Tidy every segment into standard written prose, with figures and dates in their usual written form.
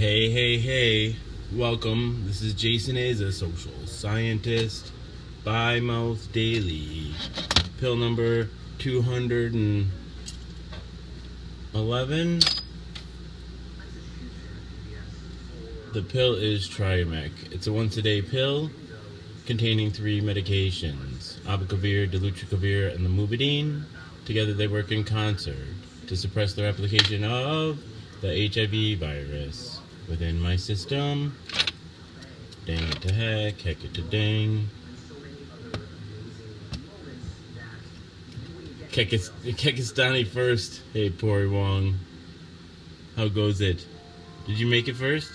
Hey, hey, hey. Welcome. This is Jason Is, a social scientist. By Mouth Daily. Pill number 211. The pill is Triumec. It's a once-a-day pill containing 3 medications. Abacavir, dolutegravir, and lamivudine. Together they work in concert to suppress the replication of the HIV virus within my system. Dang it to heck it to dang. Kekistani first. Hey, Pori Wong. How goes it? Did you make it first?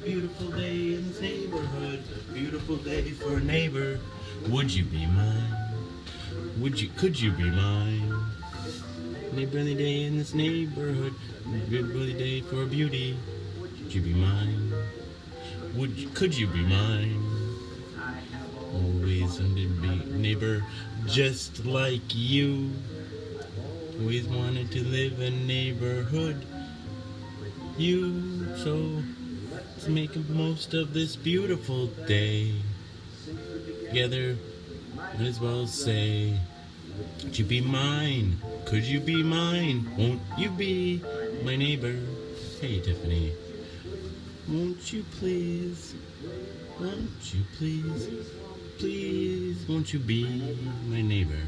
Beautiful day in this neighborhood, a beautiful day for a neighbor. Would you be mine? Could you be mine? Neighborly day in this neighborhood, neighborly day for beauty. Would you be mine? Could you be mine? Always wanted to be neighbor just like you. Always wanted to live in neighborhood. You so. To make the most of this beautiful day. Together, might as well say, would you be mine? Could you be mine? Won't you be my neighbor? Hey, Tiffany. Won't you please? Won't you please? Please, won't you be my neighbor?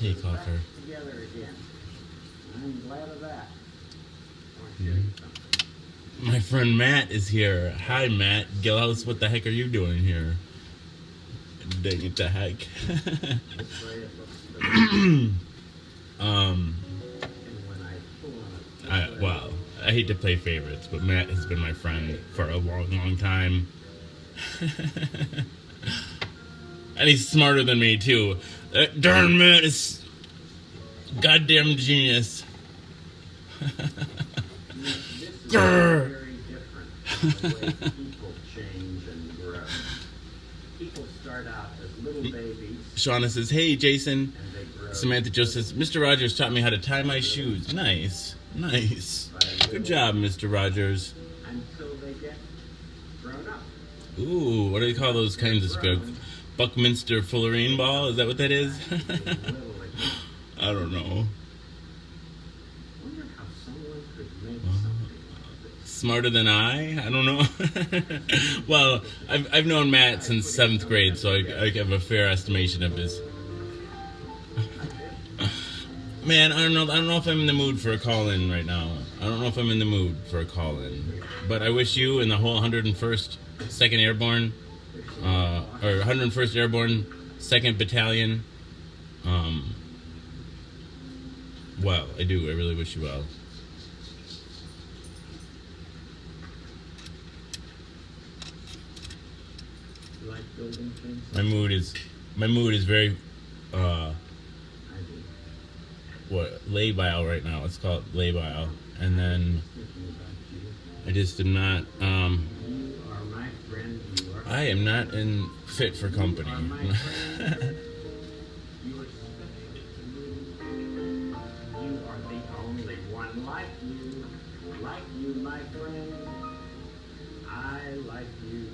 Hey, Coffer. I'm glad of that. My friend Matt is here. Hi, Matt. Gilhouse, what the heck are you doing here? Dang it to heck. I hate to play favorites, but Matt has been my friend for a long, long time. And he's smarter than me, too. Darn Matt is goddamn genius. Very different from the way people change and grow. People start out as little babies. Shauna says, hey, Jason. And they grow. Samantha Jo says, Mr. Rogers taught me how to tie my shoes. Nice. Nice. Good job, Mr. Rogers. Until they get grown up. Ooh, what do they call those kinds of stuff? Buckminster Fullerene ball? Is that what that is? I don't know. Smarter than I don't know. Well, I've known Matt since 7th grade, so I have a fair estimation of his. Man, I don't know if I'm in the mood for a call-in right now. I don't know if I'm in the mood for a call-in. But I wish you and the whole 101st 2nd Airborne, or 101st Airborne 2nd Battalion, well, I do. I really wish you well. My mood is very labile right now. Let's call it labile. And then I just am not I am not fit for company. You are the only one like you, my friend. I like you.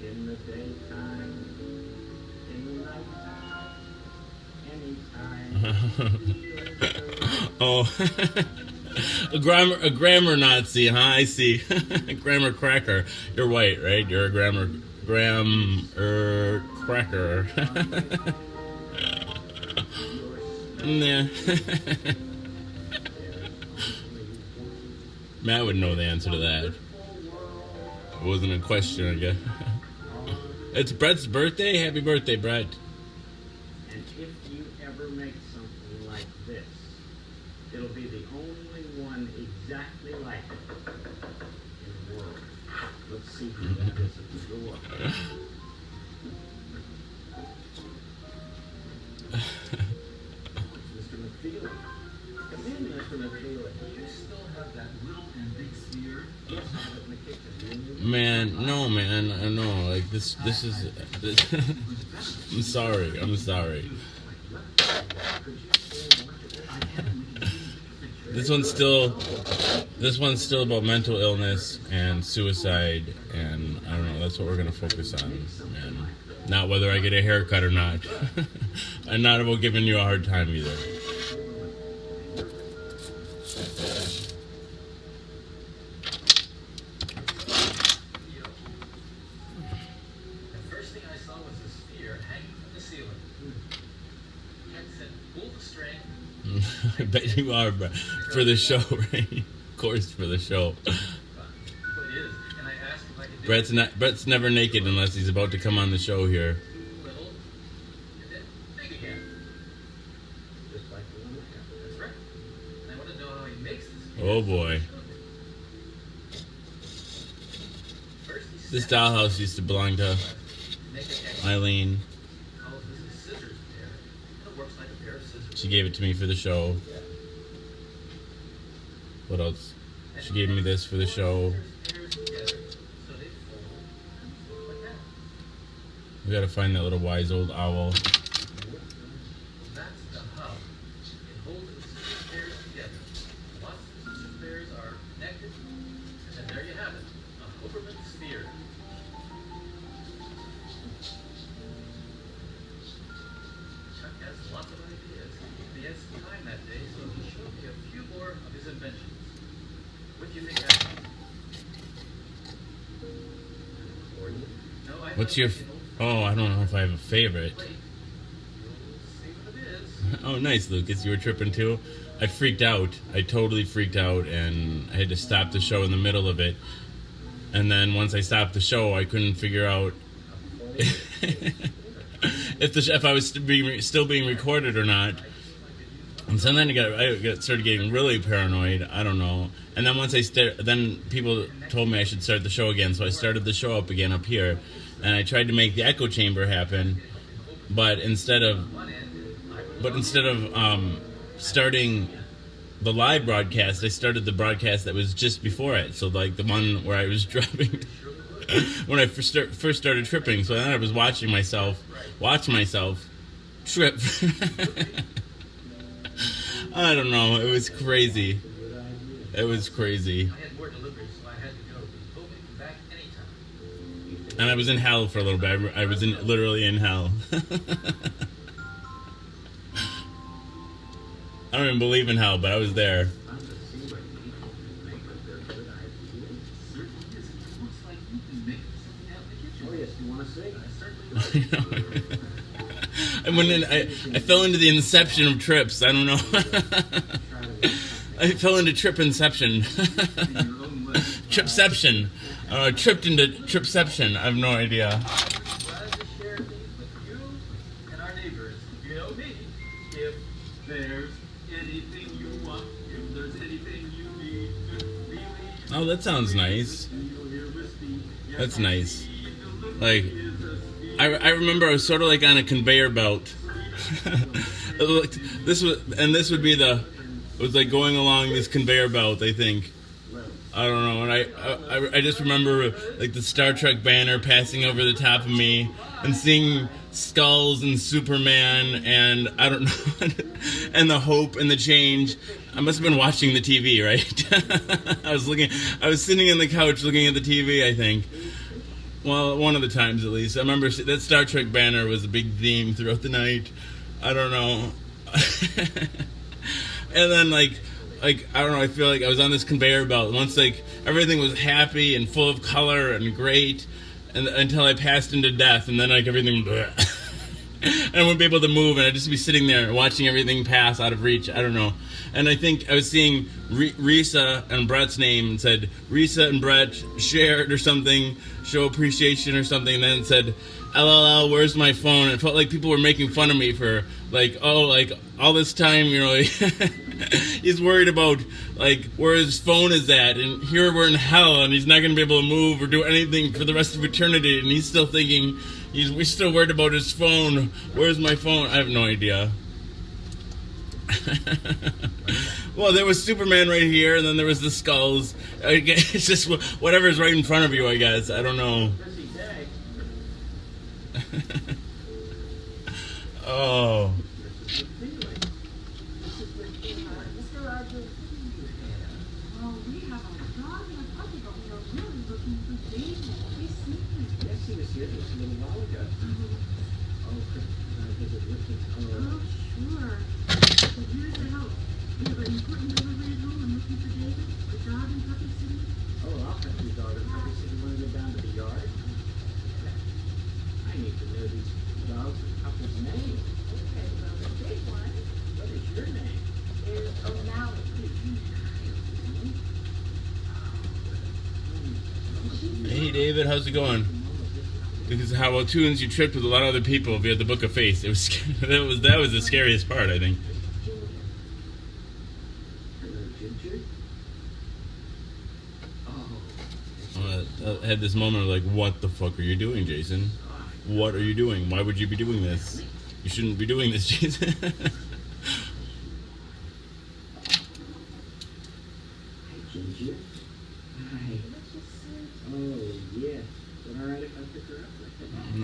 In the daytime, in the nighttime, anytime. Oh, a grammar Nazi, huh? I see. Grammar cracker. You're white, right? You're a grammar cracker. Nah. Matt would know the answer to that. It wasn't a question, I guess. It's Brett's birthday. Happy birthday, Brett. And if you ever make something like this, It'll be the only one exactly like it in the world. Let's see who that is at the door. Mr. McFeely. Come in, Mr. McFeely. Do you still have that little and big sphere? Yes, I have it in the kitchen. Man, no, man, I know. Like this is. I'm sorry. This one's still about mental illness and suicide, and I don't know. That's what we're gonna focus on, and not whether I get a haircut or not, and not about giving you a hard time either. I bet you are, bro. For the show, right? Of course, for the show. Brett's never naked unless he's about to come on the show here. Oh boy. This dollhouse used to belong to Eileen. She gave it to me for the show. What else? She gave me this for the show. We gotta find that little wise old owl. What's your... Oh, I don't know if I have a favorite. Oh, nice, Lucas. You were tripping too? I freaked out. I totally freaked out, and I had to stop the show in the middle of it. And then once I stopped the show, I couldn't figure out if I was still being recorded or not. And so then I started getting really paranoid. I don't know. And then once then people told me I should start the show again, so I started the show up again up here. And I tried to make the echo chamber happen, but instead of starting the live broadcast, I started the broadcast that was just before it. So like the one where I was driving when I first started tripping. So then I was watch myself trip. I don't know. It was crazy. And I was in hell for a little bit. I was literally in hell. I don't even believe in hell, but I was there. I fell into the inception of trips. I don't know. I fell into trip inception. Tripception. Tripped into tripception. I have no idea. Oh, that sounds nice. That's nice. Like, I remember I was sort of like on a conveyor belt. This would be it was like going along this conveyor belt, I think. I don't know, and I just remember like the Star Trek banner passing over the top of me and seeing skulls and Superman and I don't know, and the hope and the change. I must have been watching the TV, right? I was sitting on the couch looking at the TV, I think. Well, one of the times at least. I remember that Star Trek banner was a big theme throughout the night. I don't know. And then like I don't know, I feel like I was on this conveyor belt. Once like everything was happy and full of color and great, and until I passed into death, and then like everything, and I wouldn't be able to move, and I'd just be sitting there watching everything pass out of reach. I don't know. And I think I was seeing Risa and Brett's name and said Risa and Brett shared or something, show appreciation or something, and then it said LLL, where's my phone? It felt like people were making fun of me for like, oh, like all this time, you know. He's worried about like where his phone is at, and here we're in hell, and he's not gonna be able to move or do anything for the rest of eternity, and he's still thinking we're still worried about his phone. Where's my phone? I have no idea. Well, there was Superman right here, and then there was the skulls. It's just whatever's right in front of you, I guess. I don't know. Busy day. Oh. This is the feeling. This is the feeling. Mr. Rogers, what do you have? Well, we have a dog and a puppy, but we are really looking for David. He's sleeping. Yes, he was here just a little while ago. Oh, could I visit with him? Oh, sure. So here's the house. We have an important delivery at home. I'm looking for David. The dog and puppy sitting. Oh, I'll have your dog and puppy. So you want to go down to the yard? I need to know these dogs and puppies' names. Okay, well, the big one What is your name? is O'Malley. Hey, David, how's it going? Because how well tunes you tripped with a lot of other people via the Book of Faith. It was that was the scariest part, I think. Hello, Ginger. Oh. I had this moment of like, what the fuck are you doing, Jason? What are you doing? Why would you be doing this? You shouldn't be doing this, Jason. Hey, Ginger. Hi. Oh, yeah. Is it all right if I pick her up?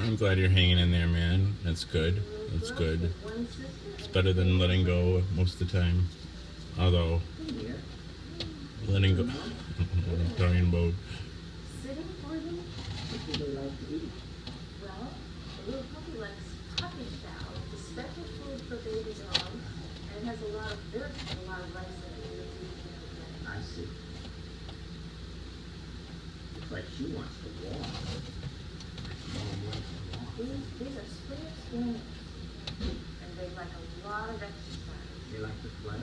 I'm glad you're hanging in there, man. That's good. That's good. It's better than letting go most of the time. Although, Here. letting go. What I'm talking about. Sitting for them? What do they like to eat? Well, the little puppy likes puppy chow. It's a special food for baby dogs, and it has a lot of dirt and a lot of rice in it. I see. Looks like she wants to walk. Mom wants to walk. These are Springer Spaniels, and they like a lot of exercise. They like to play.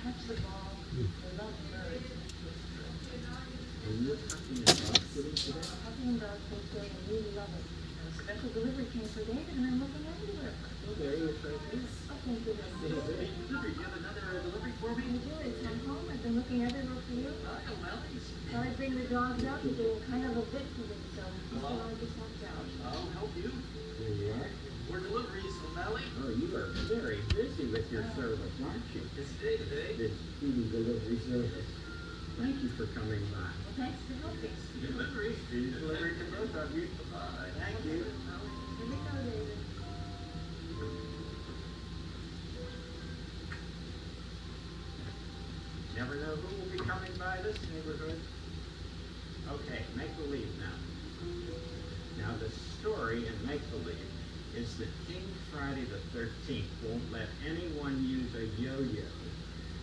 Touch the ball. They love birds. And you're tucking your dog sitting today? Puppy and dog take care and really love it. And a special delivery came for David, and I'm looking everywhere. Oh, there he is right there. Oh, thank goodness. Delivery. Do you have another delivery for me? I do. It's my home. I've been looking everywhere for you. Oh, Melly's. Thought I'd bring the dogs out. You're doing kind of a bit for me, so Mr. Rogers helped out. I'll help you. There you are. We're deliveries, O'Malley. Oh, you are very busy with your service, aren't you? Busy day today. This food delivery service. Thank you for coming by. Well, thanks for helping. Delivery. Food delivery to both of you. Bye. Thank you. Here we go, David. Never know who will be coming by this neighborhood. Okay, make-believe now. Now the story in make-believe is that King Friday the 13th won't let anyone use a yo-yo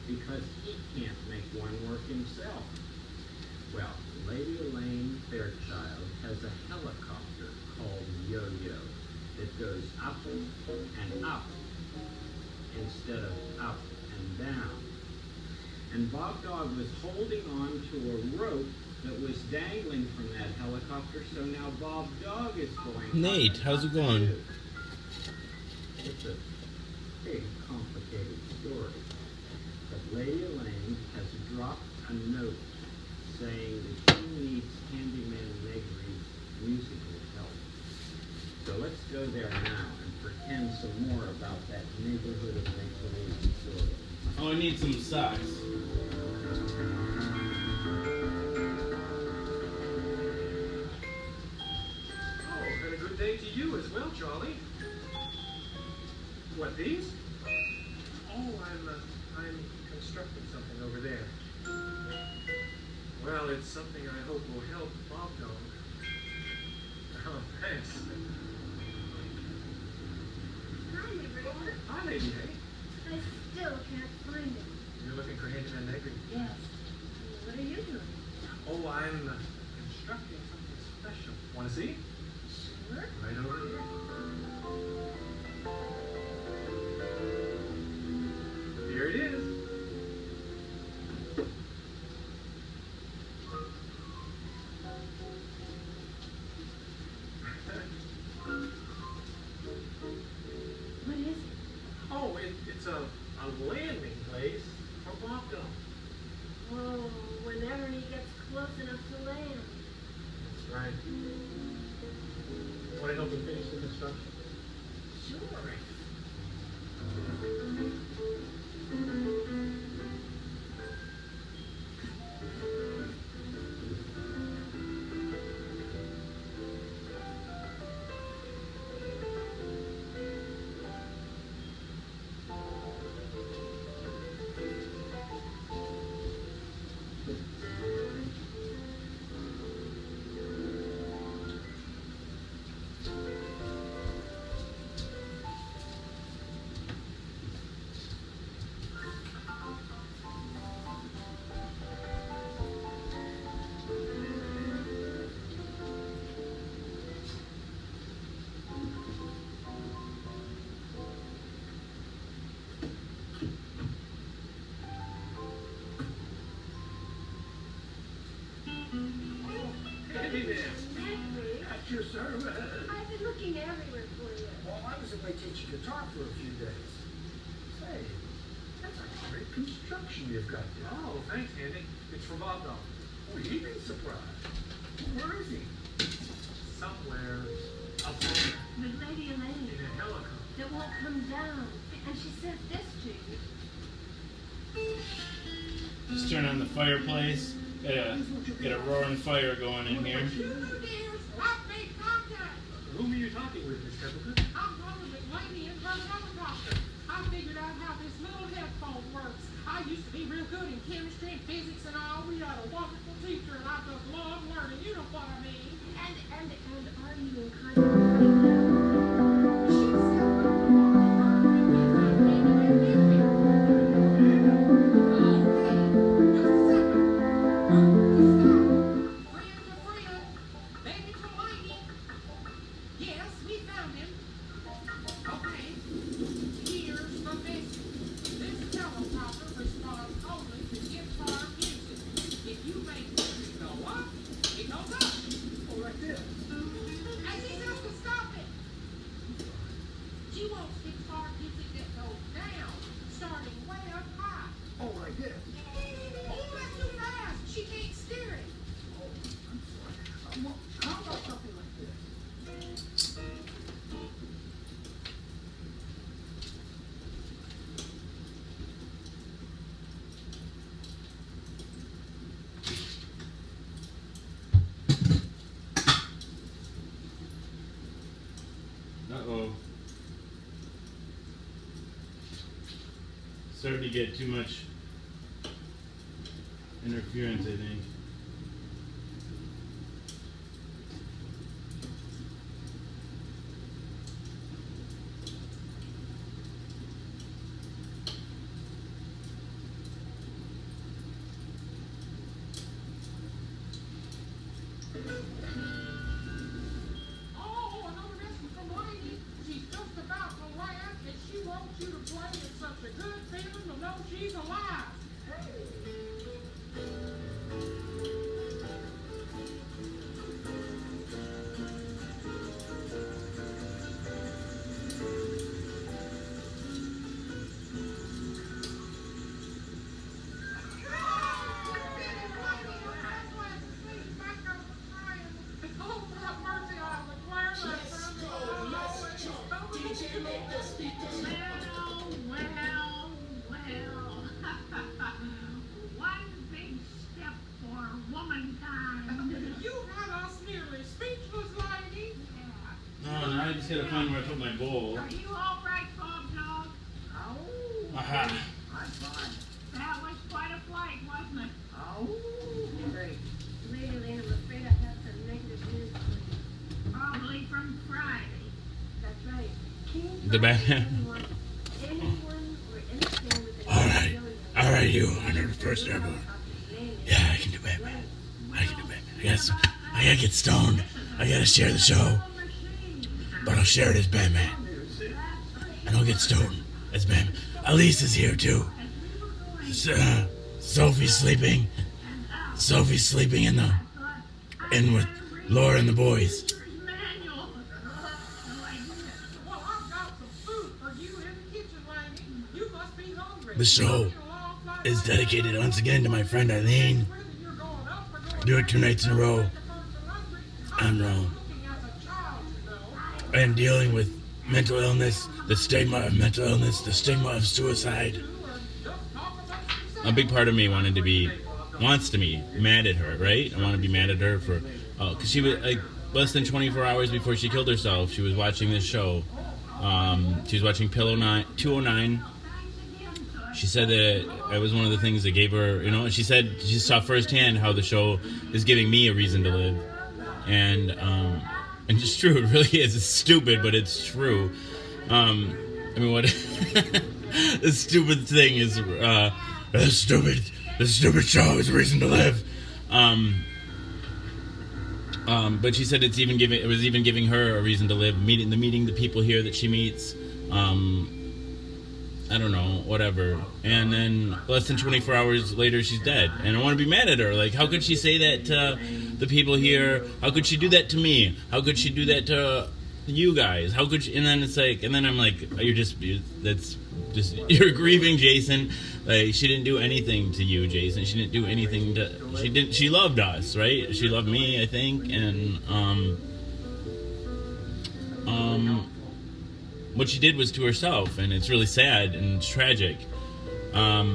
because he can't make one work himself. Well, Lady Elaine Fairchild has a helicopter called Yo-Yo that goes up and up instead of up and down. And Bob Dog was holding on to a rope that was dangling from that helicopter, so now Bob Dog is going. Nate, how's it going? too. It's a big, complicated story. But Lady Elaine has dropped a note saying that she needs Handyman Negri's musical help. So let's go there now and pretend some more about that neighborhood of make-believe story. Oh, I need some socks. Oh, and a good day to you as well, Charlie. What, these? Oh, I'm constructing something over there. Well, it's something I hope will help Bob Dog. Oh, thanks. Hi, everyone. Hi, Lady Hay. I still can't find it. You're looking for Handyman Negri? Yes. What are you doing? Oh, I'm constructing something special. Want to see? Sure. Right over here. Here it is. What is it? Oh, it's a landing place for Bobco. Oh, whenever he gets close enough to land. That's right. Want to help him finish the construction? Sure. Hey there. Henry, At your service. I've been looking everywhere for you. Well, I was away teaching guitar for a few days. Say, that's a great construction you've got there. Oh, thanks, Andy. It's for Bobco. Oh, he'd be surprised. Where is he? Somewhere up there With Lady Elaine. in a helicopter. That won't come down. And she sent this to you. Just turn on the fireplace. Get a roaring fire going in here. Whom are you talking with, Miss Templeton? I'm going with Lady in her helicopter. I figured out how this little headphone works. I used to be real good in chemistry and physics and all. We had a wonderful teacher and I just love learning. You know what I mean? And are you in contact right now? She's still Baby to Lady. Yes, we found him. Okay. Here's the message. This helicopter responds only to guitar music. If you make music go up, it goes up. Oh, right there. And she says to stop it. She wants guitar music that goes down, starting way up high. Oh, right there. Oh, that's too fast. She can't steer it. Oh, I'm sorry. Well, how about something like this? Uh-oh. Starting to get too much interference, I think. Oh, another message from Lady. She's just about to land, and she wants you to play. It's such a good feeling to know she's alive. Oh, have mercy on the choir. One big step for womankind. You had us nearly speechless, Lady. Oh, now I just gotta find where I put my bowl. Are you all right, Bob Dog? Oh, Aha. I'm fine. That was quite a flight, wasn't it? Oh, great. Lady Elaine, I'm afraid I have some negative news for you. Probably from Friday. That's right. King The Friday Batman. doesn't want anyone or anything with an Alright. million. Alright, you. I know the first Little airborne. helicopter's name is- Yeah, I can do Batman. I can do Batman. I gotta get stoned. I gotta share the show. But I'll share it as Batman. And I'll get stoned as Batman. Elise is here too. Sophie's sleeping. Sophie's sleeping in with Laura and the boys. Manual. Well, I've got some food for you in the kitchen, Lady. You must be hungry. The show is dedicated once again to my friend Eileen. Do it 2 nights in a row. I'm wrong. I am dealing with mental illness, the stigma of mental illness, the stigma of suicide. A big part of me wants to be mad at her, right? I want to be mad at her for, because she was like less than 24 hours before she killed herself. She was watching this show. She was watching Pillow 209. She said that it was one of the things that gave her, and she said she saw firsthand how the show is giving me a reason to live. And it's true, it really is. It's stupid, but it's true. I mean, what the stupid thing is, the stupid show is a reason to live. But she said it was even giving her a reason to live. Meeting the people here that she meets. I don't know, whatever. And then less than 24 hours later, she's dead. And I want to be mad at her. Like, how could she say that to the people here? How could she do that to me? How could she do that to you guys? How could she? And then it's like, and then I'm like, you're grieving Jason. Like, she didn't do anything to you, Jason. She didn't do anything she loved us, right? She loved me, I think. And, what she did was to herself, and it's really sad and it's tragic. I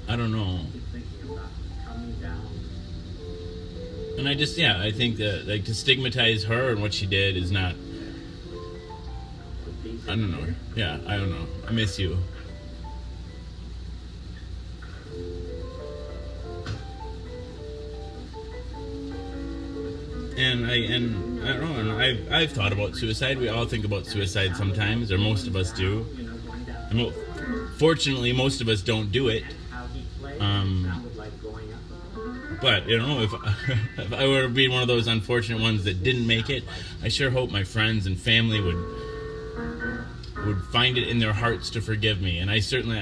don't know. And I think that, like, to stigmatize her and what she did is not, I don't know. Yeah, I don't know. I miss you. And I don't know, and I've thought about suicide. We all think about suicide sometimes, or most of us do. And fortunately, most of us don't do it. But, if I were to be one of those unfortunate ones that didn't make it, I sure hope my friends and family would find it in their hearts to forgive me. And I certainly,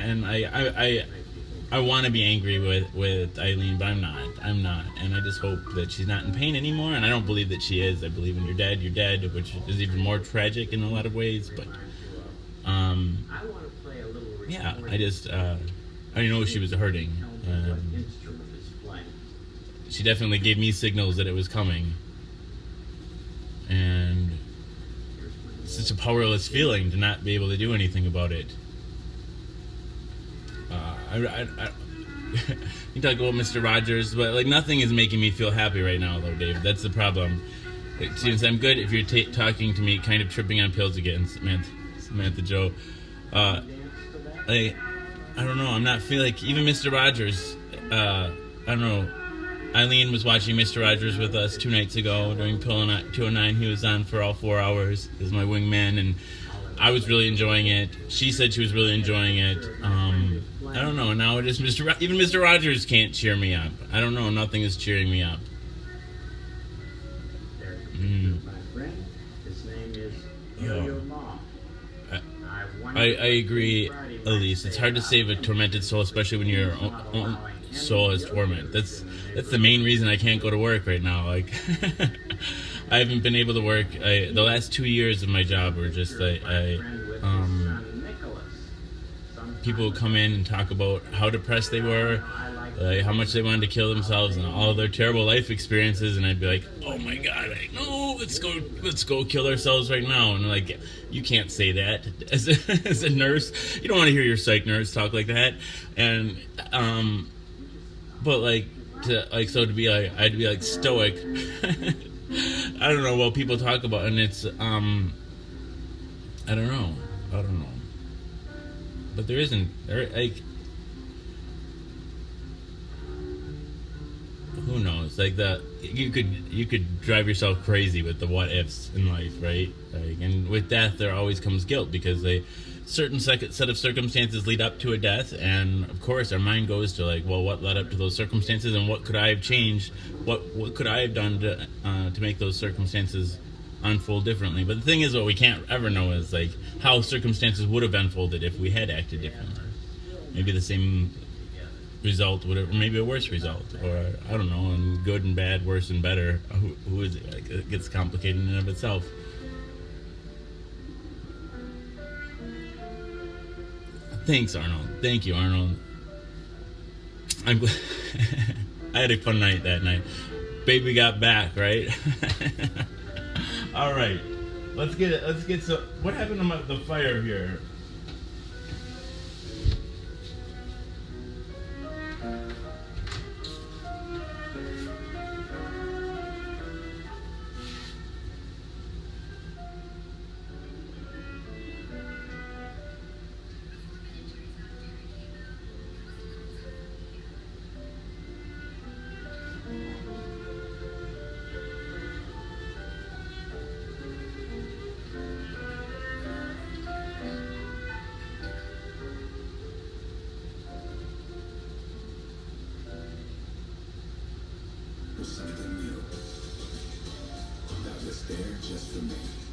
I want to be angry with Eileen, but I'm not. And I just hope that she's not in pain anymore. And I don't believe that she is. I believe when you're dead, which is even more tragic in a lot of ways. But, yeah, I know she was hurting. She definitely gave me signals that it was coming. And it's such a powerless feeling to not be able to do anything about it. You talk about Mr. Rogers, but like nothing is making me feel happy right now, though, Dave. That's the problem. It seems I'm good if you're talking to me, kind of tripping on pills again, Samantha Joe. I don't know. I'm not feeling like even Mr. Rogers. I don't know. Eileen was watching Mr. Rogers with us 2 nights ago during Pillow 209. He was on for all 4 hours as my wingman, and I was really enjoying it. She said she was really enjoying it. I don't know. Now it is even Mr. Rogers can't cheer me up. I don't know. Nothing is cheering me up. My friend, his name is Yo-Yo Ma. I agree, Elise. It's hard to save a tormented soul, especially when your own soul is torment. That's the main reason I can't go to work right now. Like, I haven't been able to work. The last 2 years of my job were just people would come in and talk about how depressed they were, how much they wanted to kill themselves, and all of their terrible life experiences. And I'd be like, "Oh my God, no, let's go kill ourselves right now." And like, you can't say that as a nurse. You don't want to hear your psych nurse talk like that. And but to be like, I'd be like stoic. I don't know what people talk about, and it's I don't know. But there isn't, who knows? Like you could drive yourself crazy with the what ifs in life, right? Like, and with death, there always comes guilt because a certain set of circumstances lead up to a death, and of course, our mind goes to like, well, what led up to those circumstances, and what could I have changed? What could I have done to make those circumstances unfold differently? But the thing is, what we can't ever know is like how circumstances would have unfolded if we had acted differently. Maybe the same result would have, or maybe a worse result, or I don't know, and good and bad, worse and better. Who is it? Like, it gets complicated in and of itself. Thanks, Arnold. Thank you, Arnold. I'm glad. I had a fun night that night. Baby got back, right? All right. Let's get some. What happened to the fire here?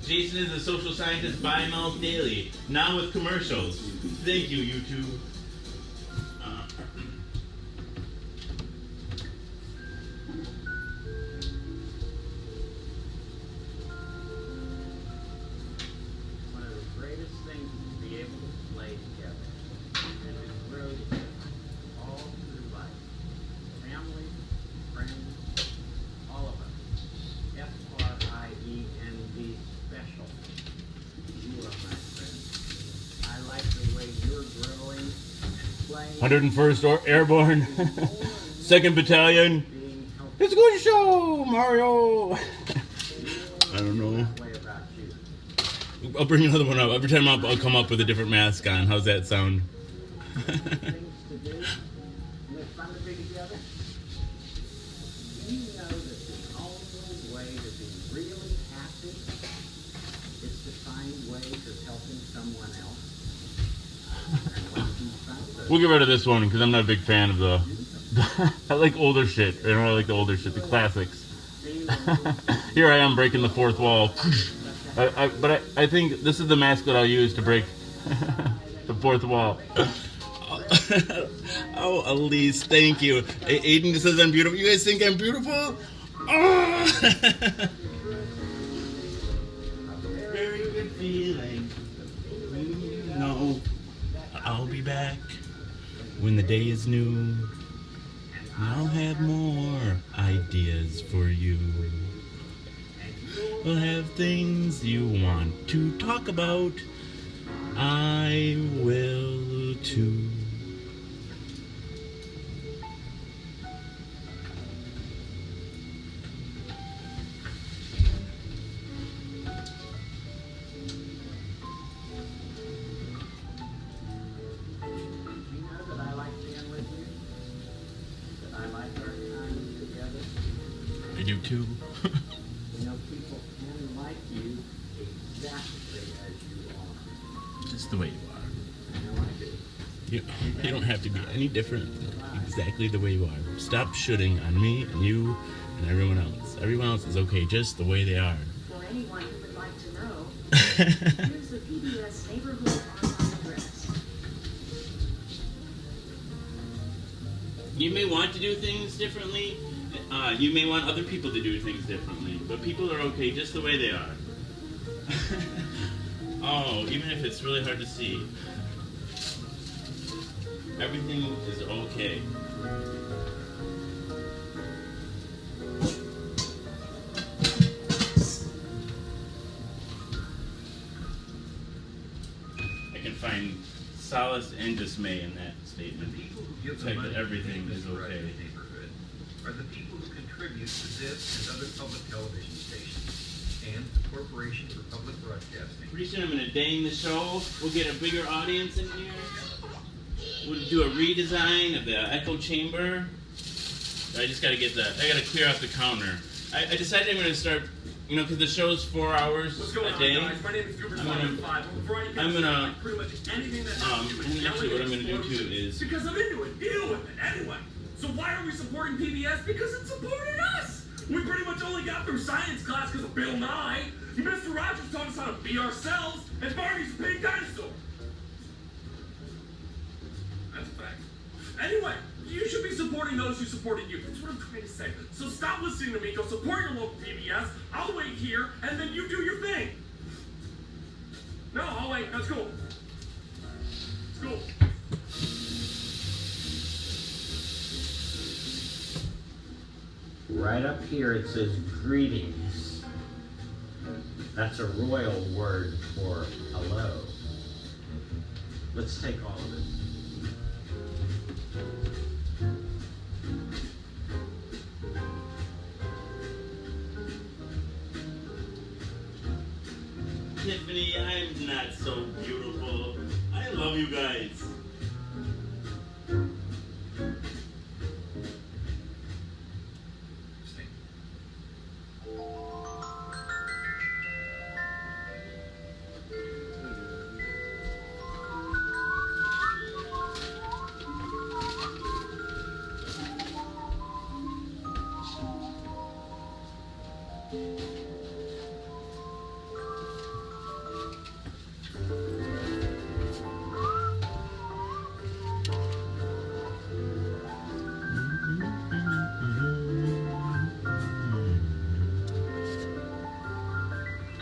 Jason is a social scientist by Miles Daily, now with commercials. Thank you, YouTube. One of the greatest things is to be able to play together and to grow together all through life. Family, friends, all of us. F-R-I-E-N-D, special. You are my friend. I like the way you're growing and playing. 101st Airborne, 2nd Battalion. Being helpful. It's a good show, Mario. I don't know. That way about you. I'll bring another one up. Every time I'll come up with a different mask on. How's that sound? Things to do. And it's fun to be together. You know that the only way to be really happy is to find ways of helping someone else. And once you found those, We'll get rid of this one because I'm not a big fan of the. I like older shit. I don't really like the older shit, the classics. Here I am breaking the fourth wall. But I think this is the mask that I'll use to break the fourth wall. Oh, Elise, thank you. Aiden says I'm beautiful. You guys think I'm beautiful? Oh! Very good feeling. No, I'll be back when the day is new. I'll have more ideas for you. We'll have things you want to talk about. I will too. you know that I like being with you. That I like our time together. I do too. You know, people can like you exactly as you are. Just the way you are. I know I do. You don't have to be any different than exactly the way you are. Stop shooting on me and you and everyone else. Everyone else is okay just the way they are. For anyone who would like to know, here's the PBS neighborhood online address. You may want to do things differently. You may want other people to do things differently. But people are okay just the way they are. Oh, even if it's really hard to see. Everything is okay. I can find solace and dismay in that statement. The people who give The the fact money that everything to is Mr. Rogers' okay. neighborhood are the people who contribute to this and other public television stations and the Corporation for Public Broadcasting. Pretty soon I'm gonna dang the show. We'll get a bigger audience in here. We'll do a redesign of the echo chamber. I just gotta I gotta clear out the counter. I decided I'm gonna start, because the show's 4 hours What's going a on, day. guys? My name is Goober I'm gonna- 5. I'm gonna- pretty much anything that has to do with and actually what I'm gonna do yelling too and is- because I'm into it. Deal with it anyway. So why are we supporting PBS? Because it's supporting us. We pretty much only got through science class because of Bill Nye. Mr. Rogers taught us how to be ourselves, and Barney's a big dinosaur. That's a fact. Anyway, you should be supporting those who supported you. That's what I'm trying to say. So stop listening to me. Go support your local PBS. I'll wait here, and then you do your thing. No, I'll wait. That's cool. It's cool. right up here it says greetings. That's a royal word for hello. Let's take all of it. Tiffany, I'm not so beautiful. I love you guys. Stay.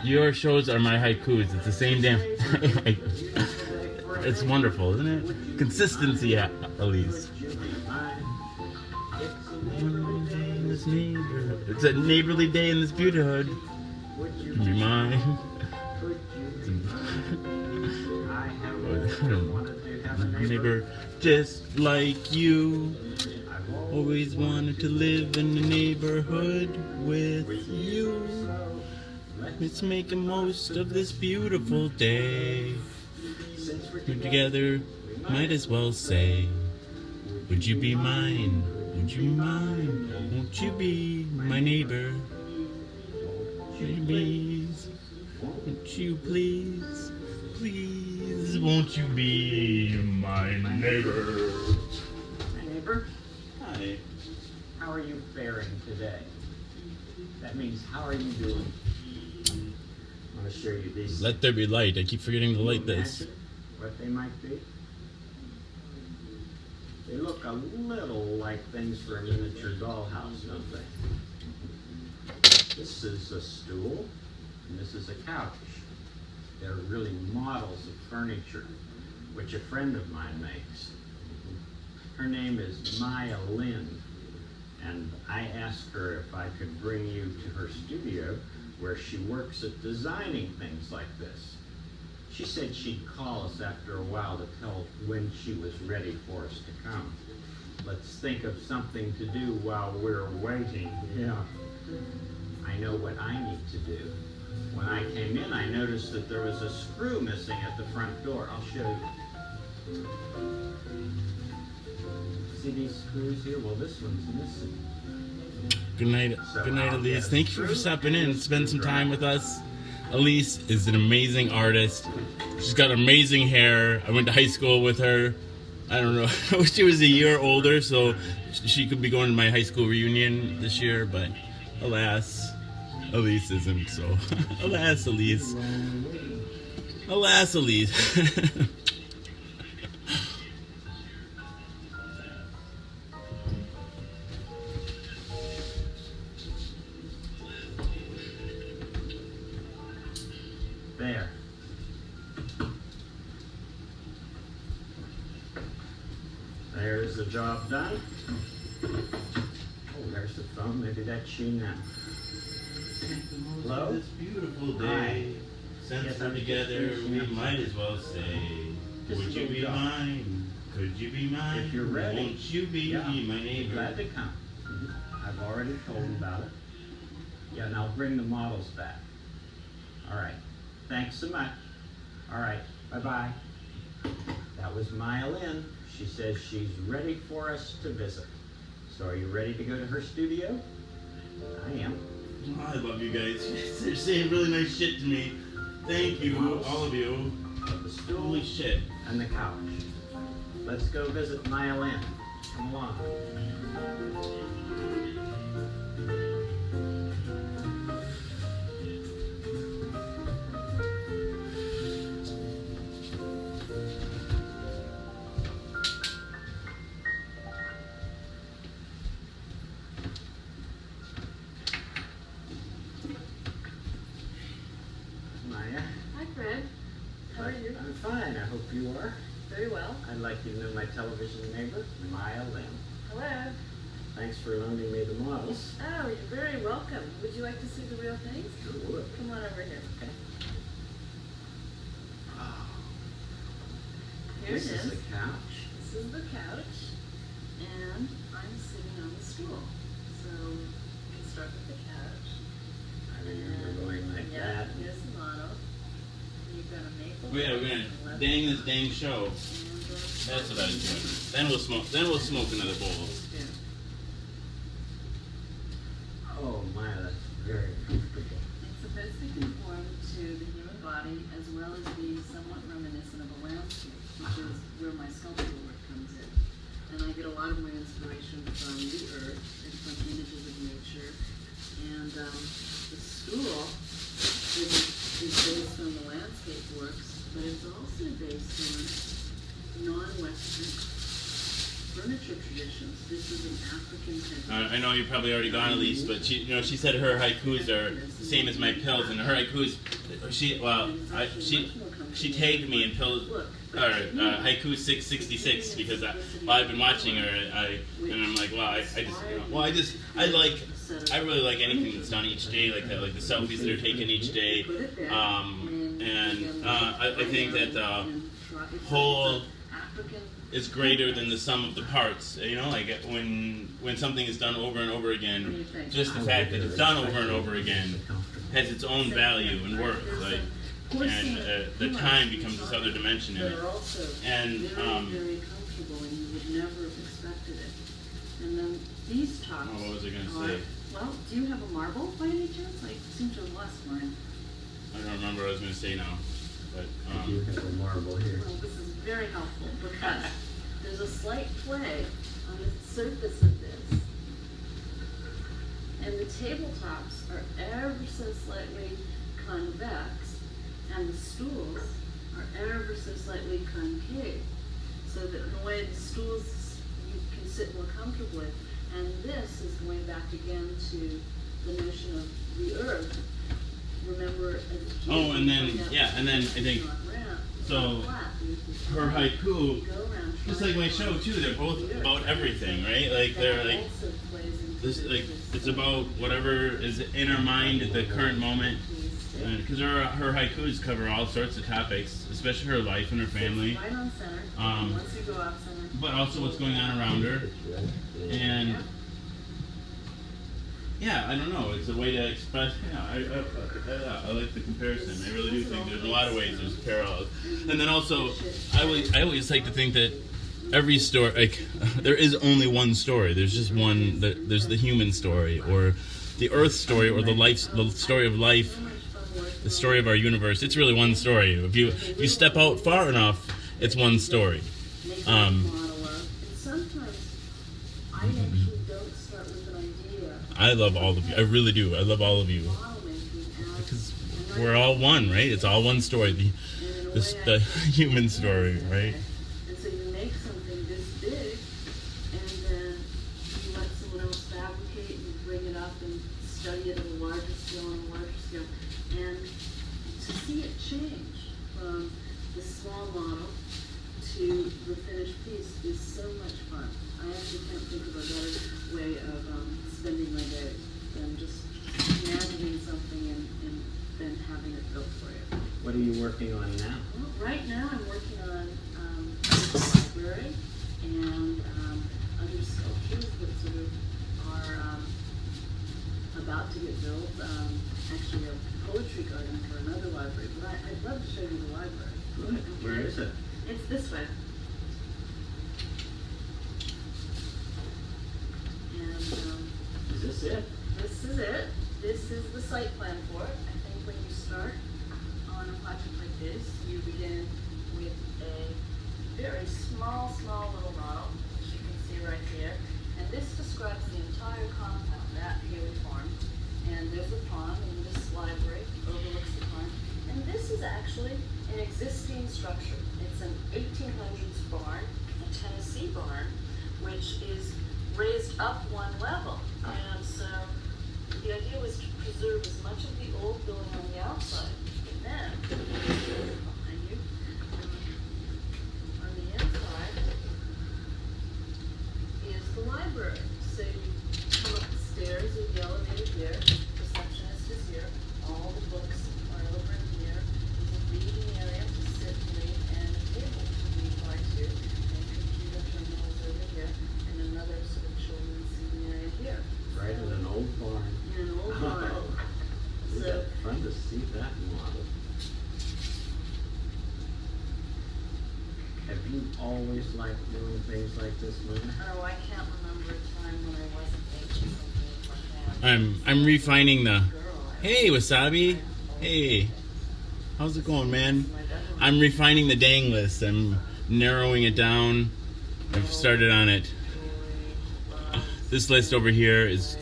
Your shows are my haikus. It's the same damn. It's wonderful, isn't it? Consistency, at least. It's a neighborly day in this beautyhood. Be mine. Neighbor, just like you. Always wanted to live in the neighborhood with you. Let's make the most of this beautiful day. We're together, might as well say, would you be mine? Would you be mine? Won't you be my neighbor? Please, won't you please, please, won't you be my neighbor? My neighbor, Hi. how are you faring today? That means, how are you doing? I'm going to show you these. Let there be light. I keep forgetting to light this. Imagine what they might be. They look a little like things for a miniature dollhouse, don't they? This is a stool, and this is a couch. They're really models of furniture, which a friend of mine makes. Her name is Maya Lynn, and I asked her if I could bring you to her studio where she works at designing things like this. She said she'd call us after a while to tell when she was ready for us to come. Let's think of something to do while we're waiting. Yeah. I know what I need to do. When I came in, I noticed that there was a screw missing at the front door. I'll show you. See these screws here? Well, this one's missing. Good night, Elise. Thank you for stopping in and spend some time with us. Elise is an amazing artist. She's got amazing hair. I went to high school with her. I don't know. I wish she was a year older so she could be going to my high school reunion this year, but alas, Elise isn't. So, alas, Elise. Alas, Elise. There. There's the job done. Oh, there's the phone. Maybe that's she now. Hello? This beautiful day. Since Yes, we're I'm together, just we finishing up. might as well say, Just a would you little be job. mine? Could you be mine? If you're ready. Won't you be Yeah. my neighbor? Glad to come. I've already told them about it. Yeah, and I'll bring the models back. All right. Thanks so much. All right. Bye-bye. That was Maya Lynn. She says she's ready for us to visit. So are you ready to go to her studio? I am. I love you guys. They're saying really nice shit to me. Thank you, all of you. The stool Holy shit. and the couch. Let's go visit Maya Lynn. Come along. Maya, Hi, Fred. How are you? I'm fine. I hope you are. Very well. I'd like you to know my television neighbor, Maya Lynn. Hello. Thanks for loaning me the models. Oh, you're very welcome. Would you like to see the real things? Sure would. Come on over here. Okay. Wow. Here This it is is. the couch. This is the couch, and I'm sitting on the stool. So we can start with the couch. I remember going like Yeah, that. here's the model. You've got a maple. We're and gonna leather, dang this dang show. and, That's what I was doing. Then we'll smoke. Then we'll smoke another bowl. Yeah. Oh my, that's very comfortable. It's supposed to conform to the human body as well as be somewhat reminiscent of a landscape, which is where my sculptural work comes in. And I get a lot of my inspiration from the earth and from images of nature. And the stool is based on the landscape works, but it's also based on non-Western furniture traditions. This is an African type. I know you've probably already gone, Elise, but she said her haikus are the same as my pills, and her haikus, she tagged me in pills or haiku 666 because I've been watching her, and I'm like, wow, I really like anything that's done each day, like that, like the selfies that are taken each day, and I think that the whole is greater than the sum of the parts. You know, like when something is done over and over again, just the fact that it's done over and over again has its own value and worth. Like, and the time becomes this other dimension in it. And very comfortable, and you would never have expected it. And then these tops. Oh, what was I going to say? Well, do you have a marble by any chance? I seem to have lost mine. I don't remember what I was going to say now. But You have a marble here. Well, this is very helpful because there's a slight play on the surface of this. And the tabletops are ever so slightly convex, and the stools are ever so slightly concave. So that in a way the stools you can sit more comfortably. And this is going back again to the notion of the earth. Remember, as a kid, oh, and then you find out and then I think so. Her haiku, just like my show too, they're both about everything, right? Like they're like this, like it's about whatever is in her mind at the current moment. Because her haikus cover all sorts of topics, especially her life and her family, Right on center. Once you go off center. but also what's going on around her. And yeah, I don't know. It's a way to express. Yeah, I like the comparison. I really do think there's a lot of ways there's parallels. And then also, I always like to think that every story, like there is only one story. There's just one. There's the human story, or the Earth story, or the story of life, the story of our universe. It's really one story. If you step out far enough, it's one story. I actually don't start with an idea. I love all of you. I really do. I love all of you. Because we're all one, right? It's all one story. The human story, right? And so you make something this big, and then you let someone else fabricate, and you bring it up and study it at a larger scale and a larger scale. And to see it change from the small model to the finished piece is so much fun. I actually can't think of a better way of spending my day than just imagining something and then having it built for you. What are you working on now? Well, right now I'm working on the library and other sculptures that sort of are about to get built. Actually, a poetry garden for another library, but I'd love to show you the library. Good. Where is it? It's this way. And Is this it? this is it. This is the site plan for it. I think when you start on a project like this, you begin with a very small little model, which you can see right here. And this describes the entire compound at Haley Farm. And there's a pond, and this library overlooks the pond. And this is actually an existing structure. It's an 1800s barn, a Tennessee barn, which is raised up one level. And so the idea was to preserve as much of the old building on the outside. And then, behind you, on the inside, is the library. So you Have you always liked doing things like this, Luna? Oh, I can't remember a time when I wasn't making something like that. I'm refining the. Girl, Hey, Wasabi. Hey, how's it going, man? I'm refining the dang list. I'm narrowing it down. I've started on it. This list over here is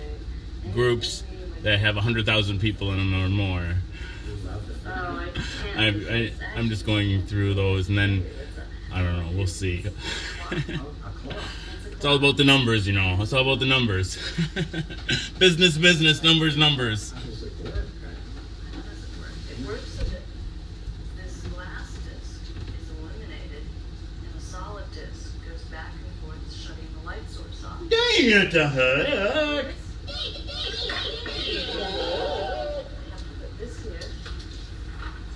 groups that have 100,000 people in them or more. I'm just going through those, and then I don't know. We'll see. It's all about the numbers, you know. It's all about the numbers. business, numbers. How does it work? How does it work? It works so that this last disc is eliminated and a solid disc goes back and forth, shutting the light source off. Dang it, the heck! I have to put this here,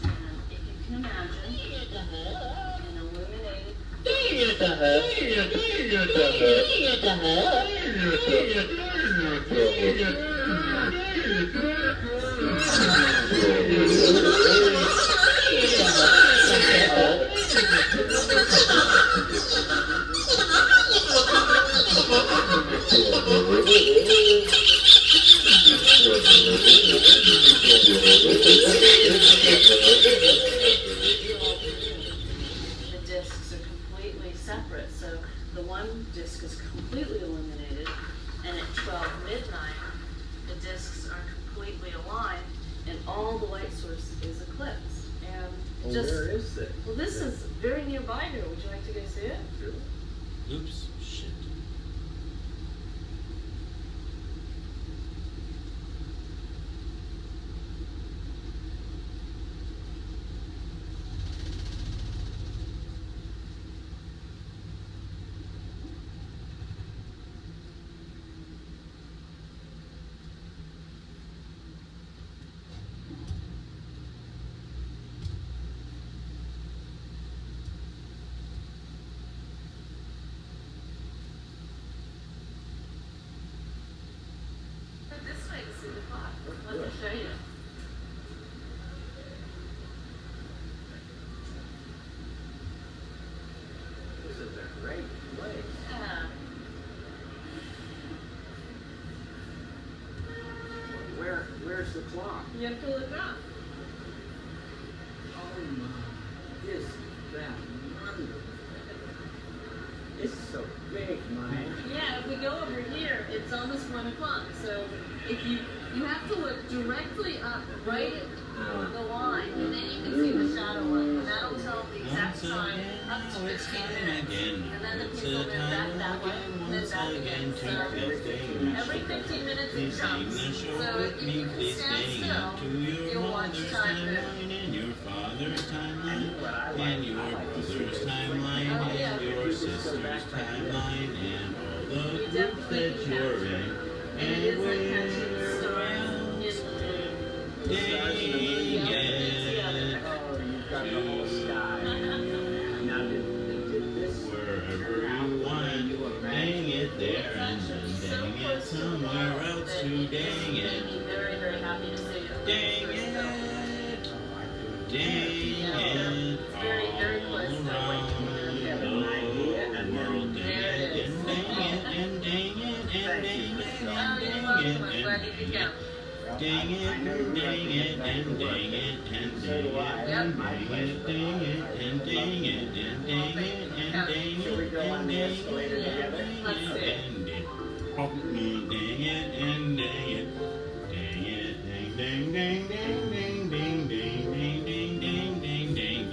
and if you can imagine, an illuminated the discs are completely separate. So the one disc is completely illuminated, and at 12 midnight, the discs are completely aligned, and all the light source is eclipsed. And Well, just where is this? well, this is very nearby here. Would you like to go see it? Oops, shit. Go this way to see the clock. Let me show you. This is a great place. Yeah. Where's the clock? You have to look up. Oh my, is that wonderful? It's so big, man. Yeah, if we go over here, it's almost 1 o'clock. So if you have to look directly up, right at the line, and then you can see the shadow line, and that'll tell the exact time up to 15 minutes. And then the people move back that way, and then back again. So every 15 minutes it jumps. So if you can stand still, you'll watch time move. And your father's timeline, and your brother's timeline, and your sister's timeline, and all the You groups definitely that can you're catch it. in. And it is like catching the stars in the Dang together. Oh, you've got the whole sky. Now, did this wherever you want, dang it there, and then dang it somewhere else too, dang it, Very, very happy to see you. dang it, dang it, Very, very all close to around the world, dang it, and dang it, and dang it, and dang it, Oh, and you're dang welcome. it, I'm glad you could and come. dang it, and dang it, and dang it, and dang it, and dang it, dang it, and dang it, and dang it, and dang Should we it, go on and the dang escalator it, together? Let's do it. and dang it, dang it, and dang it, dang it, dang dang dang dang dang dang dang dang dang dang dang dang dang dang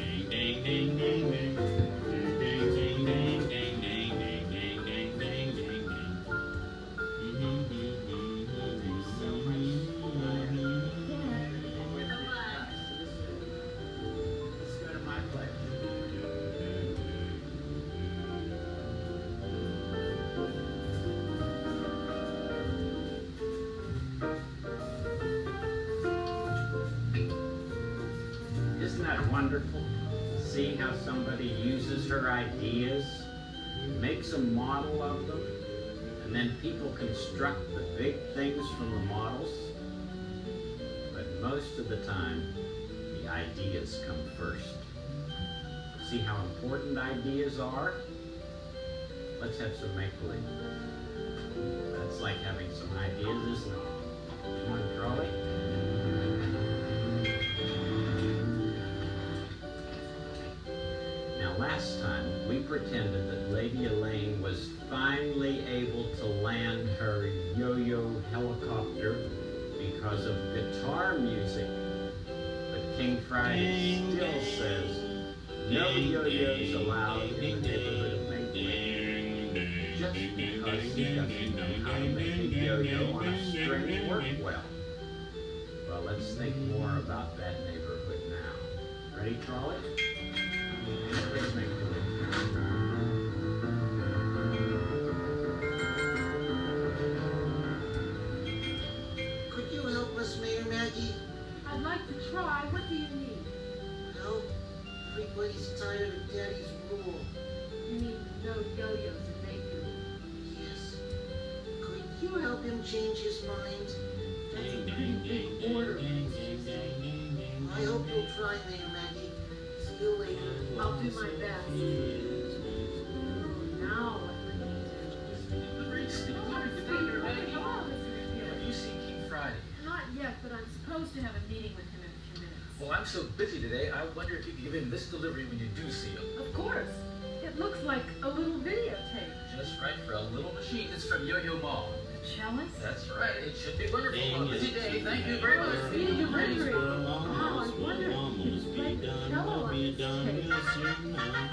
dang dang. Let's go to my place. Isn't that wonderful? See how somebody uses her ideas, makes a model of them, and then people construct the big things from the models. But most of the time, the ideas come first. See how important ideas are? Let's have some make-believe. That's like having some ideas, isn't it? Come on, Charlie. Now, last time, we pretended that Lady Elaine was finally able to land her yo-yo helicopter because of guitar music. But King Friday still says no yo-yos allowed in the neighborhood of Make-Believe, just because he doesn't know how to make a yo-yo on a string work well. Well, let's think more about that neighborhood now. Ready, Charlie? Here's Make-Believe. Could you help us, Mayor Maggie? I'd like to try. What do you need? Well, everybody's tired of Daddy's rule. You mean no yo-yos in Make-Believe? Yes. Could you help him change his mind? That's a pretty big order. I hope you'll try, Mayor Maggie. See you later. I'll do my best. Now what do we need to do? Hello, Mr. McNeil. Have you seen King Friday? Not yet, but I'm supposed to have a meeting with him in a few minutes. Well, I'm so busy today, I wonder if you could give him this delivery when you do see him. Of course. It looks like a little videotape. Just right for a little machine. It's from Yo-Yo Ma. A cellist? That's right. It should be wonderful. A busy day. Thank you very much. Speedy delivery. We'll Wow, I wonder if almost he be played the done. cello We'll on be this done tape. real soon now.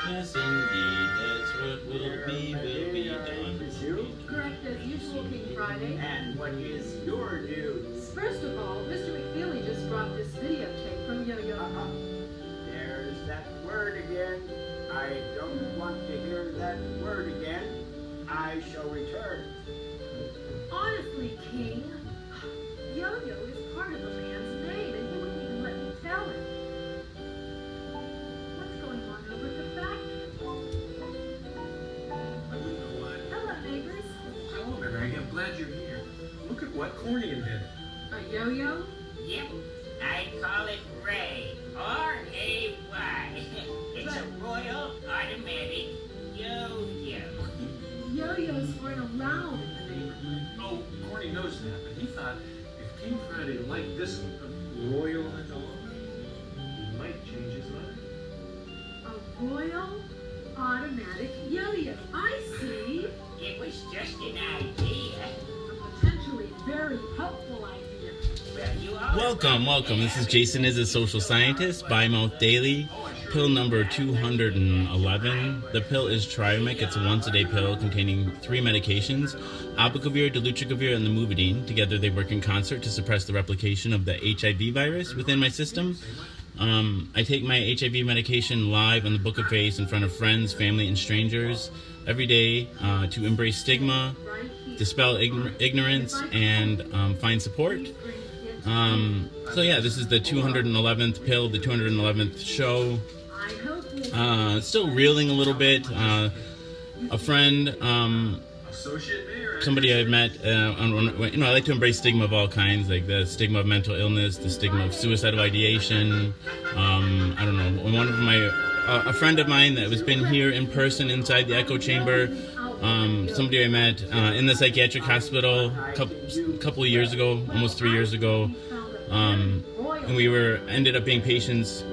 Yes, indeed, that's what we'll be done. Correct as usual, King Friday. And what is your news? First of all, Mr. McFeely just brought this videotape from Yo-Yo Ma. There's that word again. I don't want to hear that word again. I shall return. Honestly, King, Yo-Yo is part of the man's name, and he wouldn't even let me tell him. What's going on over at the factory? Hello, neighbors. Hello, Mary Maggie. I'm glad you're here. Look at what Corny invented. A yo-yo? Yep, I call it Ray. R-A-Y. It's a Royal Automatic Yo-Yo. Yo-yos weren't allowed in the neighborhood. Oh, Corny knows that, but he thought if King Friday liked this one, royal and all, he might change his mind. A Royal Automatic Yo-Yo. I see. It was just an idea. A potentially very helpful idea. Well, you all Welcome. This is Jason is a social scientist, Bi-Mouth Daily, pill number 211. The pill is Triomec. It's a once-a-day pill containing 3 medications, abacavir, dolutegravir, and the Lamivudine. Together they work in concert to suppress the replication of the HIV virus within my system. I take my HIV medication live on the Book of Face in front of friends, family, and strangers every day to embrace stigma, dispel ignorance, and find support. So yeah, this is the 211th pill, the 211th show. Still reeling a little bit. A friend, somebody I've met, I like to embrace stigma of all kinds, like the stigma of mental illness, the stigma of suicidal ideation. I don't know, one of my, a friend of mine that was been here in person inside the echo chamber, somebody I met in the psychiatric hospital a couple of years ago, almost 3 years ago, and we ended up being patients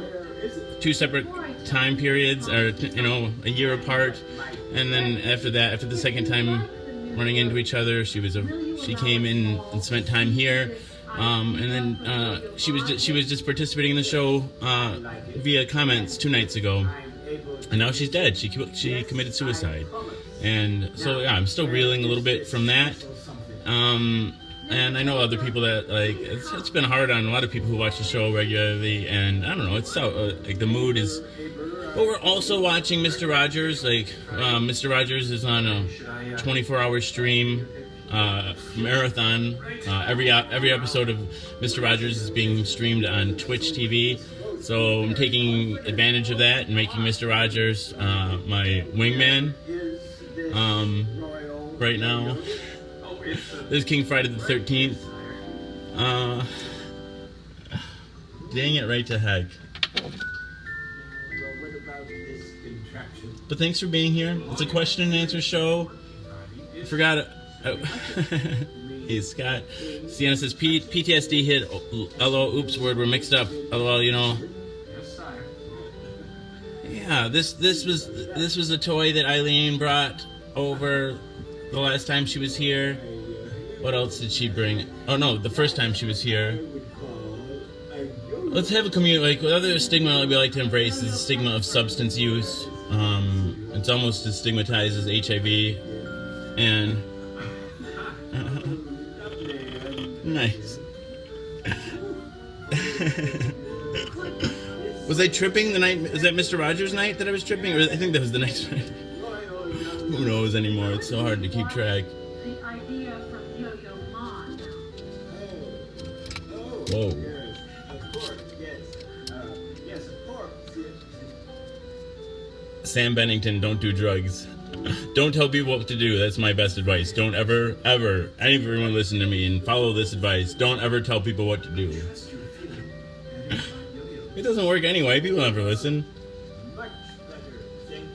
2 separate time periods, or a year apart, and then after the second time running into each other, she came in and spent time here, and then she was just participating in the show via comments 2 nights ago, and now she's dead. She committed suicide. And so yeah, I'm still reeling a little bit from that. And I know other people that, like, it's been hard on a lot of people who watch the show regularly, and I don't know, it's so like the mood is. But we're also watching Mr. Rogers. Like Mr. Rogers is on a 24-hour stream marathon. Every episode of Mr. Rogers is being streamed on Twitch TV. So I'm taking advantage of that and making Mr. Rogers my wingman. Right now, this is King Friday the 13th. Dang it, right to heck. Well, what But thanks for being here. It's a question and answer show. I forgot. Hey, Scott. Sienna says PTSD hit. LOL. Oops. Word were mixed up. LOL. You know. Yeah. This was a toy that Eileen brought over the last time she was here. What else did she bring? Oh no, the first time she was here. Let's have a community. Like, the other stigma we like to embrace is the stigma of substance use. It's almost as stigmatized as HIV. And nice. Was I tripping the night? Is that Mr. Rogers' night that I was tripping? Or I think that was the next night. Who knows anymore? It's so hard to keep track. The idea from Yo-Yo Ma. Whoa. Yes, of course, yes, of course. Sam Bennington, don't do drugs. Don't tell people what to do. That's my best advice. Don't ever, everyone listen to me and follow this advice. Don't ever tell people what to do. It doesn't work anyway. People never listen. Much better, thank you.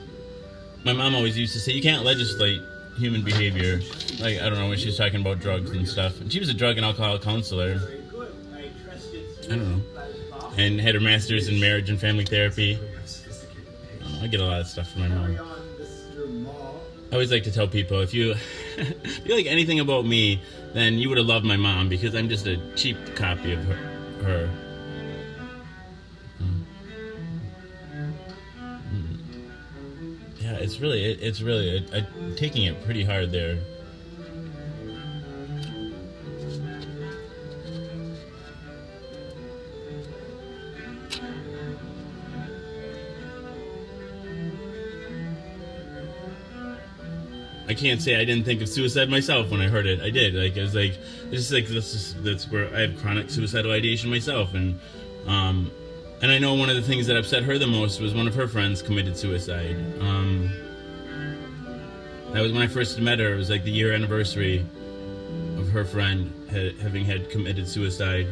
My mom always used to say, you can't legislate human behavior. Like, I don't know, when she was talking about drugs and stuff. And she was a drug and alcohol counselor. Very good. I trust it's I don't know. And had her master's in marriage and family therapy. I get a lot of stuff from my mom. Carry on, Mr. Mall. I always like to tell people, if you like anything about me, then you would have loved my mom, because I'm just a cheap copy of her. Yeah, it's really taking it pretty hard there. I can't say I didn't think of suicide myself when I heard it. I did. Like, it was like, that's where I have chronic suicidal ideation myself, and I know one of the things that upset her the most was one of her friends committed suicide. That was when I first met her. It was like the year anniversary of her friend having had committed suicide,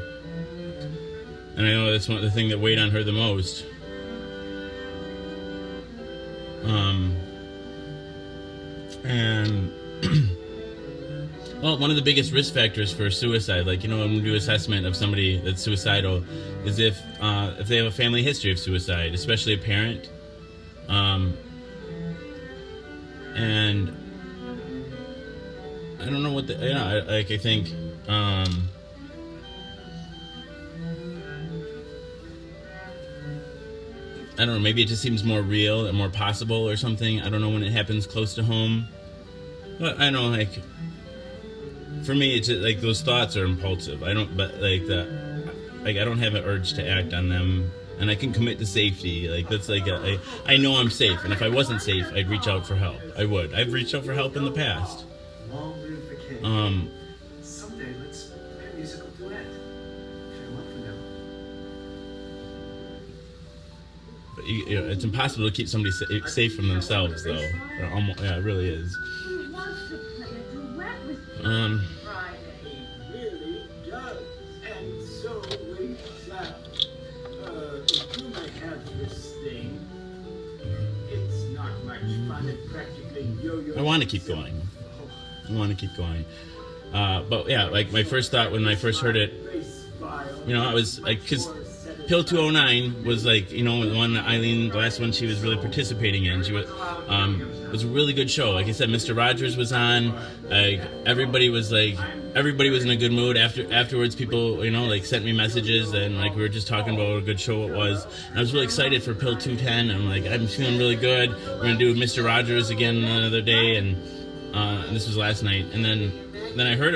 and I know that's one of the things that weighed on her the most. And well, one of the biggest risk factors for suicide, like, you know, when we do assessment of somebody that's suicidal, is if they have a family history of suicide, especially a parent. And I don't know what I think I don't know, maybe it just seems more real and more possible or something. I don't know, when it happens close to home. But I know, like, for me, it's just, like, those thoughts are impulsive. I don't have an urge to act on them, and I can commit to safety. Like, that's like, I know I'm safe, and if I wasn't safe, I'd reach out for help. I would. I've reached out for help in the past. Long live the king. Someday let's play a musical duet. Farewell for now. But it's impossible to keep somebody safe from themselves, though. Yeah, it really is. He wants to play a duet with you. Friday. He really does. And so we shall. You may have this thing. It's not much fun at practically yo-yo. I want to keep going. But yeah, like, my first thought when I first heard it, you know, I was like, because Pill 209 was, like, you know, the one Eileen, the last one she was really participating in. She was, it was a really good show. Like I said, Mr. Rogers was on. Like, everybody was in a good mood. Afterwards, people, you know, like, sent me messages, and, like, we were just talking about what a good show it was. And I was really excited for Pill 210. I'm like, I'm feeling really good. We're gonna do Mr. Rogers again another day, and this was last night. And then I heard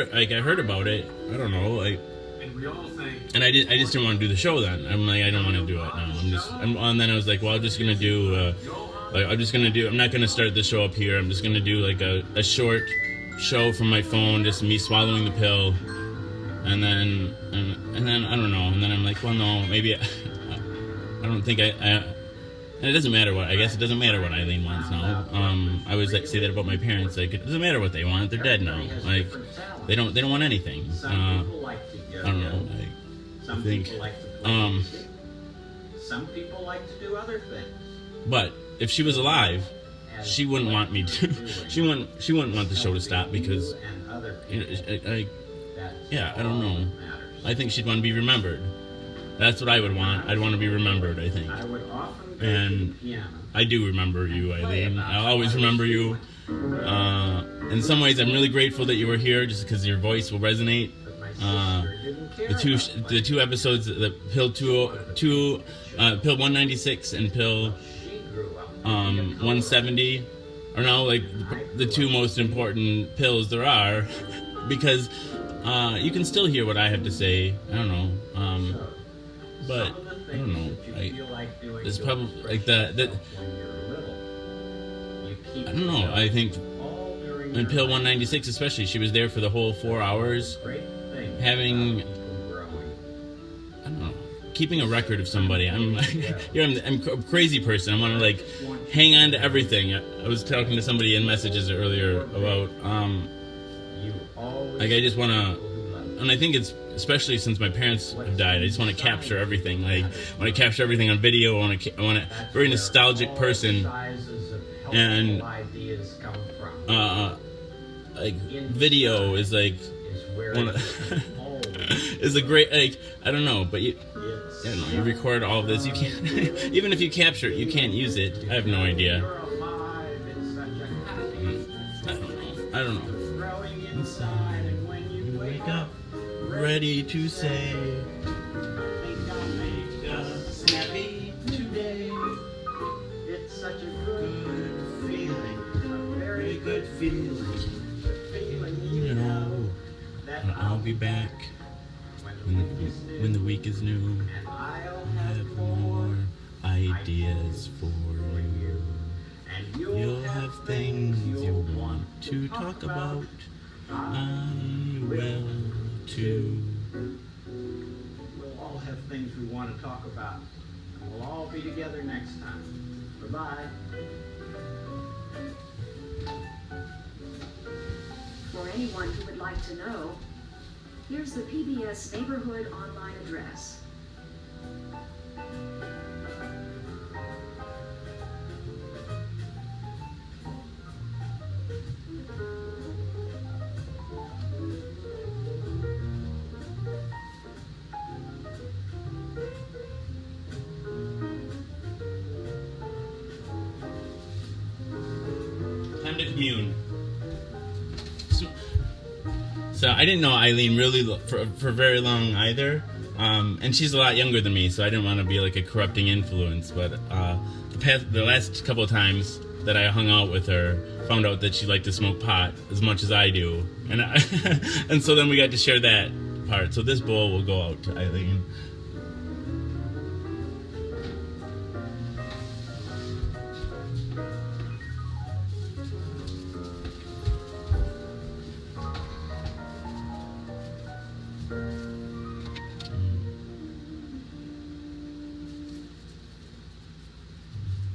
about it. I don't know, like. And I just didn't want to do the show then. I'm like, I don't want to do it now. And then I was like, well, I'm just gonna do, I'm not gonna start the show up here. I'm just gonna do, like, a short show from my phone, just me swallowing the pill, and then I don't know. And then I'm like, well, no, maybe I don't think and it doesn't matter what. I guess it doesn't matter what Eileen wants now. I always like to say that about my parents. Like, it doesn't matter what they want. They're dead now. Like, they don't want anything. I don't know. I think. Some people like to do other things. But if she was alive, she wouldn't want me to. She wouldn't want the show to stop because, and other you know, people, that's I don't know. all that matters. I think she'd want to be remembered. That's what I would want. I'd want to be remembered, I think. I would often go to And the piano. I do remember you, Eileen. I'll always remember you. In some ways, I'm really grateful that you were here, just because your voice will resonate. But my sister didn't care The two episodes, the Pill Pill 196 and Pill She grew up 170 are now like the two most important pills there are, because you can still hear what I have to say. I don't know, but I don't know. It's probably like that. I don't know. I think in Pill 196, especially, she was there for the whole 4 hours, having. I don't know. Keeping a record of somebody. I'm a crazy person. I want to like hang on to everything. I was talking to somebody in messages earlier about like I just want to, and I think it's especially since my parents have died. I just want to capture everything. Like I want to capture everything on video. I want to very nostalgic person, and like video is like one of, is a great, like, I don't know, but I don't know, you record all of this, you can't, even if you capture it, you can't use it. I have no idea. I don't know. Inside, and when you wake up, ready to say, make us happy today. It's such a good feeling, a very good feeling. You know, I'll be back when the week is new. I'll have more ideas for you. You'll have things you'll want to talk about. I will too. We'll all have things we want to talk about. And we'll all be together next time. Bye-bye. For anyone who would like to know, here's the PBS Neighborhood online address. Time to commune. So I didn't know Eileen really for very long either, and she's a lot younger than me, so I didn't want to be like a corrupting influence. But the last couple of times that I hung out with her, found out that she liked to smoke pot as much as I do, and and so then we got to share that part. So this bowl will go out to Eileen.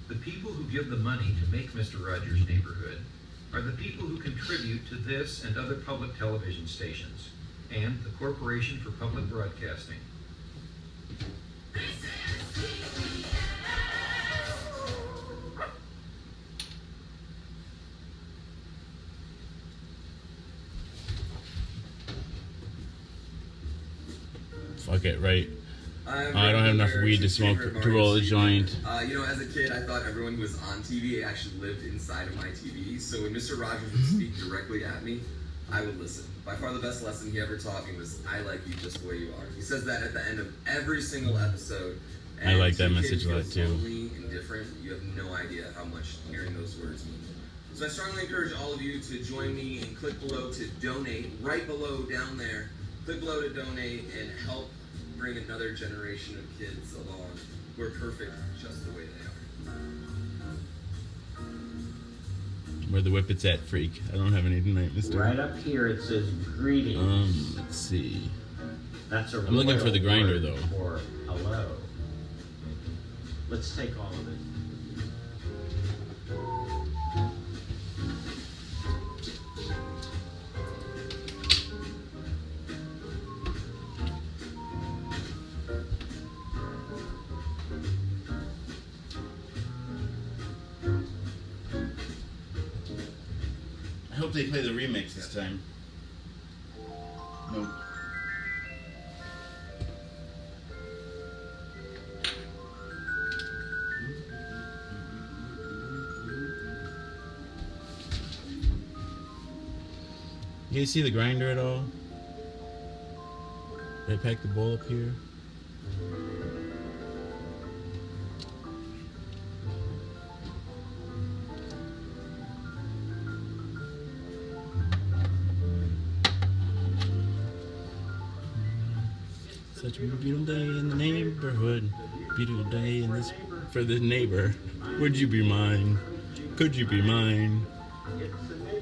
The people who give the money to make Mr. Rogers' Neighborhood are the people who contribute to this and other public television stations, and the Corporation for Public Broadcasting. Fuck it, right? I don't have enough weed to smoke to roll a joint. You know, as a kid, I thought everyone who was on TV actually lived inside of my TV. So when Mr. Rogers would speak directly at me, I would listen. By far the best lesson he ever taught me was, I like you just the way you are. He says that at the end of every single episode. I like that message a lot too. Lonely and different, you have no idea how much hearing those words mean. So I strongly encourage all of you to join me and click below to donate. Right below down there, click below to donate and help bring another generation of kids along who are perfect just the way they are. Where the whippets at, freak? I don't have any tonight, mister. Right up here it says greetings. Let's see. That's a I'm looking for the grinder though. Or hello. Let's take all of it. hope they play the remix this time. Nope. You guys see the grinder at all? Did I pack the bowl up here? Such a beautiful day in the neighborhood. Beautiful day in this for the neighbor. Would you be mine? Could you be mine?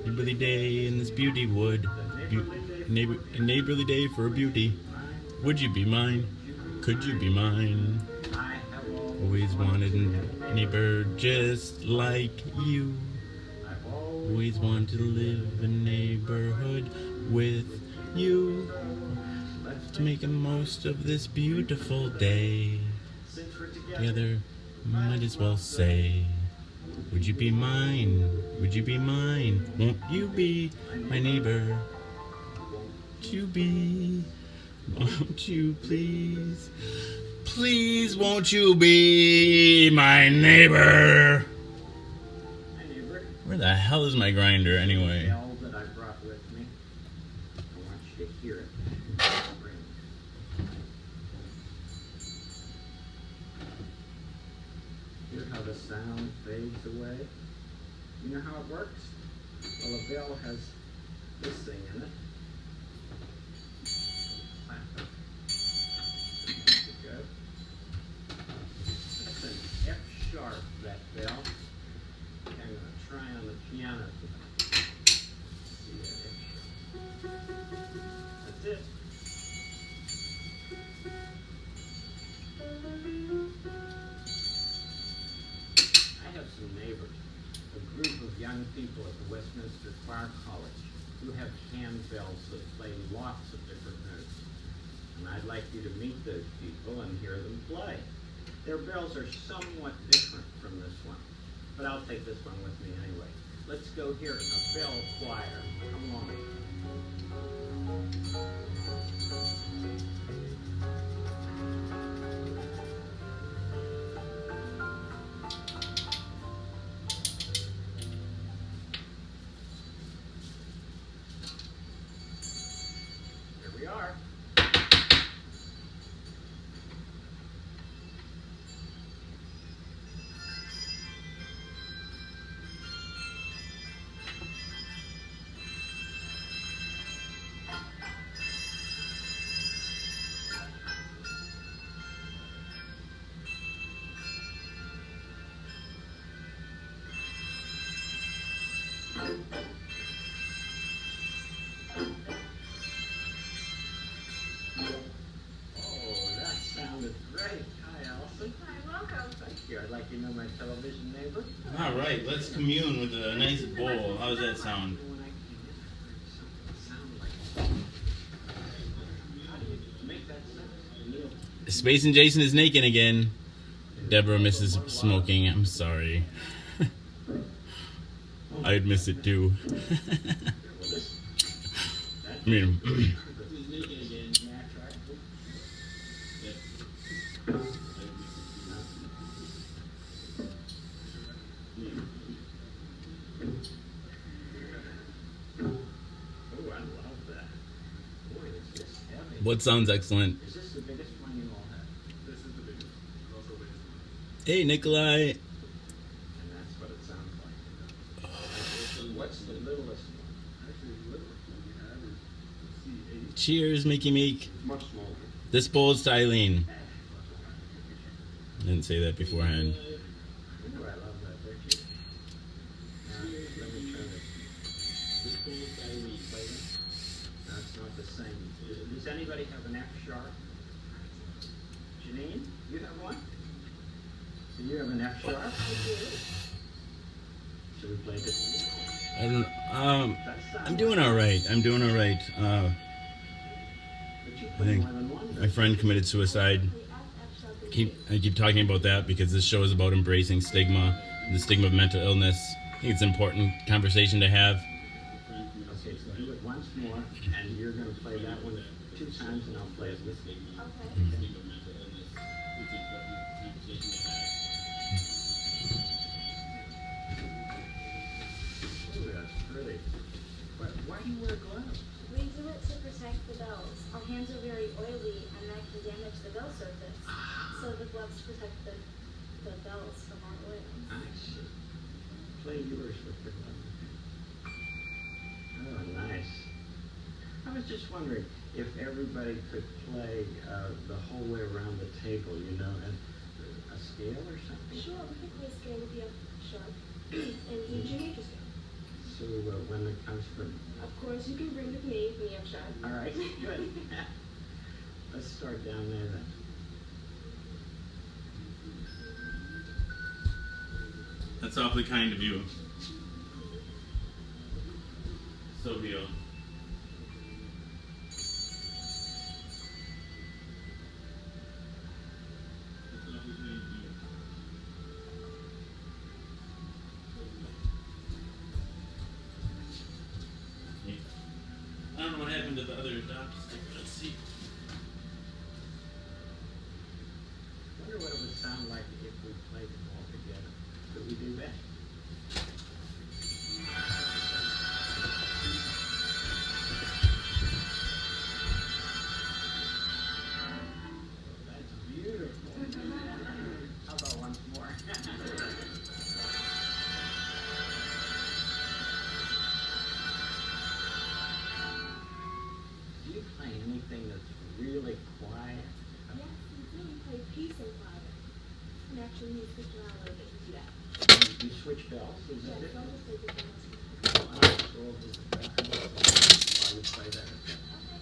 Neighborly day in this beauty wood. A neighborly day for a beauty. Would you be mine? Could you be mine? Always wanted a neighbor just like you. Always wanted to live in a neighborhood with you. To make the most of this beautiful day. Together, might as well say, would you be mine? Would you be mine? Won't you be my neighbor? Won't you be? Won't you please? Please won't you be my neighbor? Where the hell is my grinder anyway? That I brought with me. I want you to hear it. Hear how the sound fades away? You know how it works? Well, a bell has this thing in it. Go. That's an F sharp, that bell. I'm going to try on the piano tonight. See that F sharp. That's it. I have some neighbors, a group of young people at the Westminster Choir College who have hand bells that play lots of different notes. And I'd like you to meet those people and hear them play. Their bells are somewhat different from this one, but I'll take this one with me anyway. Let's go hear a bell choir. Come on. Here we are. I'd like you to know my television neighbor. All right, let's commune with a nice bowl. How does that sound? Space and Jason is naked again. Deborah misses smoking. I'm sorry. I'd miss it too. I mean, what sounds excellent? Is this the biggest one you all have? This is the biggest one. Also weighs the most. Hey, Nikolai. And that's what it sounds like. What's the littlest one? Actually, the littlest one we have is, let's see, 8. Cheers, Mickey Meek. It's much smaller. This bowl is to Eileen. Didn't say that beforehand. Ooh, I love that picture. Now, let me try this. This bowl is to Eileen. Play this. No, it's not the same. Does anybody have an F sharp? Janine, you have one? So you have an F sharp? Should we play this? I don't. I'm doing all right. I'm doing all right. I think my friend committed suicide. I keep talking about that because this show is about embracing stigma, the stigma of mental illness. I think it's an important conversation to have. Okay, so do it once more, and you're going to play that one 2 times, and I'll play it with you. Okay. Ooh, that's pretty. Why do you wear gloves? We do it to protect the bells. Our hands are very oily and that can damage the bell surface. So the gloves protect the bells from our oil. I see. Play yours with the glove. Oh, nice. I was just wondering if everybody could play the whole way around the table, you know, and a scale or something. Sure, we can play a scale with you. Sure. And do your major scale. So when it comes from... Of course, you can bring with me I'm sure. All right, good. Let's start down there then. That's awfully kind of you, Sophia. I don't know what happened to the other adopted sticker. Let's see. I wonder what it would sound like if we played them all together. Could we do that? That's beautiful. How about once more? Do you play anything that's really quiet? Yes, we do. We play peace and quiet. And actually, you switch around a little bit to do that. You switch bells? Is that Yes, it? I'll just take it from I'll go over the bells while you play that.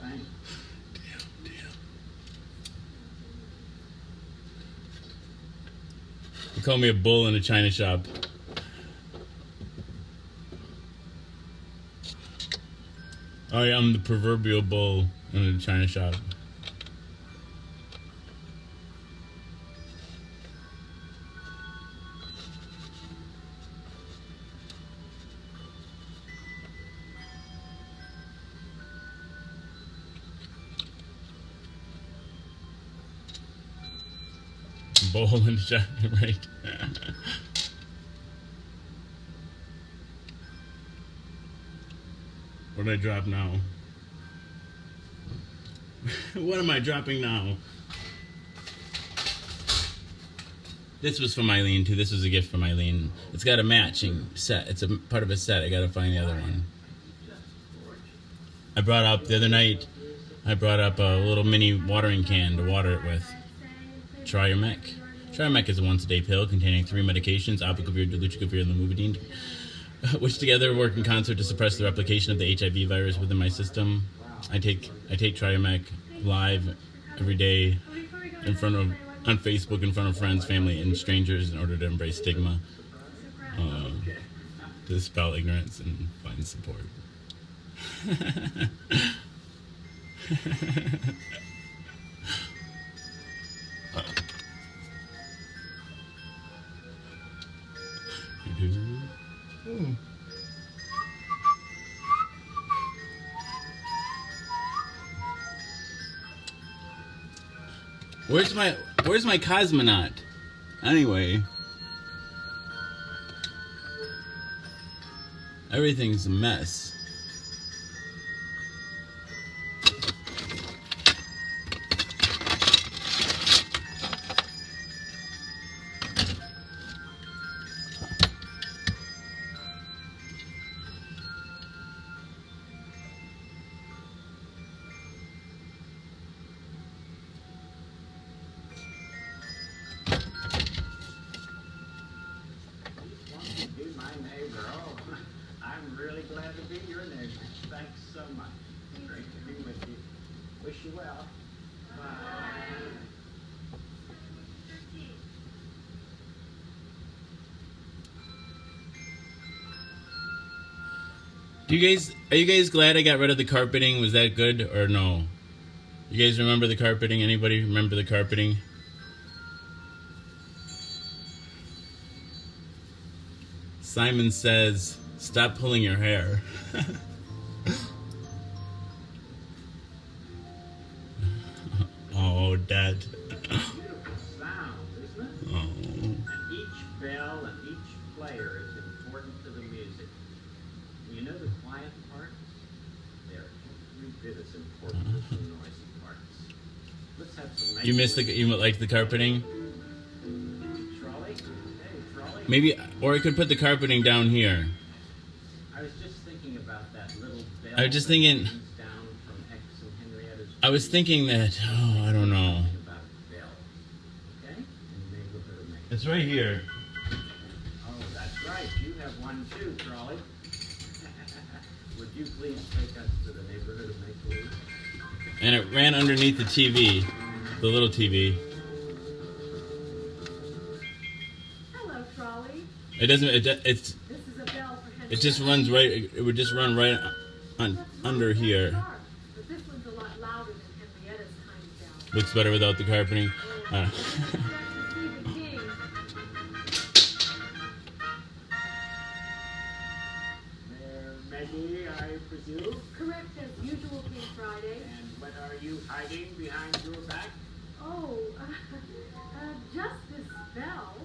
Thanks. You call me a bull in a china shop. Oh yeah, I'm the proverbial bull in a china shop. Bull in a china, right? What did I drop now? What am I dropping now? This was from Eileen too. This was a gift from Eileen. It's got a matching set. It's a part of a set. I gotta find the other one. I brought up the other night. I brought up a little mini watering can to water it with. Triamec. Triamec is a once-a-day pill containing 3 medications: abacavir, dolutegravir, and lamivudine, which together work in concert to suppress the replication of the HIV virus within my system. I take Triamec live every day on Facebook in front of friends, family, and strangers in order to embrace stigma, to dispel ignorance and find support. Where's my cosmonaut? Anyway, everything's a mess. Be my neighbor. Oh, I'm really glad to be your neighbor. Thanks so much. Great to be with you. Wish you well. Bye. Are you guys glad I got rid of the carpeting? Was that good or no? You guys remember the carpeting? Anybody remember the carpeting? Simon says, stop pulling your hair. that. Beautiful sound, isn't it? Oh. And each bell and each player is important to the music. You know the quiet parts? They're every bit as important as the noisy parts. Let's have some. You like the carpeting? Trolley? Hey, Trolley? Maybe, or I could put the carpeting down here. I was just thinking about that little bell. I was just thinking. that comes down from X and Henrietta's. I was thinking that. Oh, I don't know. About bell. Okay? In the neighborhood of Maine. It's right here. Oh, that's right. You have one too, Trolley. Would you please take us to the neighborhood of Make-Believe? And it ran underneath the TV, the little TV. Hello, Trolley. It doesn't. It's. This is a bell for Henry. It just runs right. It would just run right under here. But this one's a lot louder than Henrietta's tiny bell. Looks better without the carpeting. Mayor Maggie, I presume? Correct as usual, King Friday. And what are you hiding behind your back? Oh, just this bell.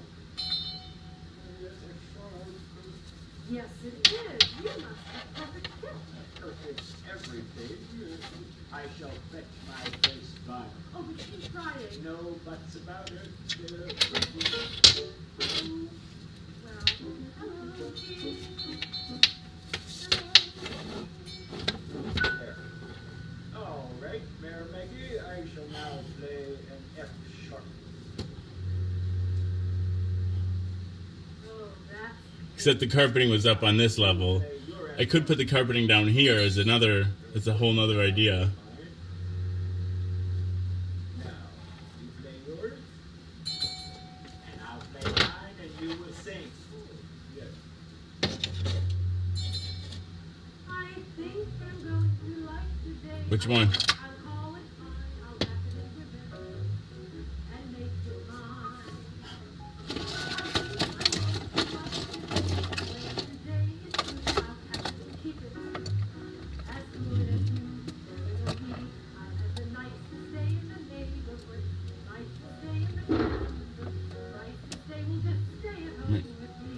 Yes, it is. You must have perfect fit. Perfect everything. I shall fetch my face by. Oh, but King Friday. No buts about it. Well, hello. There. All right, Mayor Maggie, I shall now play an F sharp. Oh, that's... Except the carpeting was up on this level. I could put the carpeting down here as another. It's a whole nother idea. Now, you play yours, and I'll play mine, and you will sing. Yes. I think I'm going to like today. Which one? I'll call it mine. I'll wrap it in ribbon and make it mine. Today is good. I'll have to keep it as good as you will be. I'll have the night to stay in the neighborhood, night to stay in the calendar, night to stay will just stay at home with me.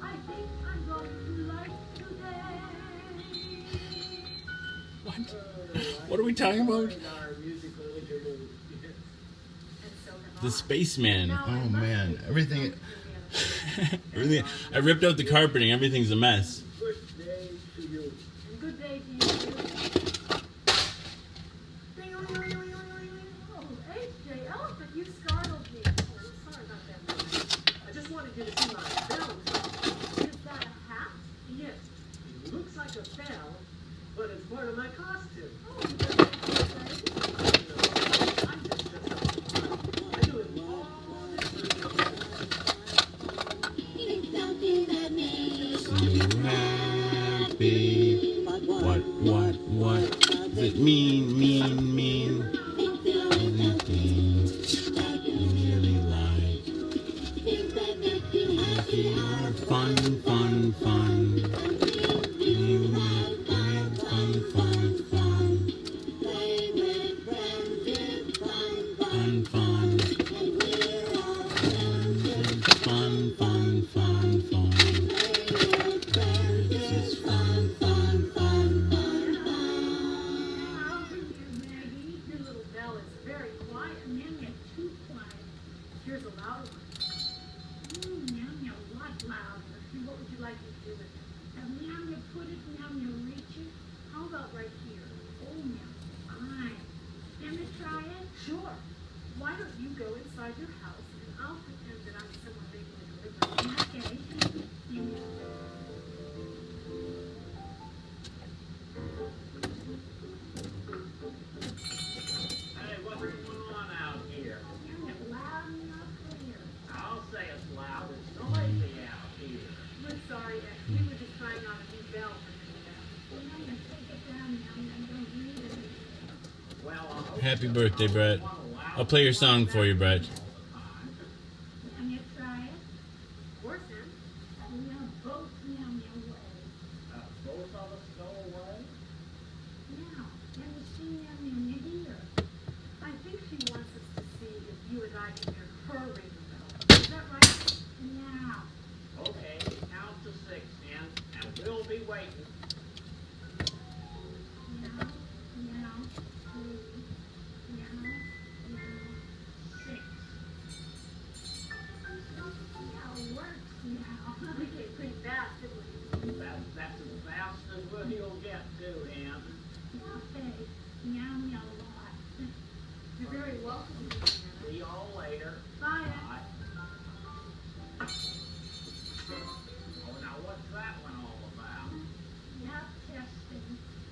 I think I'm going to like today. What are we talking about? Our musical interlude. The spaceman. Oh man, everything. Everything. I ripped out the carpeting. Everything's a mess. Good day to you. And good day to you. Oh, AJ Elephant, you startled me. Oh, sorry about that. I just wanted you to see my bell. Is that a hat? Yes, it looks like a bell, but it's part of my costume. Oh, you got that to say? I'm just dressed up. I do it all the So happy. What does it mean? Anything you really like. Happy or fun. You make great fun. This is fun. Maggie, your little bell is very quiet. Meow, too quiet. Here's a louder one. Meow, a lot louder. What would you like me to do with it? Meow, put it, reach it. How about right here? Oh, meow, fine. Can we try it? Sure. Why don't you go inside your house and I'll pretend that I'm someone making a delivery. Okay. Meow. Hey, what's going on out here? Loud enough clear. I'll say it's loud. It's noisy out here. We're sorry, X. We were just trying out a new bell for Henrietta. Take it down now. I don't need it. Well, I hope Happy birthday, Brett. I'll play your song for you, Brett. Can you try it? Of course, Em. Meow, both meow away. both of us go away. Now, can you see meow here? waiting. That's as fast as he'll get to him. You're very welcome. See y'all later. Bye. Oh, now what's that one all about?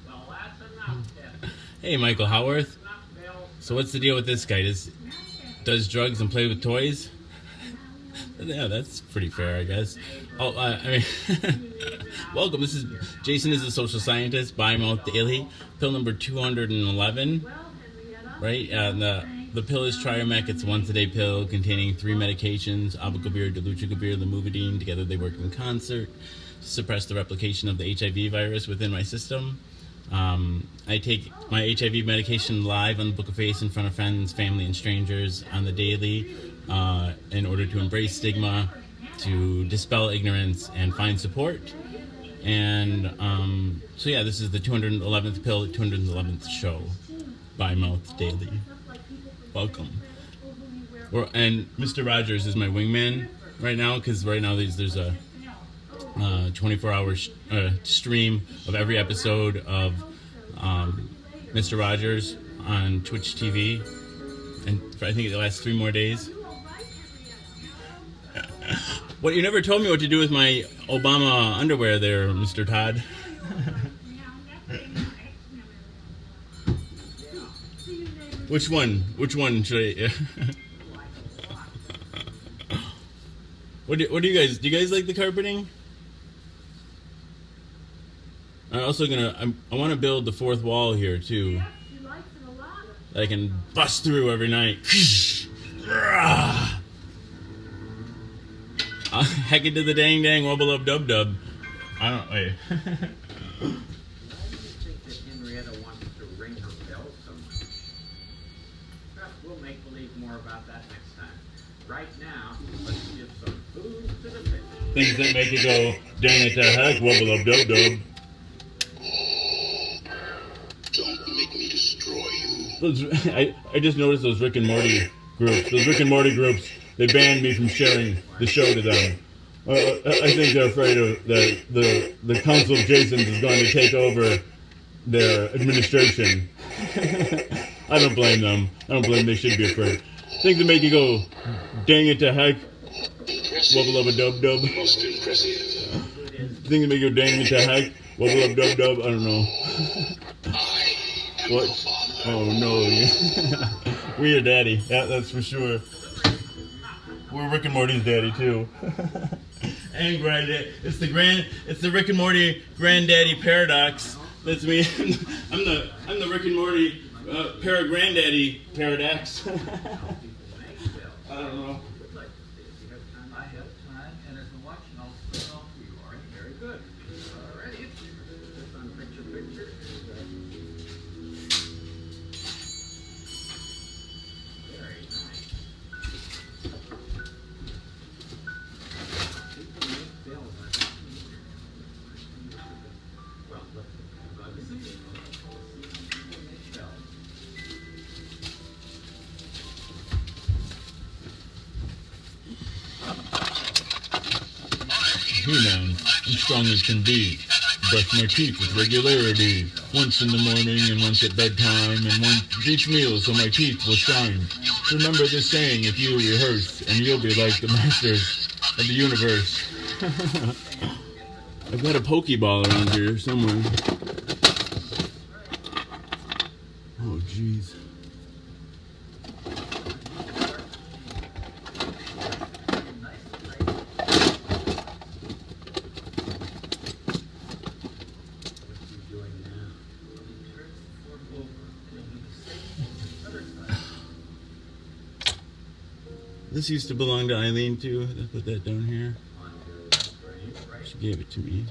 Well, that's enough testing. Hey, Michael Howarth. So what's the deal with this guy? Does drugs and play with toys? Yeah, that's pretty fair, I guess. Oh, I mean, welcome. This is Jason is a social scientist. By Mouth Daily, pill number 211. Right? The pill is Triomec. It's a once-a-day pill containing 3 medications: abacavir, dolutegravir, lamivudine. Together they work in concert to suppress the replication of the HIV virus within my system. I take my HIV medication live on the Book of Face in front of friends, family, and strangers on the daily in order to embrace stigma, to dispel ignorance, and find support. And so yeah, this is the 211th pill, 211th show by Mouth Daily. Welcome. And Mr. Rogers is my wingman right now, because right now there's a 24-hour stream of every episode of Mr. Rogers on Twitch TV, and for, I think it lasts 3 more days. What, you never told me what to do with my Obama underwear there, Mr. Todd. Which one? Which one should I? What do you guys? Do you guys like the carpeting? I'm also I want to build the 4th wall here too, that I can bust through every night. Heck it to the dang wobble up dub dub. I don't wait. Why do you think that Henrietta wants to ring her bell so much? Well, we'll make believe more about that next time. Right now, let's give some food to the fish. Things that make you go, dang it to heck, wobble up dub dub. Don't make me destroy you. I just noticed those Rick and Morty groups. Those Rick and Morty groups, they banned me from sharing the show to them. I think they're afraid of the Council of Jasons is going to take over their administration. I don't blame them. I don't blame them. They should be afraid. Things that make you go, dang it to heck, wobble up a dub dub. Most impressive. Things that make you go, dang it to heck, wobble up dub dub. I don't know. What? Oh no. We're your daddy. Yeah, that's for sure. We're Rick and Morty's daddy too. And granddaddy. It's the Rick and Morty granddaddy paradox. That's me. I'm the Rick and Morty granddaddy paradox. I don't know. I have time, and as I'm watching, I'll turn off for you, all right? Very good. All righty. Just on picture. Very nice. People make bills. Well, look. People make bills. He-Man, I'm strong as can be. Brush my teeth with regularity. Once in the morning and once at bedtime, and once each meal so my teeth will shine. Remember this saying if you rehearse, and you'll be like the masters of the universe. I've got a Pokeball around here somewhere. Oh, jeez. This used to belong to Eileen too. Let's put that down here. She gave it to me.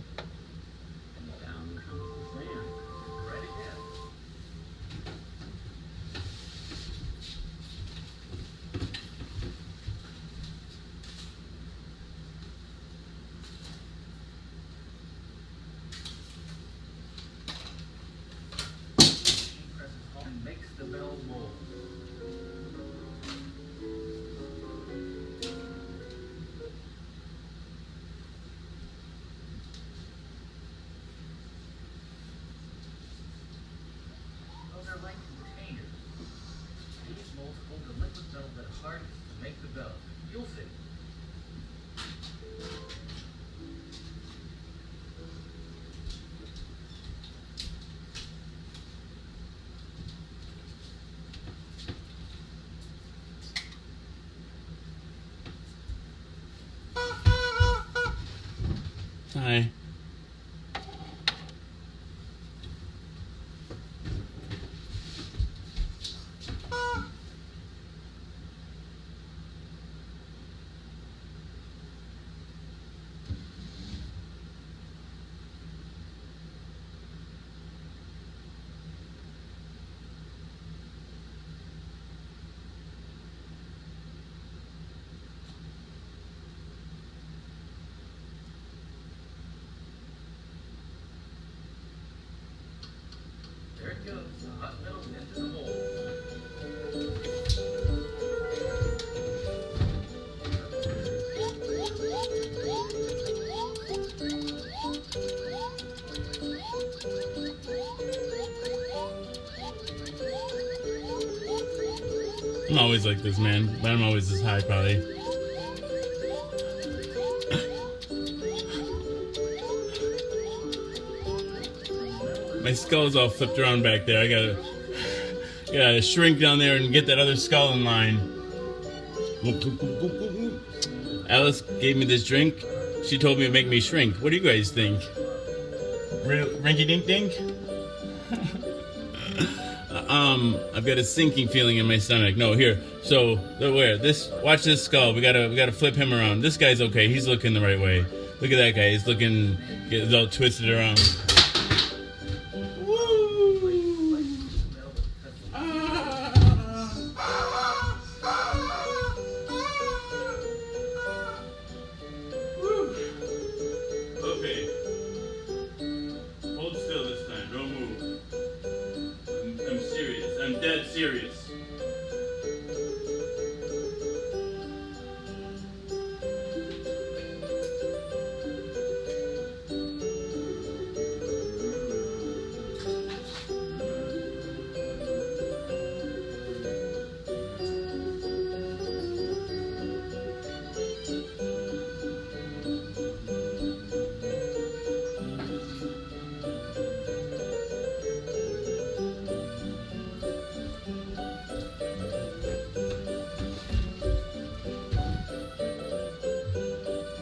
Hi. There it goes. Hot metal into the hole. I'm always like this, man. But I'm always this high, probably. My skull's all flipped around back there. I gotta shrink down there and get that other skull in line. Alice gave me this drink. She told me to make me shrink. What do you guys think? Rinky dink dink? I've got a sinking feeling in my stomach. No, here. So, where? Watch this skull. We gotta flip him around. This guy's okay. He's looking the right way. Look at that guy. He's looking, he's all twisted around. Okay. Hold still this time. Don't move. I'm serious. I'm dead serious.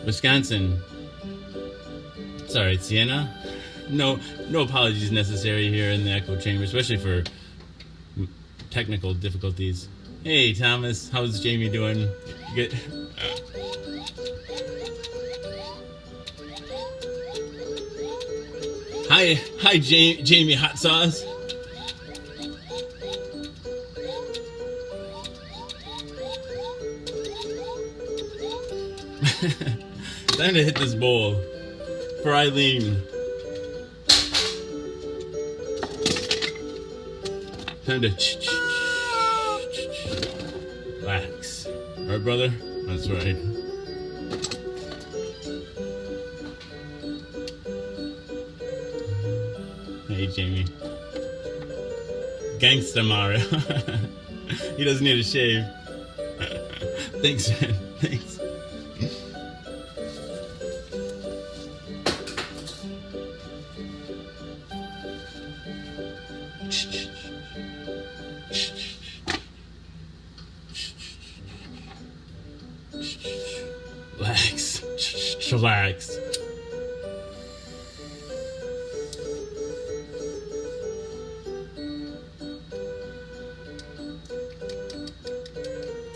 Wisconsin. Sorry, Sienna. No apologies necessary here in the echo chamber, especially for technical difficulties. Hey, Thomas, how's Jamie doing? Good. Hi, Jamie Hot Sauce. Time to hit this bowl for Eileen. Time to relax. Right, brother? That's right. Hey, Jamie. Gangsta Mario. He doesn't need a shave. Thanks, man. Thanks. Relax. Relax.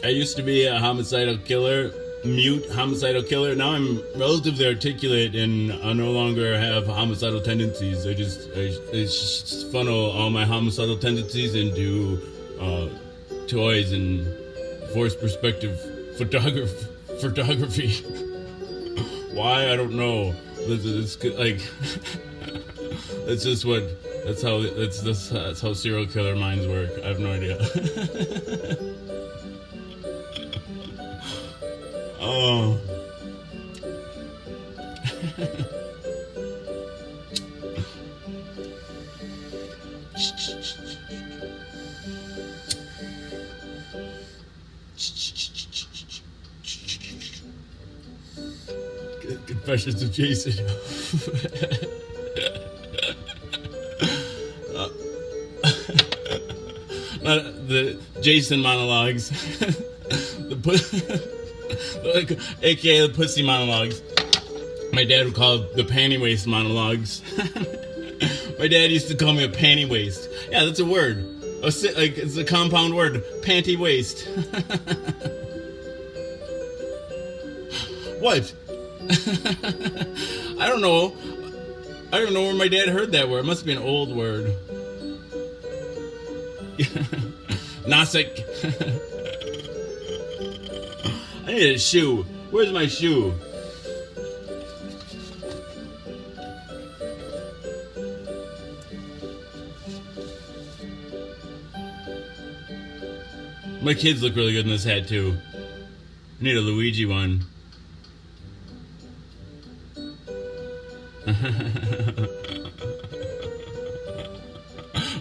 I used to be a homicidal killer, mute homicidal killer. Now I'm relatively articulate and I no longer have homicidal tendencies. I just funnel all my homicidal tendencies into toys and forced perspective photography. Why? I don't know. It's like that's how serial killer minds work. I have no idea. Oh. Confessions of Jason. The Jason monologues. aka the pussy monologues. my dad would call the panty waist monologues. My dad used to call me a panty waist. Yeah, that's a word. It's a compound word. Panty waist. What? I don't know. I don't know where my dad heard that word. It must be an old word. Nasik. I need a shoe. Where's my shoe? My kids look really good in this hat too. I need a Luigi one.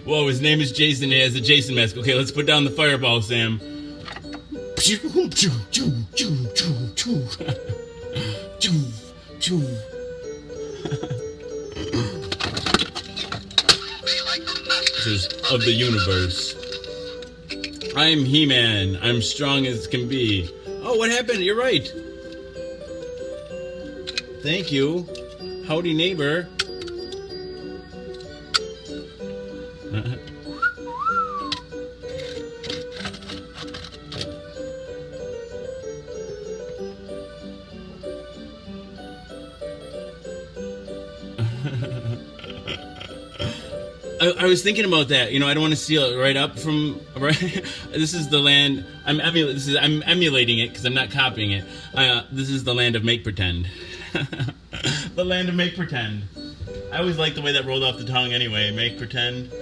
Whoa, his name is Jason. He has a Jason mask. Okay, let's put down the fireball, Sam. Masters of the universe. I'm He-Man. I'm strong as can be. Oh, what happened? You're right. Thank you. Howdy, neighbor. I was thinking about that. You know, I don't want to steal it right up from. Right, this is the land. I'm emulating it because I'm not copying it. This is the land of make pretend. The land of make pretend. I always liked the way that rolled off the tongue. Anyway, make pretend.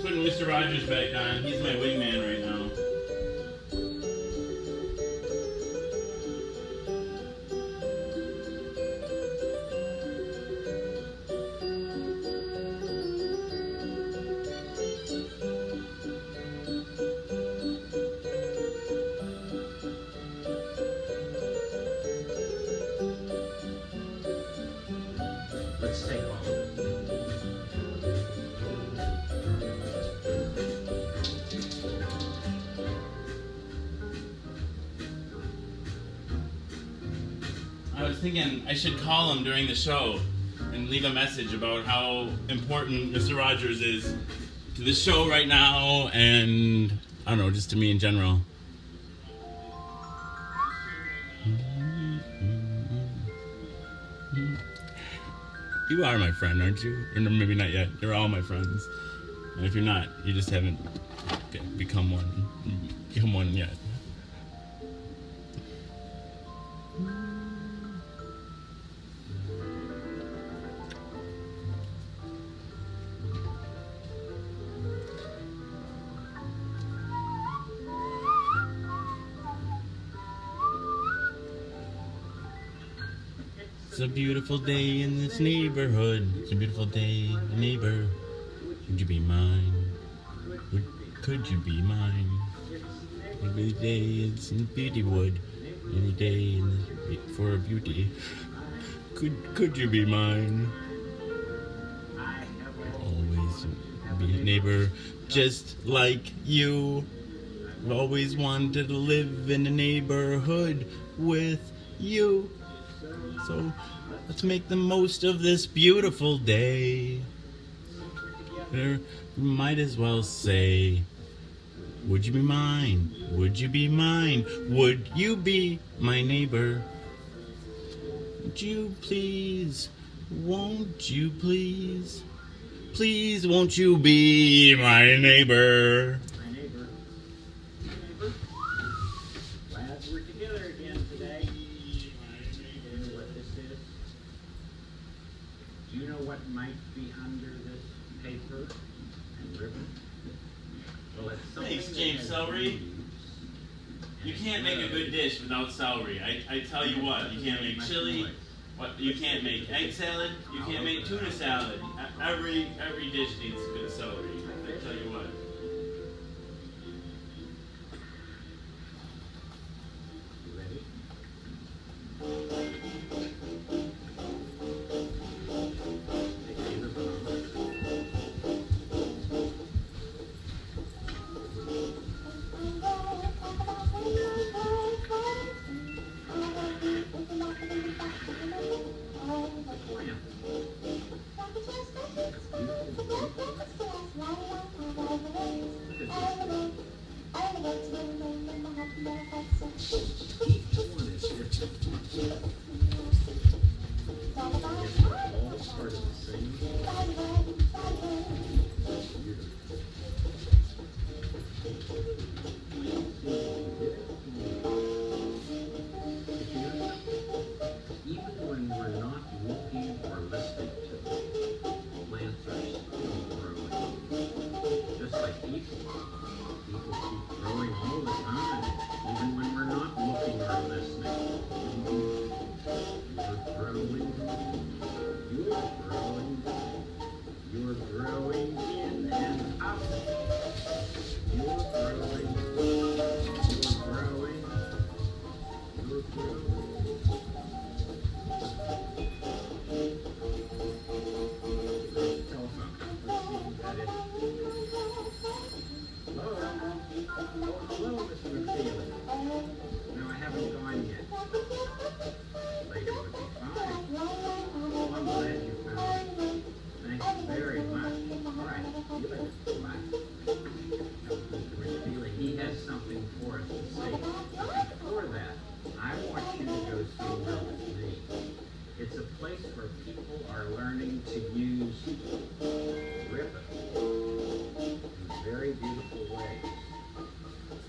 Putting Mr. Rogers back on. He's my wingman right now. Let's take off. I was thinking I should call him during the show and leave a message about how important Mr. Rogers is to the show right now and, I don't know, just to me in general. You are my friend, aren't you? Or maybe not yet. You're all my friends. And if you're not, you just haven't become one yet. It's a beautiful day in this neighborhood. It's a beautiful day, neighbor. Would you be mine? Could you be mine? Every day it's in Beautywood. Any day for a beauty. Could you be mine? Always be a neighbor just like you. I've always wanted to live in a neighborhood with you. So let's make the most of this beautiful day. We might as well say, would you be mine? Would you be mine? Would you be my neighbor? Would you please? Won't you please? Please won't you be my neighbor? My neighbor. Glad we're together again today. You know what this is? Do you know what might be under this paper and ribbon? Well, it's something Thanks, James that has Celery. leaves You and can't make a good dish without celery. I tell you what, you can't make chili. What you can't make egg salad. You can't make tuna salad. Every dish needs good celery. I tell you what. You ready? Take the ribbon off. Each one is different. Yet they're all part of the same story. Even when we're not looking or listening to them, plants are still growing. Just like people. People keep growing all the time, even when we're not looking or listening. You're growing. You're growing. You're growing in and out. You're growing. You're growing. You're growing. Telephone. Let's see who that is. Hello? Oh, hello, Mr. McFeely. No, I haven't gone yet. Later would be fine. Well, I'm glad you found me. Thank you very much. All right, you better relax. Now, Mr. McFeely, he has something for us to say. But before that, I want you to go somewhere with me. It's a place where people are learning to use ribbon in very beautiful ways.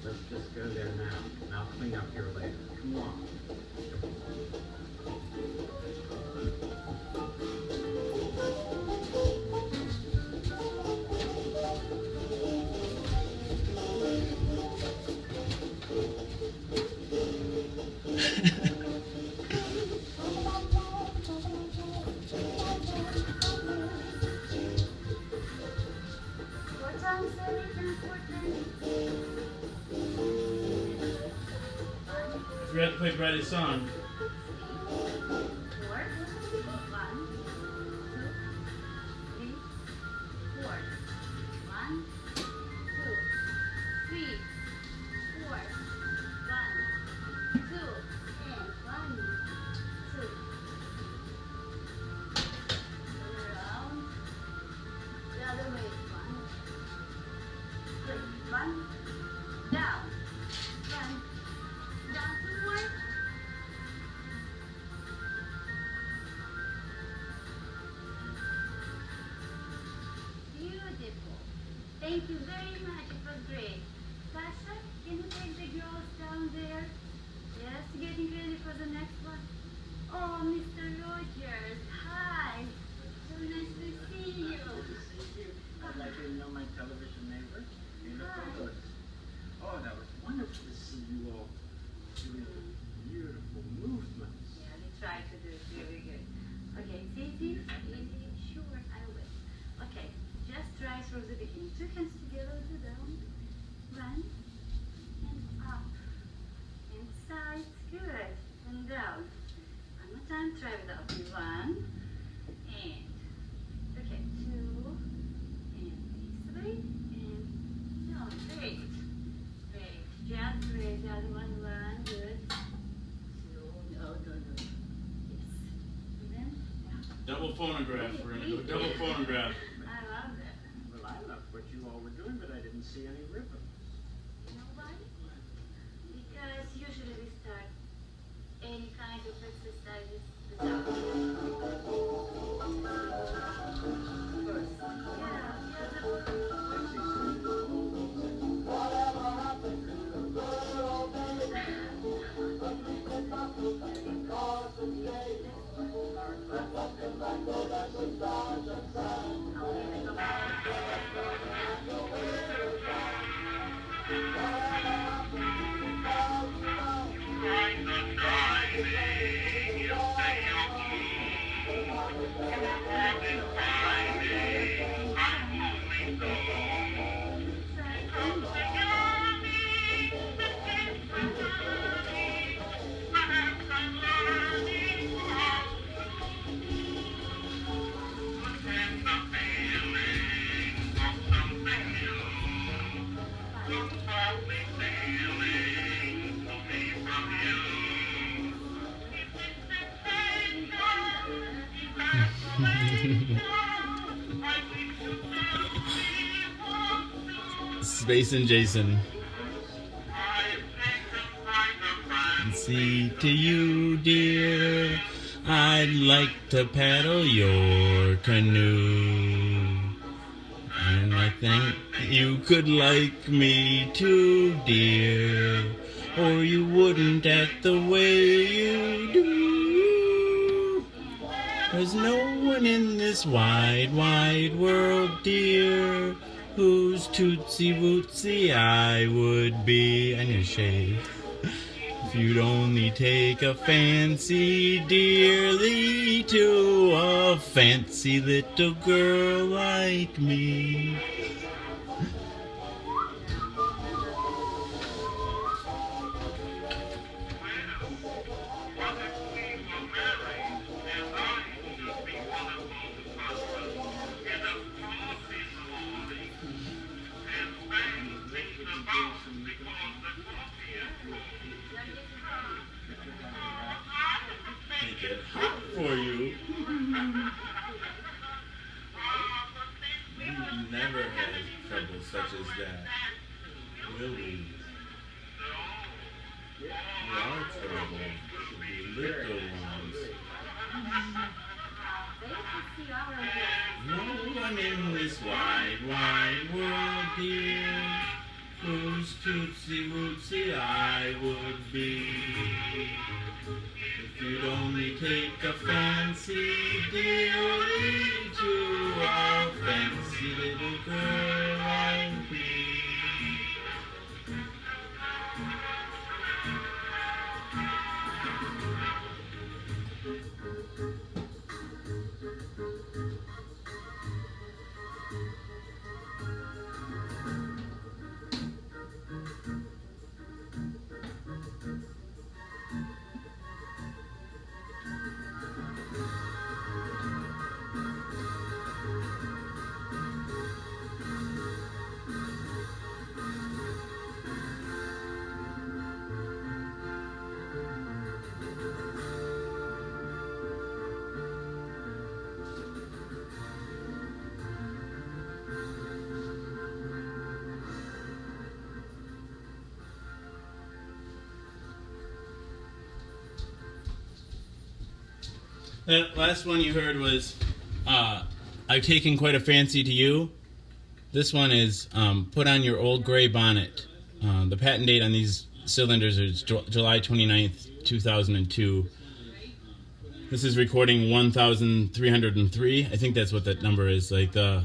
Let's just go there now, and I'll clean up here later. Come on. What time is it? Forgot to play Bradley's song. Down, two more. Beautiful. Thank you very much. It was great. Sasha, can you take the girls down there? Yes, getting ready for the next one. Oh, Mr. Rogers. Hi. So nice to see you. I'd like you to know my television neighbor, Nina Douglas. Oh, that was wonderful to see you all doing beautiful movements. Yeah, we try to do it very good. Okay, it's easy. Easy. Sure, I will. Okay, just try from the beginning. Two hands together to down. One and up. And side. Good. And down. One more time. Try without me. One. And. Okay, two. And this way. And down. Great. Great. Just great. The other one. One. Good. Two. No. Yes. Double phonograph. We're gonna go double phonograph. I love that. Well, I loved what you all were doing, but I didn't see any ribbons. You know why? Because usually we start any kind of exercises without Space and Jason. See to you, dear, I'd like to paddle your canoe. And I think you could like me too, dear, or you wouldn't act the way you do. There's no one in this wide, wide world, dear, whose tootsie wootsy I would be. I need to shave. If you'd only take a fancy dearly to a fancy little girl like me. Make it hot for you. We've never had trouble such as that, will we? We are trouble, the little ones. No one in this wide, wide world, dear, whose tootsie wootsy I would be. If you'd only take a fancy dearly to a fancy little girl like me. That last one you heard was I've taken quite a fancy to you. This one is put on your old gray bonnet. The patent date on these cylinders is July 29th, 2002. This is recording 1303. I think that's what that number is. Like the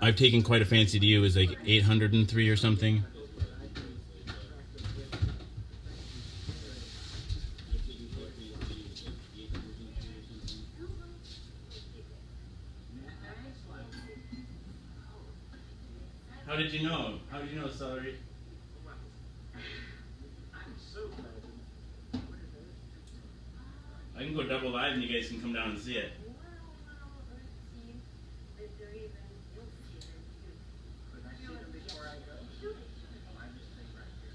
I've taken quite a fancy to you is like 803 or something. How did you know? How did you know, Celery? I'm so glad. I can go double live and you guys can come down and see it. Could I see them before I go? My mistake right here.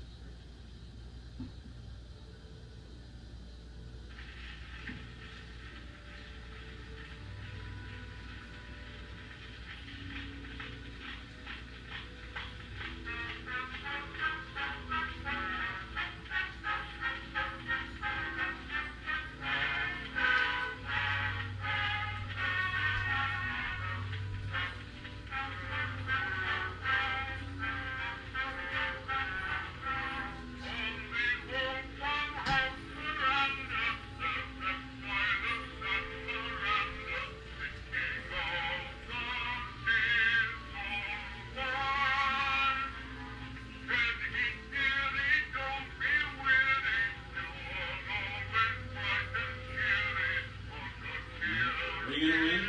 Are you gonna win?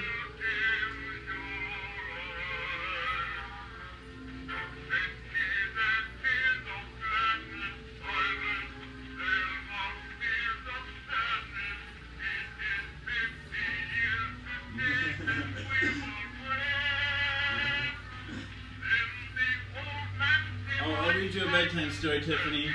I'll read you a bedtime story, Tiffany.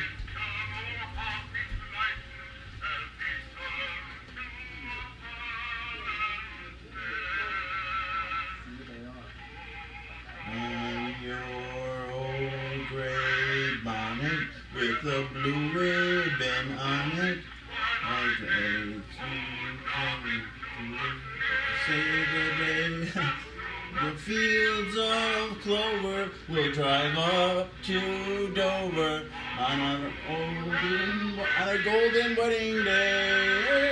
On your old gray bonnet with a blue ribbon on it, I say the day. The fields of clover will drive up to Dover on our golden wedding day.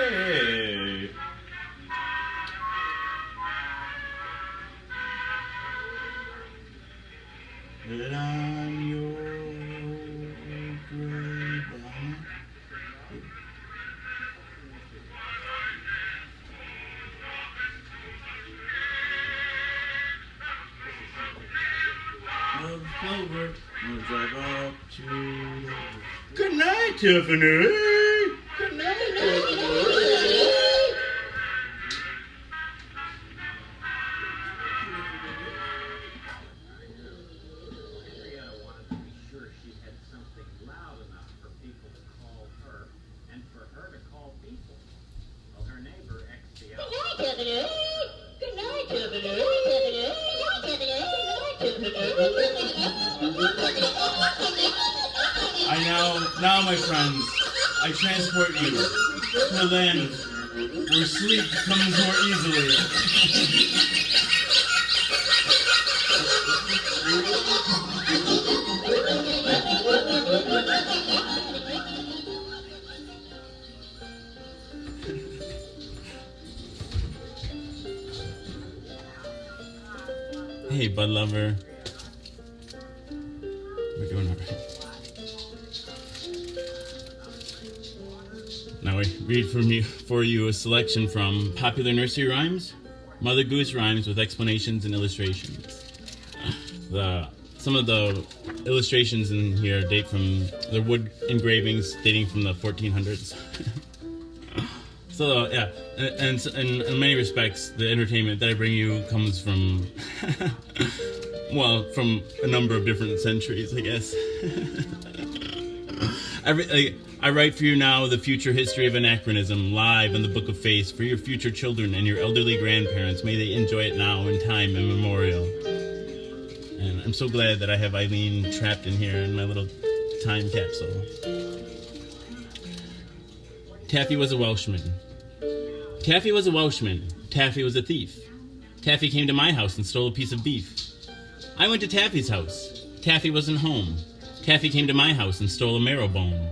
Put on your gray bonnet. Of clover will drive up to. Good night, Tiffany. Good night, Tiffany. Henrietta wanted to be sure she had something loud enough for people to call her and for her to call people. Well, her neighbor, XPL. Good night, Tiffany. Good night, Tiffany. Now, my friends, I transport you to a land where sleep comes more easily. Hey, Bud Lover. We're doing all right. Now I read for you a selection from Popular Nursery Rhymes, Mother Goose Rhymes with explanations and illustrations. Some of the illustrations in here date from the wood engravings dating from the 1400s. So yeah, and in many respects, the entertainment that I bring you comes from, well, from a number of different centuries, I guess. I write for you now the future history of anachronism, live in the Book of Face, for your future children and your elderly grandparents. May they enjoy it now in time immemorial. And I'm so glad that I have Eileen trapped in here in my little time capsule. Taffy was a Welshman. Taffy was a Welshman. Taffy was a thief. Taffy came to my house and stole a piece of beef. I went to Taffy's house. Taffy wasn't home. Taffy came to my house and stole a marrow bone.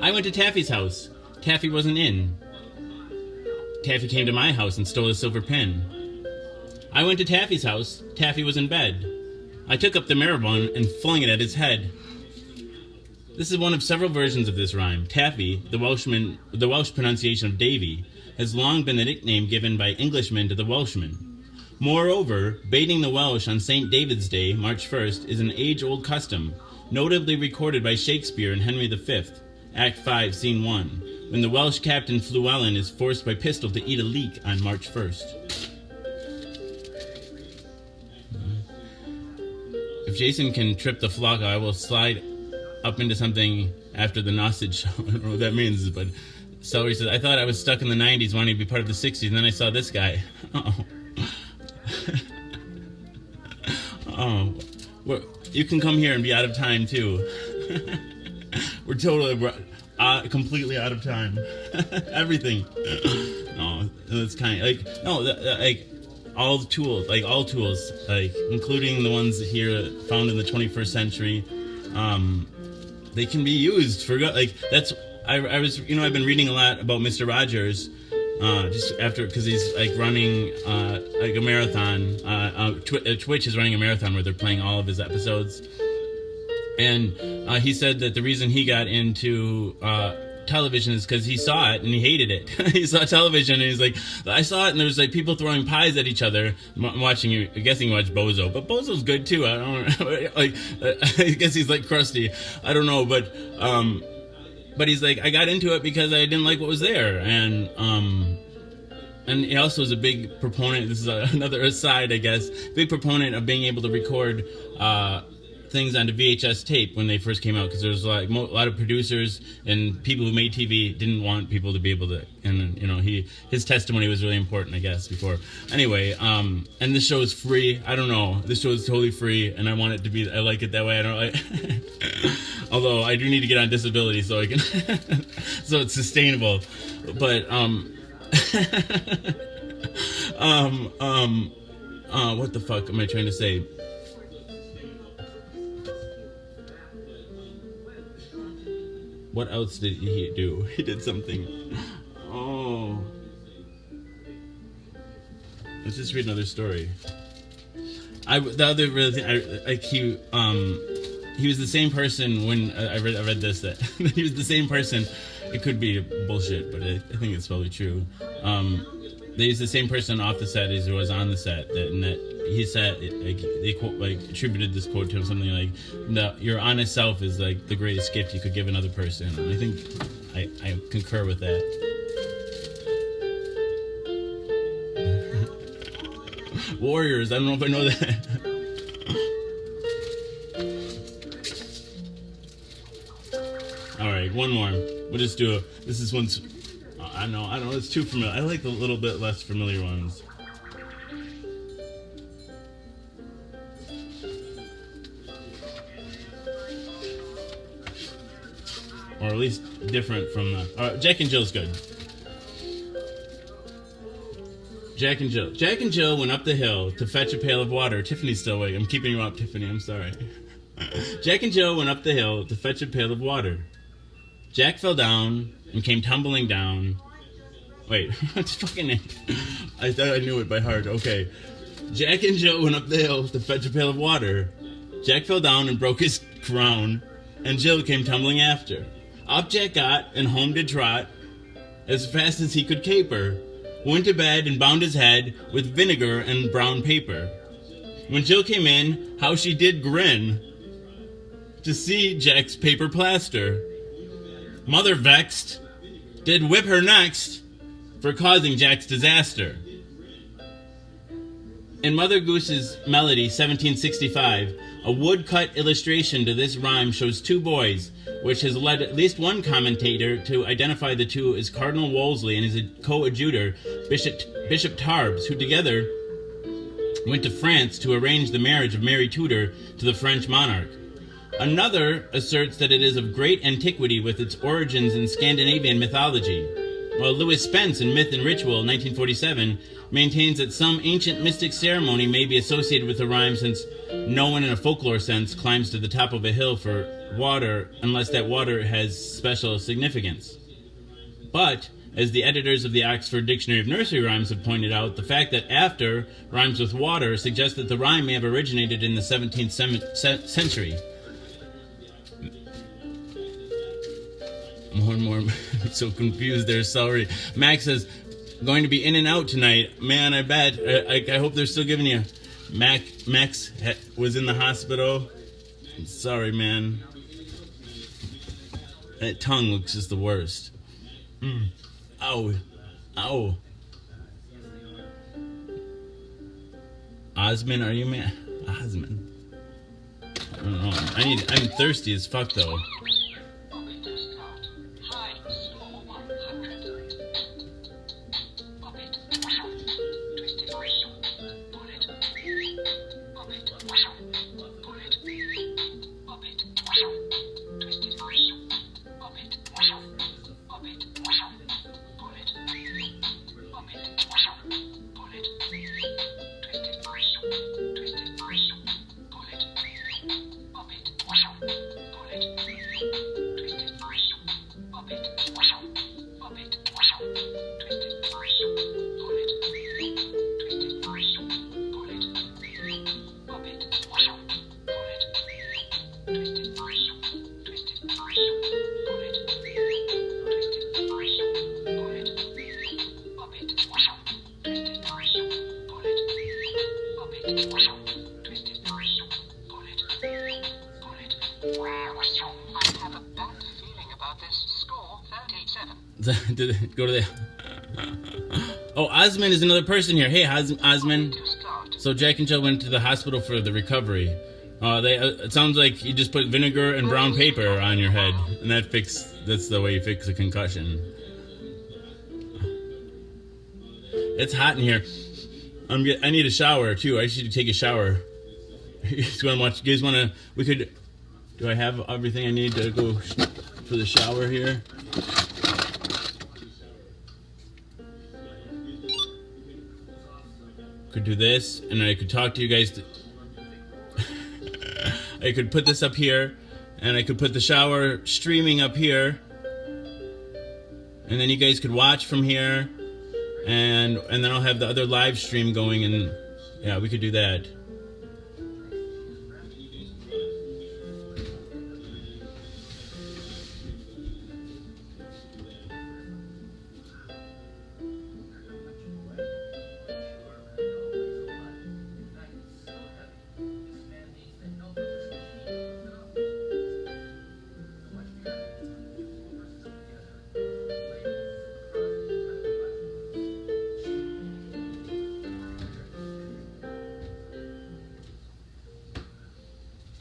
I went to Taffy's house. Taffy wasn't in. Taffy came to my house and stole a silver pen. I went to Taffy's house. Taffy was in bed. I took up the marrow bone and flung it at his head. This is one of several versions of this rhyme. Taffy, the Welsh pronunciation of Davy, has long been the nickname given by Englishmen to the Welshman. Moreover, baiting the Welsh on St. David's Day, March 1st, is an age-old custom, notably recorded by Shakespeare in Henry V, Act 5, Scene 1, when the Welsh captain Llewellyn is forced by Pistol to eat a leek on March 1st. If Jason can trip the flock, I will slide up into something after the Nosage show. I don't know what that means, but Celery says, I thought I was stuck in the 90s wanting to be part of the 60s, and then I saw this guy. Oh. You can come here and be out of time, too. We're totally, completely out of time. Everything. No, it's kind of, all tools, including the ones here found in the 21st century, they can be used for, I was, I've been reading a lot about Mr. Rogers, just after, because he's, running, a marathon, Twitch is running a marathon where they're playing all of his episodes, and, he said that the reason he got into, television is because he saw it and he hated it. He saw television and he's like, I saw it and there was like people throwing pies at each other. I'm watching you, I guess you watch Bozo, but Bozo's good too. I don't like. I guess he's like Krusty. I don't know, but he's like, I got into it because I didn't like what was there, and he also is a big proponent. This is another aside, I guess. Big proponent of being able to record things onto VHS tape when they first came out, because there was like a lot of producers and people who made TV didn't want people to be able to, and you know, his testimony was really important, I guess, before. Anyway, and this show is free. I don't know, this show is totally free, and I want it to be. I like it that way. I don't like. Although I do need to get on disability so I can, so it's sustainable. But what the fuck am I trying to say? What else did he do? He did something. Oh. Let's just read another story. The other really thing, he was the same person when I read this, that he was the same person. It could be bullshit, but I think it's probably true. He's the same person off the set as he was on the set, and that he said, like, they quote, like, attributed this quote to him, something like, your honest self is like the greatest gift you could give another person. And I think I concur with that. Warriors, I don't know if I know that. Alright, one more. We'll just do this is one's, I know, it's too familiar. I like the little bit less familiar ones. Or at least different from the... Jack and Jill's good. Jack and Jill. Jack and Jill went up the hill to fetch a pail of water. Tiffany's still awake. I'm keeping you up, Tiffany. I'm sorry. Jack and Jill went up the hill to fetch a pail of water. Jack fell down and came tumbling down. Wait, what's fucking name? I thought I knew it by heart. Okay. Jack and Jill went up the hill to fetch a pail of water. Jack fell down and broke his crown, and Jill came tumbling after. Up Jack got, and home did trot, as fast as he could caper, went to bed and bound his head with vinegar and brown paper. When Jill came in, how she did grin to see Jack's paper plaster. Mother vexed, did whip her next for causing Jack's disaster. In Mother Goose's Melody, 1765, a woodcut illustration to this rhyme shows two boys, which has led at least one commentator to identify the two as Cardinal Wolsey and his coadjutor, Bishop Tarbes, who together went to France to arrange the marriage of Mary Tudor to the French monarch. Another asserts that it is of great antiquity with its origins in Scandinavian mythology, while Lewis Spence in Myth and Ritual, 1947, maintains that some ancient mystic ceremony may be associated with the rhyme, since no one in a folklore sense climbs to the top of a hill for water unless that water has special significance. But, as the editors of the Oxford Dictionary of Nursery Rhymes have pointed out, the fact that after rhymes with water suggests that the rhyme may have originated in the 17th century. More and more, I'm so confused there, sorry. Max says, going to be in and out tonight. Man, I bet. I hope they're still giving you. Max was in the hospital. Sorry, man. That tongue looks just the worst. Ow. Ow. Osman, are you man? Osman. I don't know. I'm thirsty as fuck, though. go to the. Oh, Osmond is another person here. Hey, Osmond. So Jack and Jill went to the hospital for the recovery. It sounds like you just put vinegar and brown paper on your head, and that's the way you fix a concussion. It's hot in here. I need a shower too. I should take a shower. You guys want to watch? You guys want to? We could. Do I have everything I need to go for the shower here? Could do this, and I could talk to you guys. I could put this up here, and I could put the shower streaming up here, and then you guys could watch from here, and then I'll have the other live stream going, and yeah, we could do that.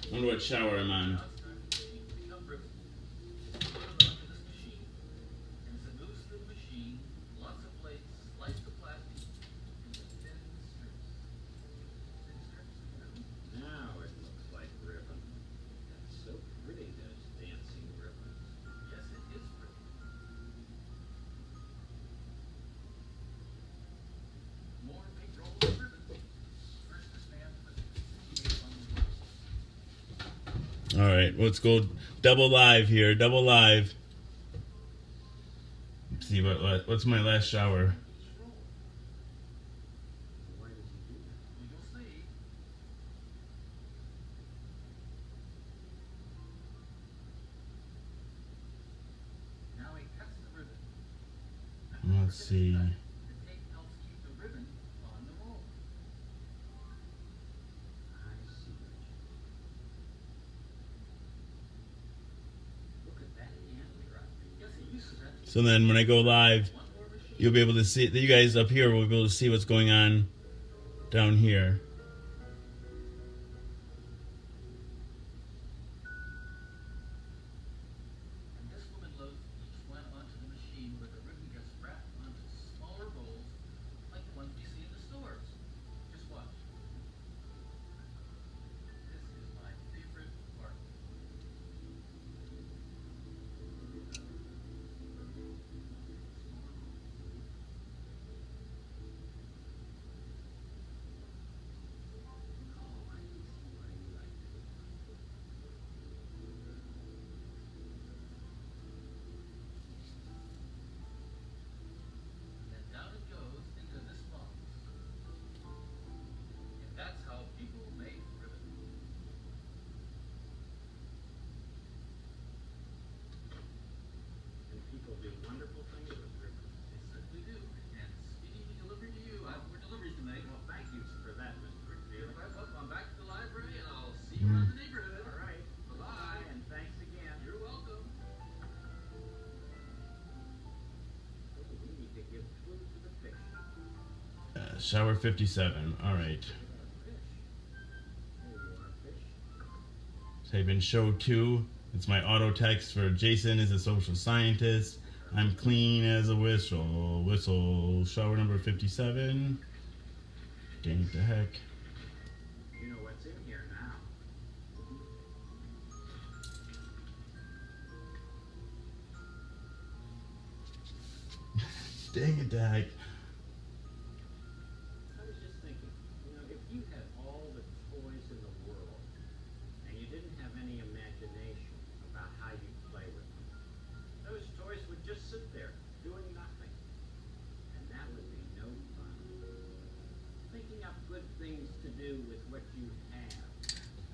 I wonder what shower I'm on. Now it looks like ribbon. That's so pretty, those dancing ribbons. Yes, it is pretty. More big roll of ribbon. First to stand. All right, let's go double live here. Double live. Let's see what's my last shower. Let's see. So then when I go live, you'll be able to see, you guys up here will be able to see what's going on down here. Shower 57. All right. Type in show 2. It's my auto text for Jason is a social scientist. I'm clean as a whistle. Whistle. Shower number 57. Dang it, the heck. You know what's in here now. Dang it, the heck. I was just thinking, you know, if you had all the toys in the world and you didn't have any imagination about how you play with them, those toys would just sit there doing nothing. And that would be no fun. Thinking up good things to do with what you have.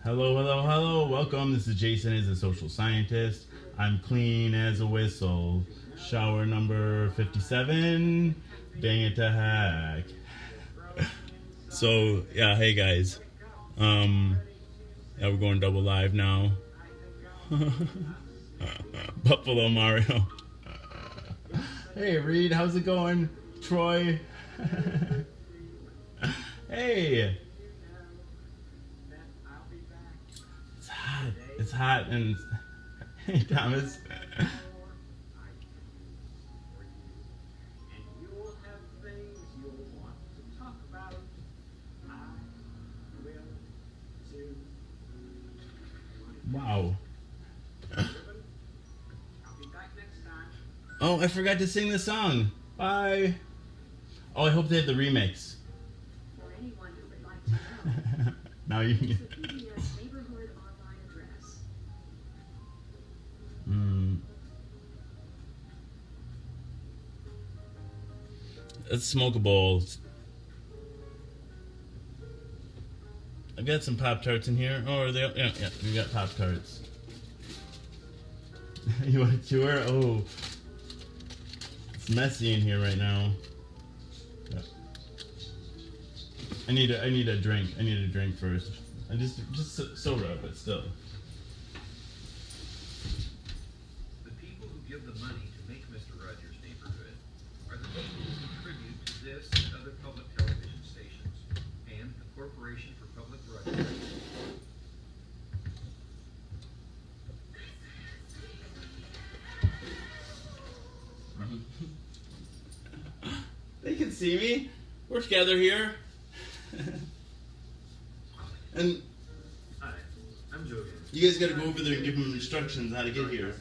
Hello, hello, hello. Welcome. This is Jason is a social scientist. I'm clean as a whistle. Shower number 57. Dang it to heck. So, yeah, hey guys. Yeah, we're going double live now. Buffalo Mario. Hey, Reed, how's it going? Troy? Hey! It's hot. It's hot and... Hey, Thomas. Wow. Oh, I forgot to sing the song. Bye. Oh, I hope they had the remix. For anyone who would like to know, Now you use the PBS neighborhood online address. Let's smoke a bowl. I got some Pop-Tarts in here. Oh, are they? Yeah, we got Pop-Tarts. You want a tour? Oh. It's messy in here right now. Yeah. I need a drink. I need a drink first. I just soda, but still. The people who give the money to make Mr. Rogers' Neighborhood are the people who contribute to this and other public television stations and the Corporation for Public Broadcasting. They can see me. We're together here. And Hi, I'm Jogan. you guys gotta go over there and give them instructions on how to get here.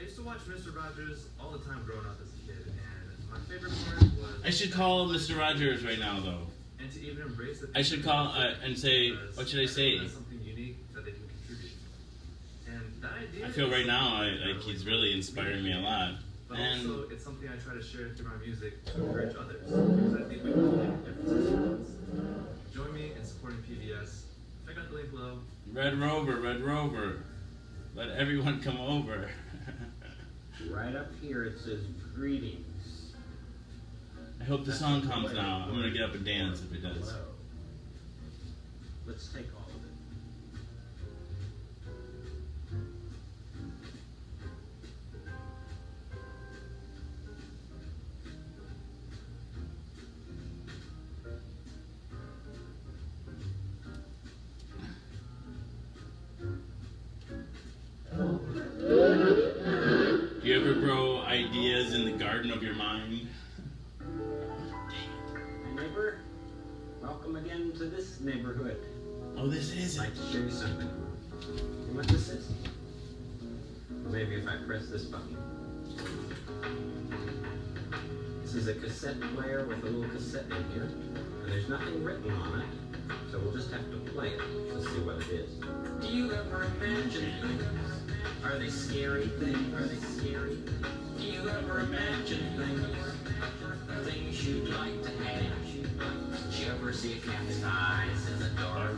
I used to watch Mr. Rogers all the time growing up as a kid, and my favorite part was... I should call Mr. Rogers right now, though. And to even embrace the... I should call and say, what should I say? Something unique that they can contribute. And that idea... I feel right now like he's really inspiring me a lot. But And also, it's something I try to share through my music to encourage others. Because I think we can all make a difference as humans. Join me in supporting PBS. Check out the link below. Red Rover. Let everyone come over. Right up here it says greetings. I hope the song comes now. I'm gonna get up and dance if it does. Let's take all of it. Do you ever grow ideas in the garden of your mind? Hey neighbor, welcome again to this neighborhood. Oh, this is I'd like to show you something. You know what this is? Maybe if I press this button. This is a cassette player with a little cassette in here, and there's nothing written on it, so we'll just have to play it to see what it is. Do you ever imagine things? Are they scary things? Are they scary things? Do you ever imagine things? Things you'd like to have? Did you ever see a cat's eyes in the dark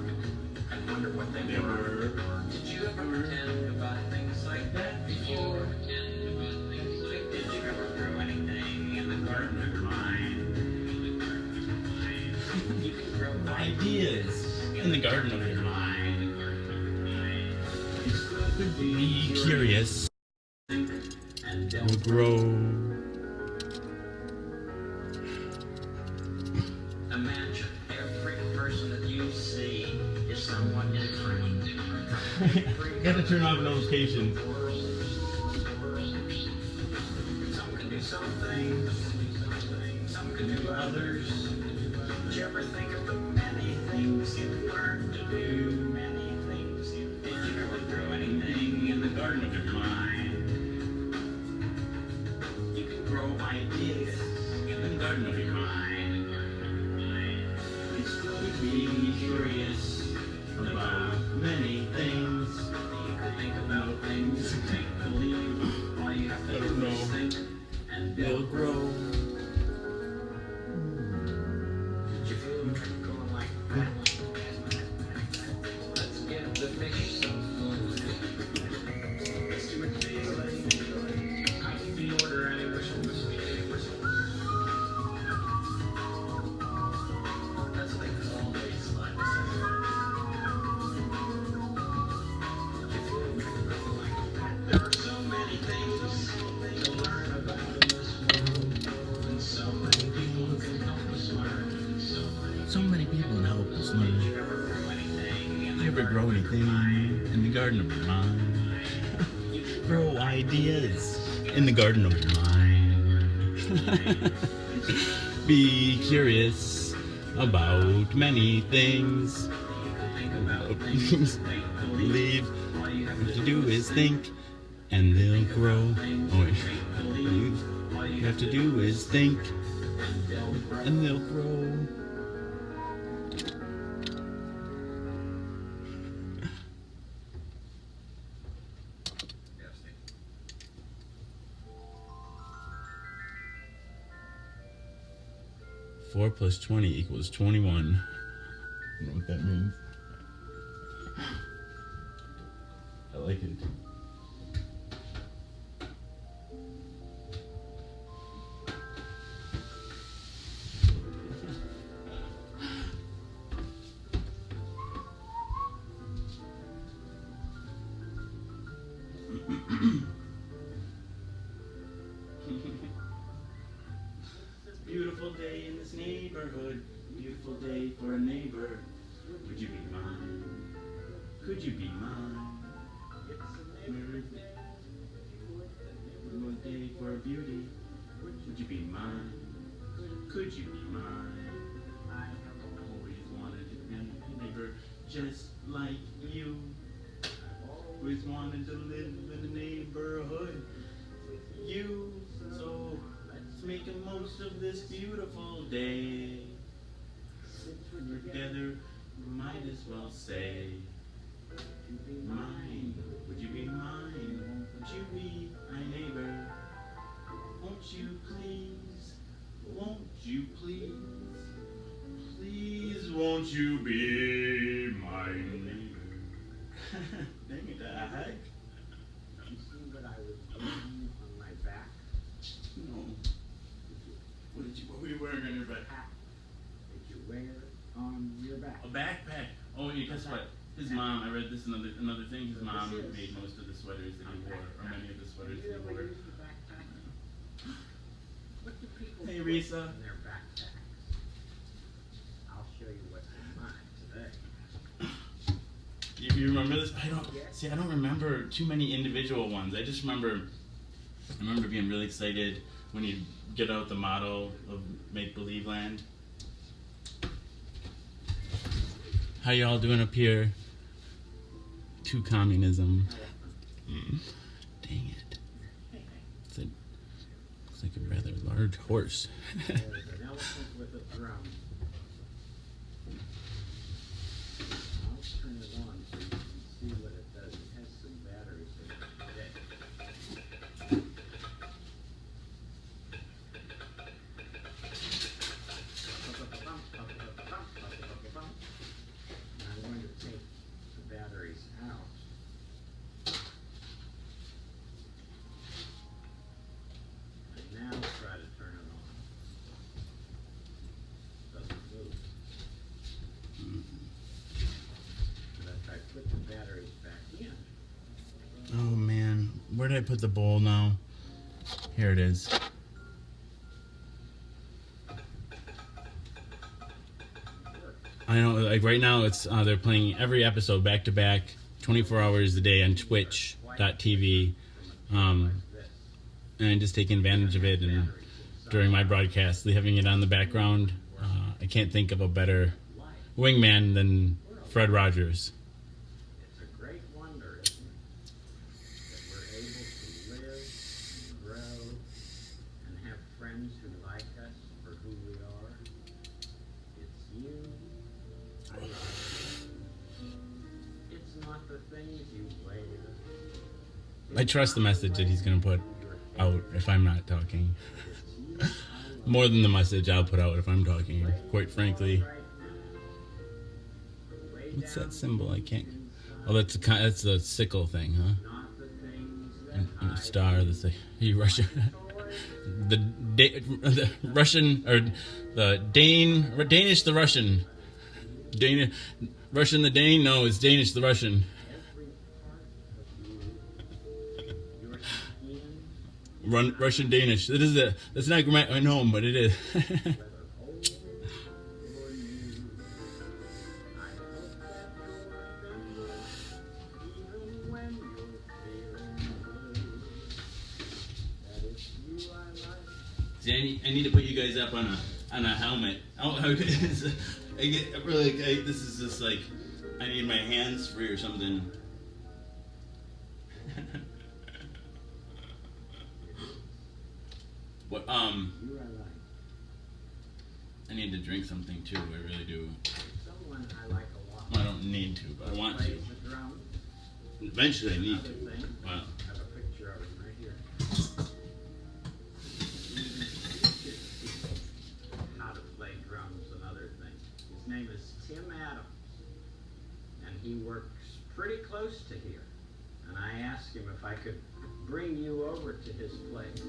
and wonder what they were? Did you ever pretend about things like that before? Did you ever grow anything in the garden of your mind? You can grow ideas in the garden of your mind. Be curious. Will grow. Imagine every person that you see is someone different. Gotta turn off notifications. Some can do some things, some can do others. Did you ever think of the many things you've learned to do? Many things. Did you ever grow anything in the garden of your mind? You can grow ideas in the garden of your mind. It's good to be curious about many things. You can think about things and make believe. All you have to do is think and they'll grow. Did you feel them going like that? Let's give the fish some food. Let's do it daily. I can be order any whistle, whistle, whistle. ever grow anything in the garden of your mind? Grow ideas in the garden of your mind. Be curious about many things. Believe all you have to do is think, and they'll grow. Oh, wait. All you have to do is think, and they'll grow. 4 plus 20 equals 21. I don't know what that means. I like it. Beautiful day in this neighborhood. Beautiful day for a neighbor. Would you be mine? Could you be mine? It's a neighborhood day. One day for a beauty. Would you be mine? Could you be mine? I have always wanted to be a neighbor just like you. I've always wanted to live in a neighborhood with you. So let's make the most of this beautiful day. Since we're together, might as well say, mine, would you be mine? Would you be my neighbor? Won't you please? Won't you please? Please, won't you be my neighbor? Dang it, Dad. You see what I was doing on my back? No. What were you wearing on your back? Did you wear on your back? A backpack. Oh, yeah, guess what? His mom, I read this another thing, his mom made most of the sweaters that he wore, or many of the sweaters that he wore. What do people Hey, put Risa. in their backpacks? I'll show you what's in mine today. You remember this? I don't remember too many individual ones. I just remember being really excited when you get out the model of Make Believe Land. How y'all doing up here? To communism. Dang it. It's like a rather large horse. There's an elephant with a drum. I'll turn it on so you can see what it does. It has some batteries in it today. I'm going to take the batteries out. And now try to turn it on. Doesn't move. But if I put the batteries back in, Oh man, where did I put the bowl now? Here it is. I know, like right now, it's they're playing every episode back to back, 24 hours a day on Twitch.tv, and I'm just taking advantage of it. And during my broadcast, having it on the background, I can't think of a better wingman than Fred Rogers. it's a great wonder, isn't it? That we're able to live and grow and have friends who like us for who we are. It's you. I love you. It's not the things you wear. I trust the message that he's going to put out if I'm not talking. More than the message I'll put out if I'm talking, quite frankly. What's that symbol? I can't. Oh, that's a sickle thing, huh? And a star. That's you Russian. The Russian or the Danish the Russian. Russian the Dane? No, it's Danish the Russian. Russian Danish. That is it. That's not grammar. I know, but it is. See, I need to put you guys up on a helmet. Oh, I get really. This is just like I need my hands free or something. What? You are like I need to drink something too. I really do. someone I like a lot. Well, I don't need to, but I want to. Plays the drum. Eventually, I need Another to. thing, Wow. I have a picture of him right here. How to play drums and other things. His name is Tim Adams, and he works pretty close to here. And I asked him if I could bring you over to his place.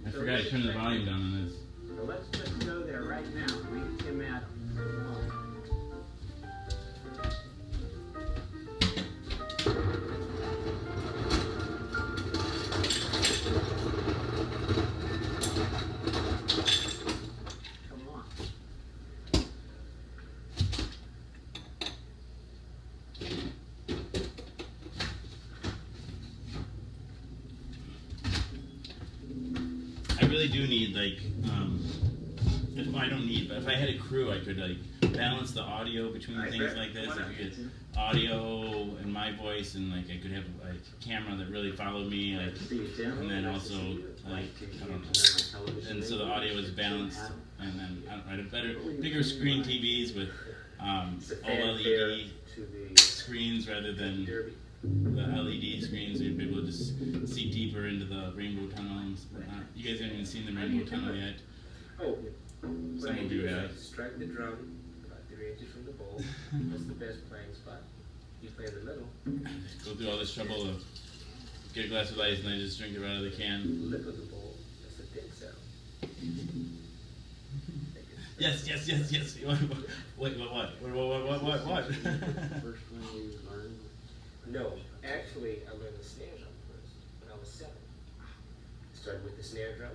I So forgot to let's turn the check volume it. down on this. So let's just go there right now and meet Tim Adams. Come on. I really do need like if I don't need, but if I had a crew, I could like balance the audio between I things bet. like this. Why I not? could get audio and my voice, and like I could have a camera that really followed me, like, See you, Tim. and then Nice to also see you. like I don't know, Television and so the radio audio is station, balanced, Adam. and then I don't know, better, bigger screen TVs with It's a fanfare OLED to the screens rather than Derby. the LED screens. You'd be able to just see deeper into the rainbow tunnel and whatnot. You guys haven't even seen the rainbow tunnel yet. Oh, Some of you have. strike the drum about 3 inches from the bowl. That's the best playing spot. You play in the middle. Go through all this trouble to get a glass of ice and then just drink it right out of the can. Lip of the bowl. That's a thin sound. Yes. Wait, what? First one you learned. No, actually, I learned the snare drum first when I was 7. I started with the snare drum,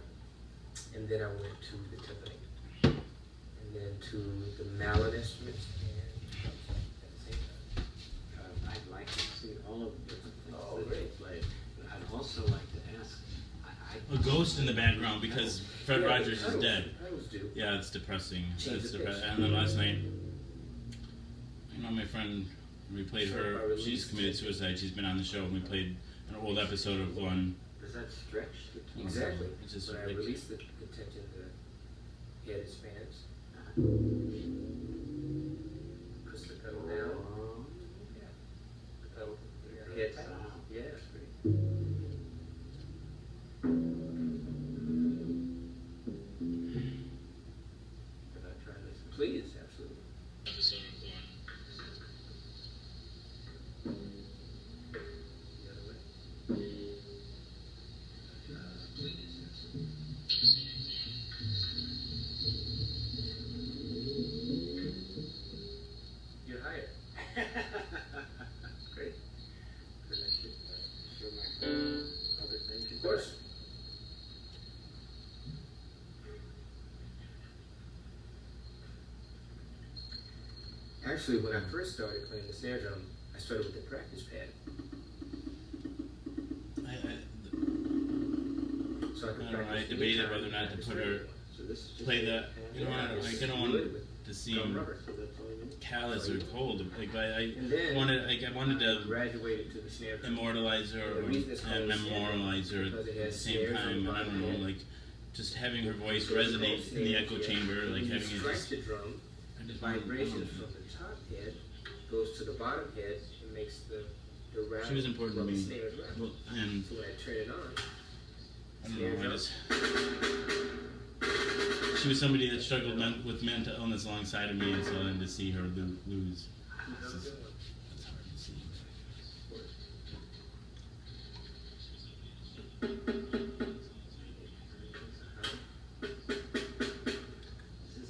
and then I went to the timpani, and then to the mallet instruments, and drums at the same time. I'd like to see all of the different things Oh, that great. they played. But I'd also like to ask. A ghost in the background because Fred Yeah, Rogers the is pedals- dead. pedals do. Yeah, it's depressing. Change It's the depressing. pitch. And then last night, you know, my friend, we played So her. I released She's committed suicide. She's been on the show, and we played an old episode of one. Does that stretch? Exactly. It's just When I like- release the tension, the head expands. Push the pedal down. Yeah. The pedal. The head. Yeah, it's great. Could I try this? Please, absolutely. The other way. You're hired. Great. Could I show my other things? Of course. Actually, when I first started playing the snare drum, I started with the practice pad. So I I could don't know. I practice debated anytime, whether or not to practice put radio. her So this is just play a that. pad. You know, Yeah, I it's don't wood want with to gum seem rubber. So that's all you need? callous or cold. Like I And then wanted to graduated to the snare drum. immortalize her And the reason it's called and a snare drum memorialize her because it at the has same snares time. on the And I don't know, bottom like just having her voice So it's called resonate in the snares, echo yeah. chamber, When like you having it strike just. the drum, I just vibration from the top head goes to the bottom head and makes the round. She was important to from the me. snare drum. Well, and So when I turn it on, I don't snare know, I drum. just. She was somebody that struggled with mental illness alongside of me, and so then to see her lose, it's just, it's hard to see.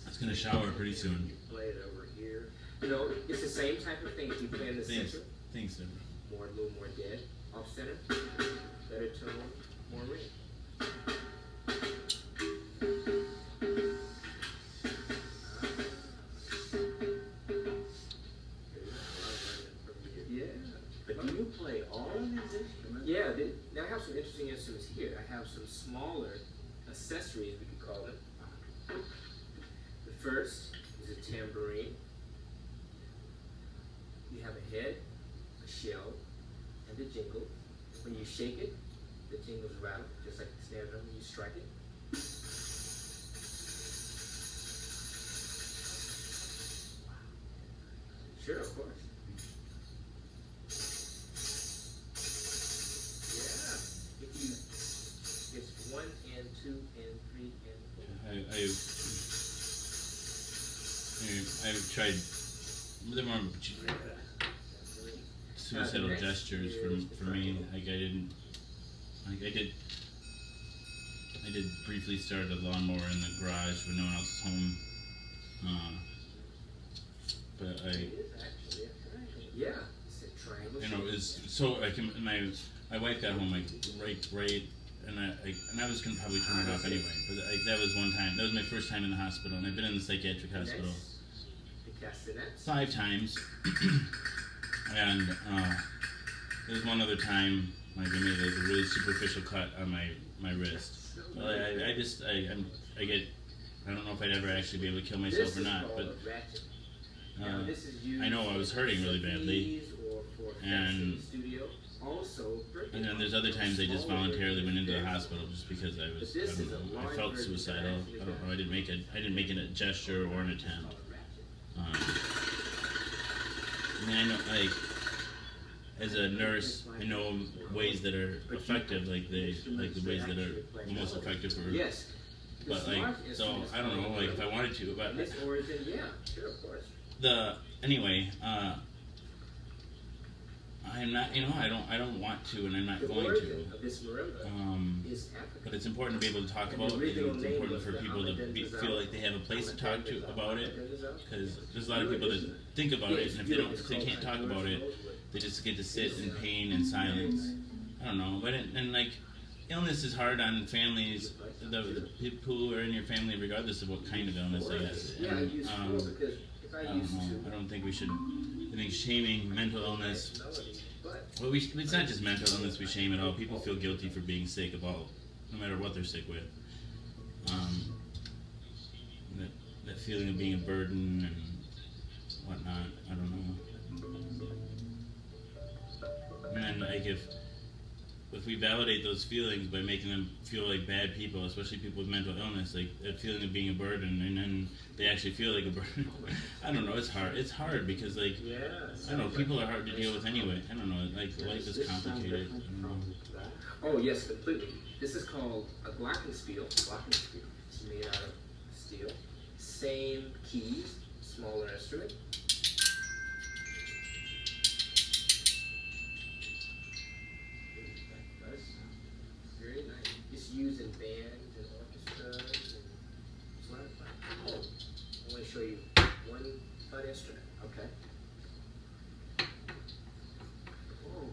I was gonna shower pretty soon. Play it over here. You know, it's the same type of thing. If you play in the Thanks, center, thanks, Deborah. a little more dead, off center, better tone, more ring. Yeah. But do you play all of these instruments? Yeah, I have some interesting instruments here. I have some smaller accessories, we could call them. The first is a tambourine. You have a head, a shell, and a jingle. When you shake it, the jingles rattle, just like the snare drum when you strike it. Sure, of course. Yeah. If you, it's 1 and 2 and 3 and 4. I've tried the more suicidal gestures for me. Like I did briefly start a lawnmower in the garage when no one else was home. But Yeah, it's a triangle. you know, is so like my wife got home like right, and I was gonna probably turn it off anyway. But that was one time. That was my first time in the hospital, and I've been in the psychiatric hospital 5 times. And there was one other time, like I made a really superficial cut on my wrist. Well, I don't know if I'd ever actually be able to kill myself or not, but I know I was hurting really badly, and then there's other times I just voluntarily went into the hospital just because I felt suicidal. I don't know. I didn't make a gesture or an attempt. I mean, I know, like, as a nurse, I know ways that are effective, like the ways that are the most effective for. Yes. But like, so I don't know, like if I wanted to, but This origin, yeah, sure, of course. Anyway, I'm not, I don't want to, and I'm not going to. But it's important to be able to talk about it. It's important for people to feel like they have a place to talk to about it, because there's a lot of people that think about it, and if they can't talk about it, they just get to sit in pain and silence. I don't know, but like, illness is hard on families, the people who are in your family, regardless of what kind of illness, I guess. And, I don't know. I don't think we should. I think shaming mental illness. Well, it's not just mental illness we shame at all. People feel guilty for being sick of all, no matter what they're sick with. That feeling of being a burden and whatnot. I don't know. And then, like, if we validate those feelings by making them feel like bad people, especially people with mental illness, like that feeling of being a burden, and then they actually feel like a burden. I don't know. It's hard. It's hard because, like, I don't know. People are hard to deal with anyway. I don't know. Like, life is complicated. Oh yes, completely. This is called a glockenspiel. Glockenspiel. It's made out of steel. Same keys, smaller instrument. Very nice. It's used in bands and orchestras and it's a lot of fun. Oh, I want to show you one fun instrument. Okay. Oh,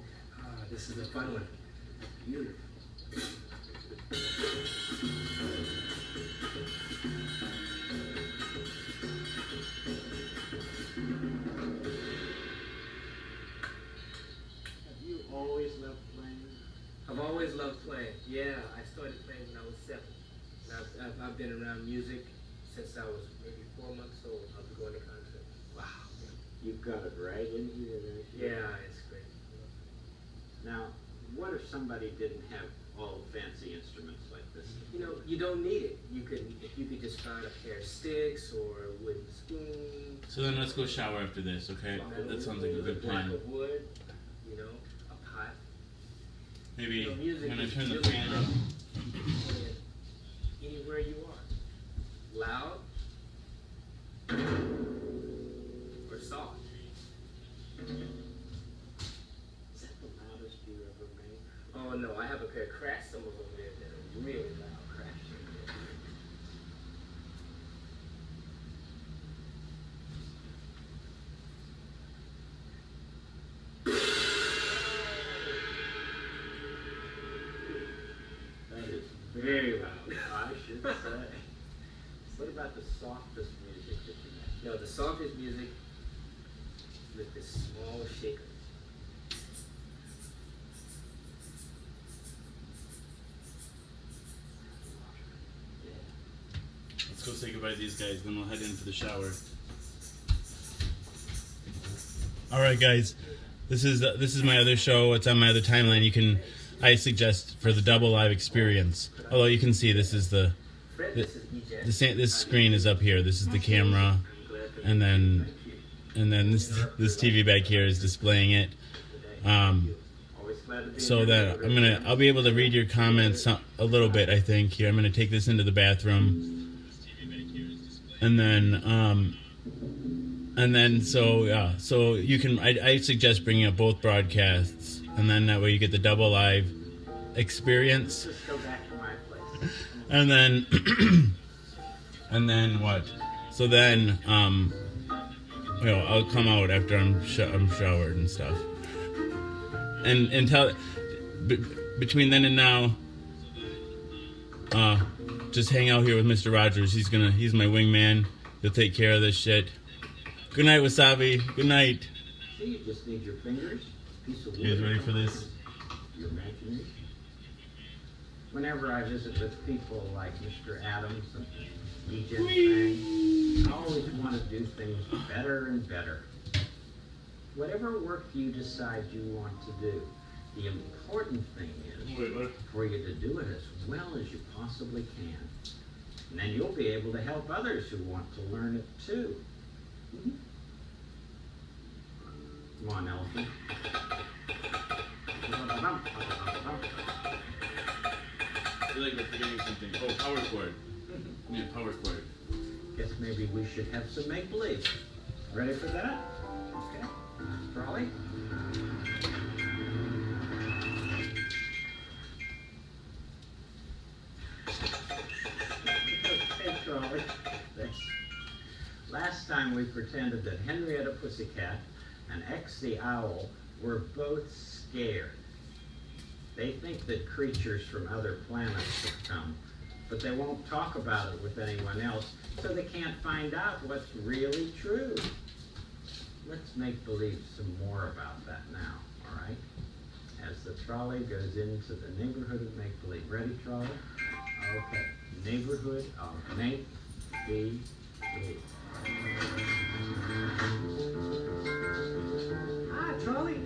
this is a fun one. Beautiful. Have you always loved playing? I've always loved playing. Yeah, I started playing when I was 7. And I've been around music since I was maybe 4 months old. I'll be going to concerts. Wow. You've got it right in here. Yeah, it's great. Now, what if somebody didn't have all fancy instruments like this? You know, you don't need it. If you could just find a pair of sticks or a wooden spoon. So then let's go shower after this, okay? That sounds like a good plan. Block of wood, you know, a pot. Maybe music when I is turn the really fan on. Anywhere you are. Loud or soft. Is that the loudest you ever made? Oh no, I have a pair of crash cymbals over there that are really loud. Crash cymbals. That is very loud, I should say. What about the softest music that you make? No, the softest music with this small shaker. say goodbye to these guys, then we'll head in for the shower. All right, guys. This is my other show. It's on my other timeline. I suggest for the double live experience. Although you can see this is this screen is up here. This is the camera, and then this TV back here is displaying it. So that I'll be able to read your comments a little bit. I think here I'm gonna take this into the bathroom, and then so you can. I suggest bringing up both broadcasts, and then that way you get the double live experience. Just go back to my place. And then what? So then I'll come out after I'm showered and stuff. And tell between then and now, just hang out here with Mr. Rogers. He's my wingman. He'll take care of this shit. Good night, Wasabi. Good night. See, you just need your fingers, piece of wood. You guys ready for this? Your imagination. Whenever I visit with people like Mr. Adams and E.J. Fang, I always want to do things better and better. Whatever work you decide you want to do, the important thing is for you to do it as well as you possibly can. And then you'll be able to help others who want to learn it too. Come on, elephant. I feel like we're forgetting something. Oh, power cord. Yeah, power cord. Guess maybe we should have some make-believe. Ready for that? Okay. Trolley? Okay, Trolley. Thanks. Last time we pretended that Henrietta Pussycat and X the Owl were both scared. They think that creatures from other planets have come, but they won't talk about it with anyone else, so they can't find out what's really true. Let's make believe some more about that now, all right? As the trolley goes into the neighborhood of make-believe. Ready, trolley? Okay. Neighborhood of make-believe. Hi, Trolley.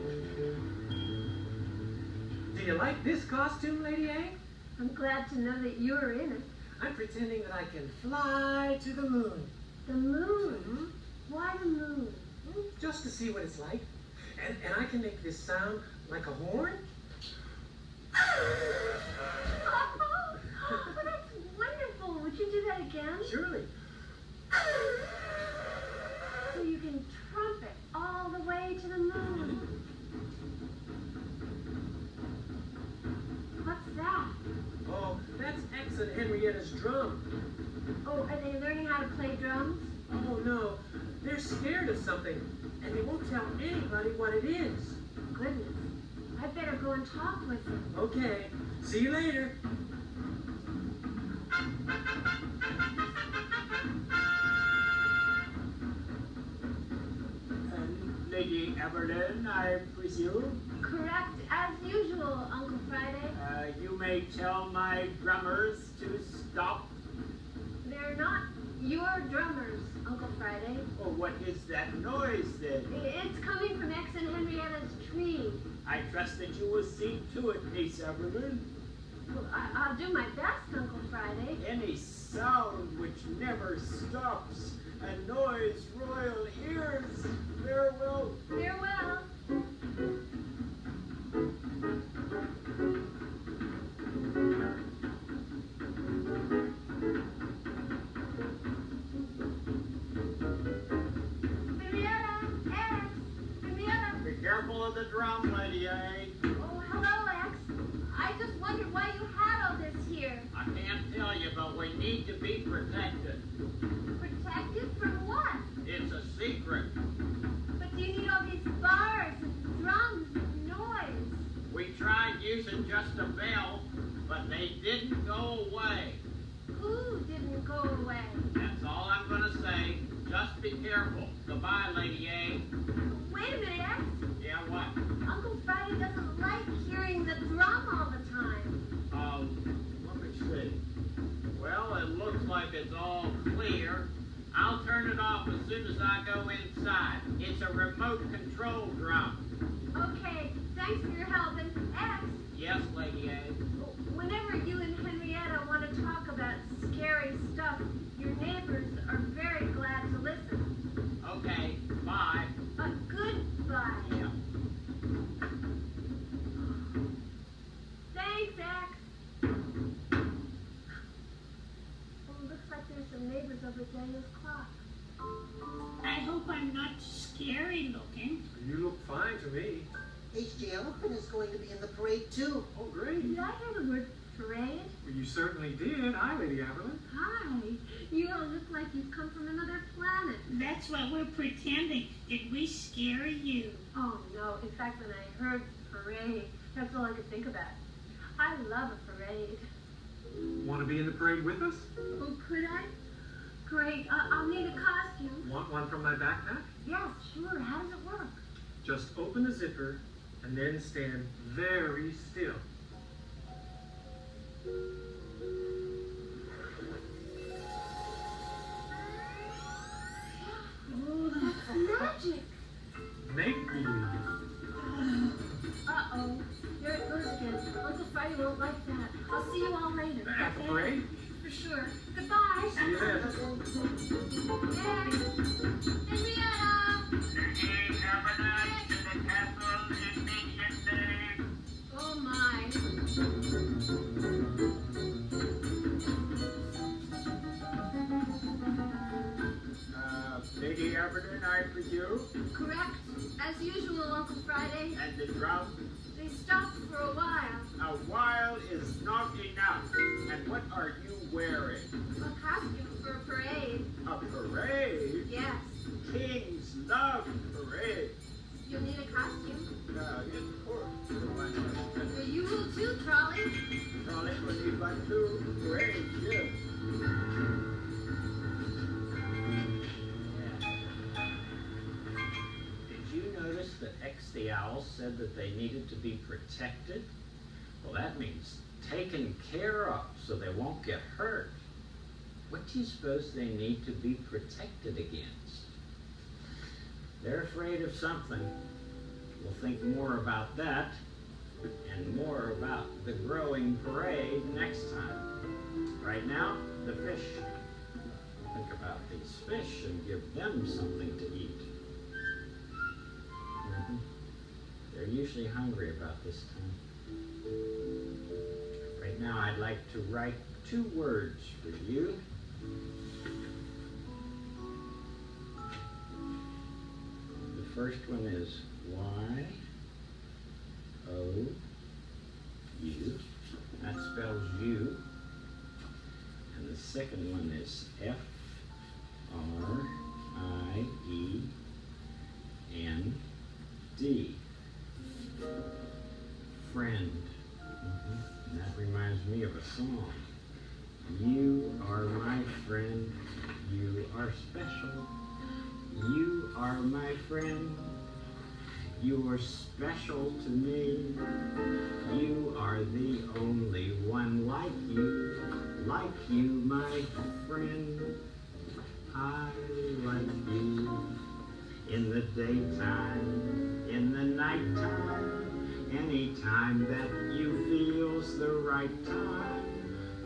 Do you like this costume, Lady A? I'm glad to know that you're in it. I'm pretending that I can fly to the moon. The moon? Why the moon? Just to see what it's like. And I can make this sound like a horn. Oh, that's wonderful. Would you do that again? Surely. So you can trumpet all the way to the moon. What's that? Oh, that's X and Henrietta's drum. Oh, are they learning how to play drums? Oh, no. They're scared of something, and they won't tell anybody what it is. Goodness. I better go and talk with them. Okay. See you later. Lady Everton, I presume? Correct, as usual, Uncle Friday. You may tell my drummers to stop. They're not your drummers, Uncle Friday. Oh, what is that noise then? It's coming from X and Henrietta's tree. I trust that you will see to it, Miss Everton. Well, I'll do my best, Uncle Friday. Any sound which never stops annoys royal ears. Farewell. Farewell. Be careful of the drum, Lady A. Oh, hello, X. I just wondered why you had all this here. I can't tell you, but we need to be protected. Protected from what? It's a secret. But do you need all these bars and drums and noise? We tried using just a bell, but they didn't go away. Who didn't go away? That's all I'm going to say. Just be careful. Goodbye, Lady A. Wait a minute, X. Yeah, what? Uncle Friday doesn't like hearing the drum all the time. Let me see. Well, it looks like it's all clear. clear. I'll turn it off as soon as I go inside. It's a remote control drum. Okay, thanks for your help. And X, Yes, Lady A. whenever you and Henrietta want to talk about scary stuff, your neighbors are very glad to listen. Okay, bye. Goodbye. Yeah. Thanks, X. Well, it looks like there's some neighbors over at Daniel's clock. I hope I'm not scary looking. You look fine to me. H.J. Elephant is going to be in the parade too. Oh, great. Did I hear the word parade? Well, you certainly did. Hi, Lady Aberlin. Hi. You all look like you've come from another planet. That's what we're pretending. Did we scare you? Oh, no. In fact, when I heard parade, that's all I could think about. I love a parade. Want to be in the parade with us? Oh, could I? Great. I'll need a costume. Want one from my backpack? Yes, sure. How does it work? Just open the zipper and then stand very still. Oh, that's magic. Make believe. Uh-oh. Here it goes again. Uncle Friday won't like that. I'll see you all later. At the parade? For sure. Goodbye. See you then. Yay. Henrietta! Oh, my. Lady Aberlin, I presume? Correct. As usual, Uncle Friday. And the drum? They stopped for a while. A while is not enough. And what are you wearing? A costume for a parade. A parade? Yes. Kings love parades. You'll need a costume. Yes, of course. Why not? You will too, Trolley. Trolley will need one too. Parade, yes. Did you notice that X the Owl said that they needed to be protected? Well, that means taken care of so they won't get hurt. What do you suppose they need to be protected against? They're afraid of something. We'll think more about that and more about the growing parade next time. Right now, the fish. Think about these fish and give them something to eat. They're usually hungry about this time. Right now, I'd like to write 2 words for you. The first one is Y-O-U. That spells you. And the second one is F-R-I-E-N-D. Friend. And that reminds me of a song. You are my friend. You are special. You are my friend. You are special to me. You are the only one like you, my friend. I like you in the daytime, in the nighttime, anytime that you feel's the right time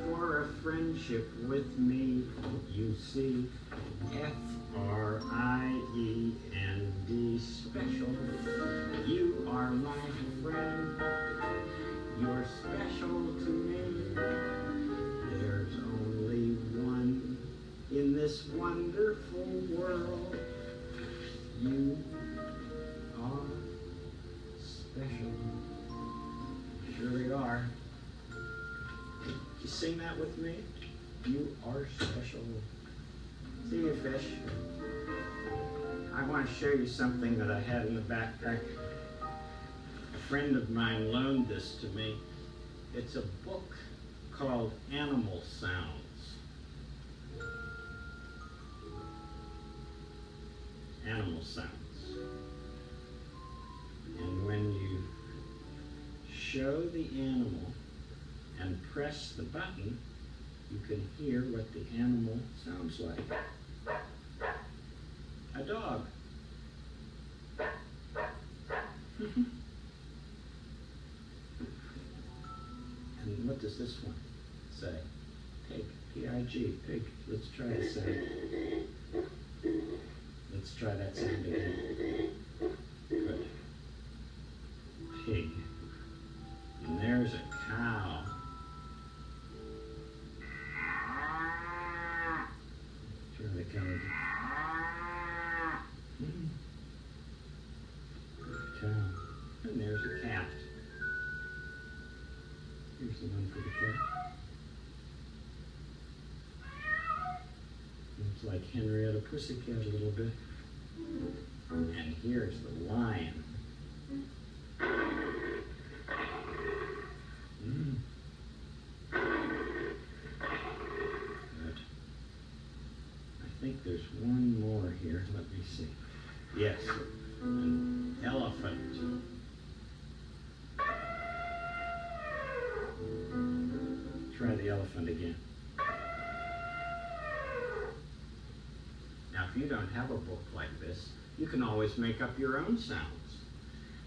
for a friendship with me. You see, F-R-I-E-N-D, special. You are my friend. You're special to me. There's only one in this wonderful world. You are special. Sure you are. You sing that with me? You are special. See you, fish. I want to show you something that I had in the backpack. A friend of mine loaned this to me. It's a book called Animal Sounds. Animal Sounds. And when you show the animal and press the button, you can hear what the animal sounds like. A dog. And what does this one say? Pig. P-I-G. Pig. Let's try the sound. Let's try that sound again. Good. Pig. And there's a cow. Try the cow again. Good cow. And there's a cat. Here's the one for the cat. Looks like Henrietta Pussycat a little bit. And here's the lion. Good. I think there's one more here. Let me see. Yes, an elephant. Try the elephant again. Now, if you don't have a book like this, you can always make up your own sounds.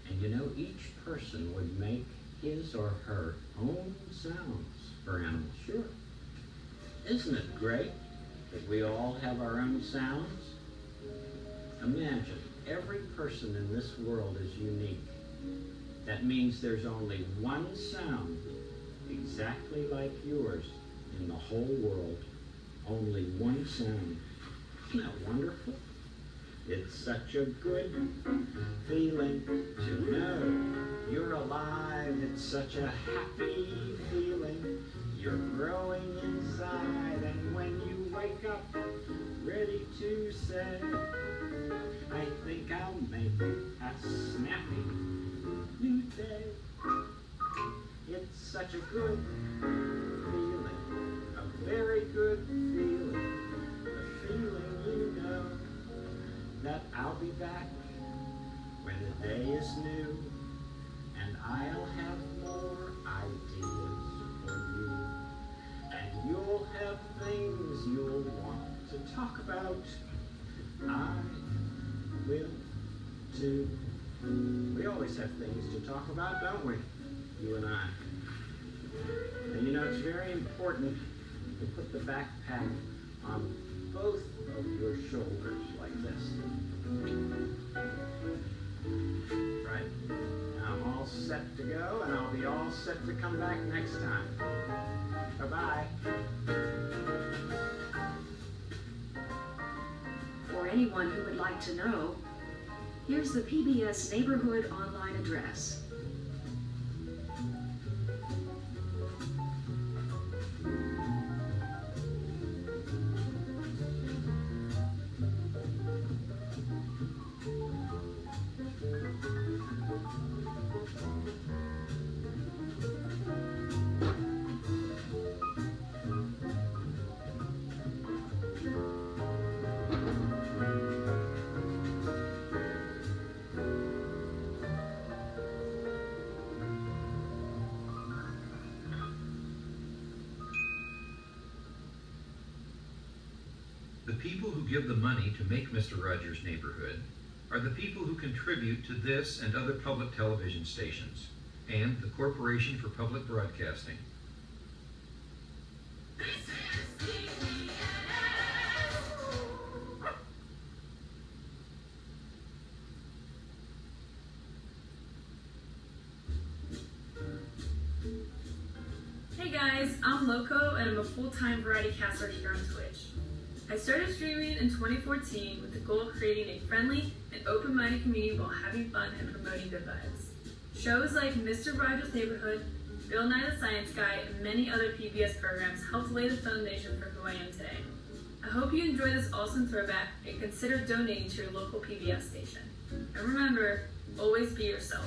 And you know, each person would make his or her own sounds for animals. Sure. Isn't it great that we all have our own sounds? Imagine, every person in this world is unique. That means there's only one sound exactly like yours in the whole world. Only one sound. Isn't that wonderful? It's such a good feeling to know you're alive. It's such a happy feeling. You're growing inside, and when you wake up, ready to say, I think I'll make a snappy new day. It's such a good feeling, a very good feeling, the feeling you know that I'll be back when the day is new, and I'll have more ideas for you, and you'll have things you'll want to talk about. I will too. We always have things to talk about, don't we? You and I. And you know, it's very important to put the backpack on both of your shoulders like this. Right. Now I'm all set to go, and I'll be all set to come back next time. Bye-bye. For anyone who would like to know, here's the PBS Neighborhood online address. The people who give the money to make Mr. Rogers' Neighborhood are the people who contribute to this and other public television stations, and the Corporation for Public Broadcasting. Hey guys, I'm Loco and I'm a full-time variety caster here on Twitch. I started streaming in 2014 with the goal of creating a friendly and open-minded community while having fun and promoting good vibes. Shows like Mr. Rogers' Neighborhood, Bill Nye the Science Guy, and many other PBS programs helped lay the foundation for who I am today. I hope you enjoy this awesome throwback and consider donating to your local PBS station. And remember, always be yourself.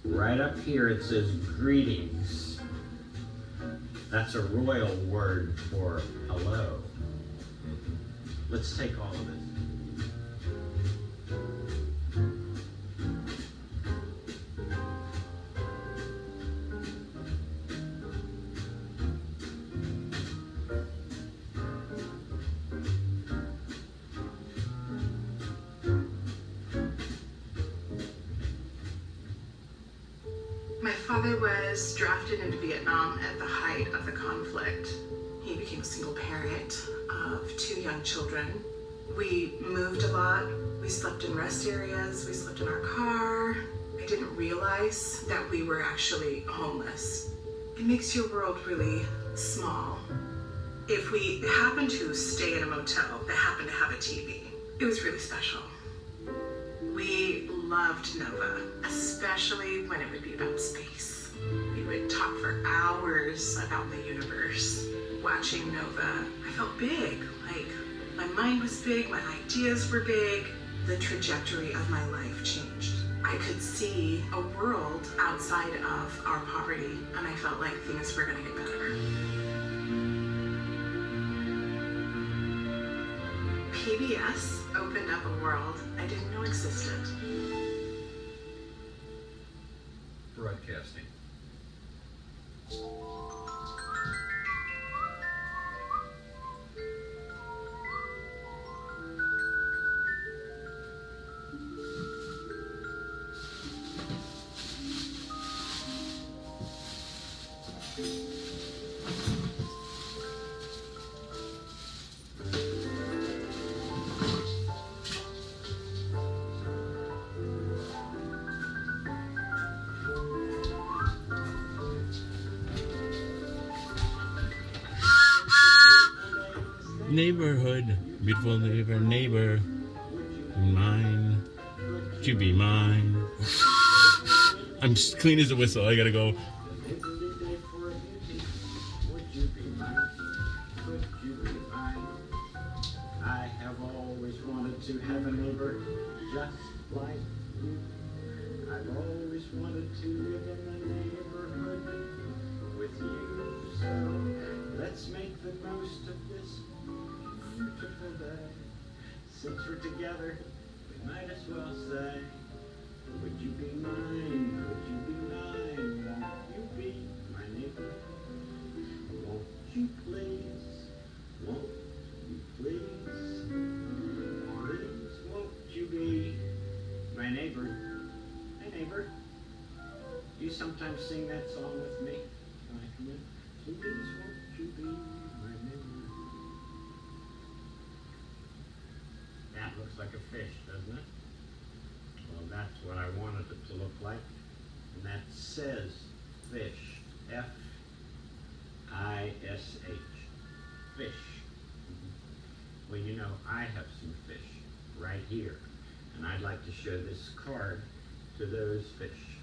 Right up here it says greetings. That's a royal word for hello. Let's take all of it. was drafted into Vietnam at the height of the conflict. He became a single parent of 2 young children. We moved a lot. We slept in rest areas. We slept in our car. I didn't realize that we were actually homeless. It makes your world really small. If we happened to stay in a motel that happened to have a TV, it was really special. We loved Nova, especially when it would be about space. We would talk for hours about the universe. Watching Nova, I felt big, like my mind was big, my ideas were big. The trajectory of my life changed. I could see a world outside of our poverty, and I felt like things were gonna get better. PBS opened up a world I didn't know existed. Broadcasting. Neighborhood, beautiful neighbor, mine, would you be mine? I'm just clean as a whistle, I gotta go. I have always wanted to have a neighbor just like you. I've always wanted to live in a neighborhood with you. So let's make the most of this beautiful day. Since we're together, we might as well say, would you be mine? Would you be mine? Won't you be my neighbor? Won't you please? Won't you please? Please, won't you be my neighbor? Hey neighbor, do you sometimes sing that song with me? Can I come in? Please, won't you be my neighbor? That looks like a fish, doesn't it? Well, that's what I wanted it to look like. And that says fish. F-I-S-H. Fish. Well, you know, I have some fish right here. And I'd like to show this card to those fish.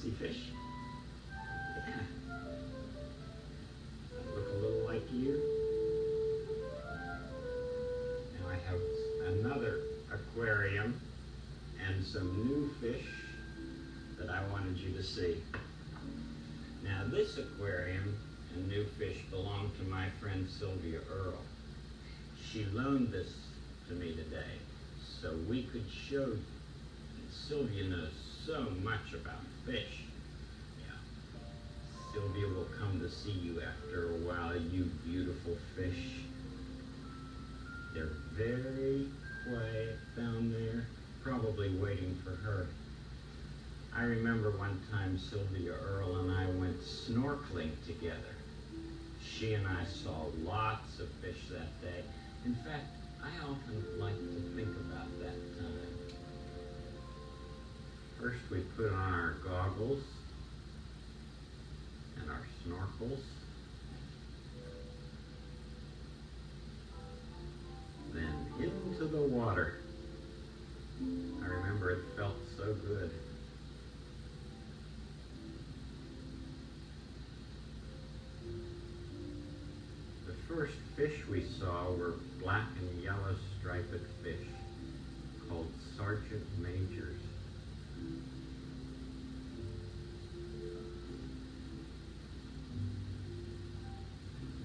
See fish? Yeah. Look a little like you. Now I have another aquarium and some new fish that I wanted you to see. Now this aquarium and new fish belong to my friend Sylvia Earle. She loaned this to me today so we could show you. And Sylvia knows so much about fish. Sylvia will come to see you after a while, you beautiful fish. They're very quiet down there, probably waiting for her. I remember one time Sylvia Earle and I went snorkeling together. She and I saw lots of fish that day. In fact, I often like to think about that time. First we put on our goggles and our snorkels. Then into the water. I remember it felt so good. The first fish we saw were black and yellow striped fish called Sergeant Majors.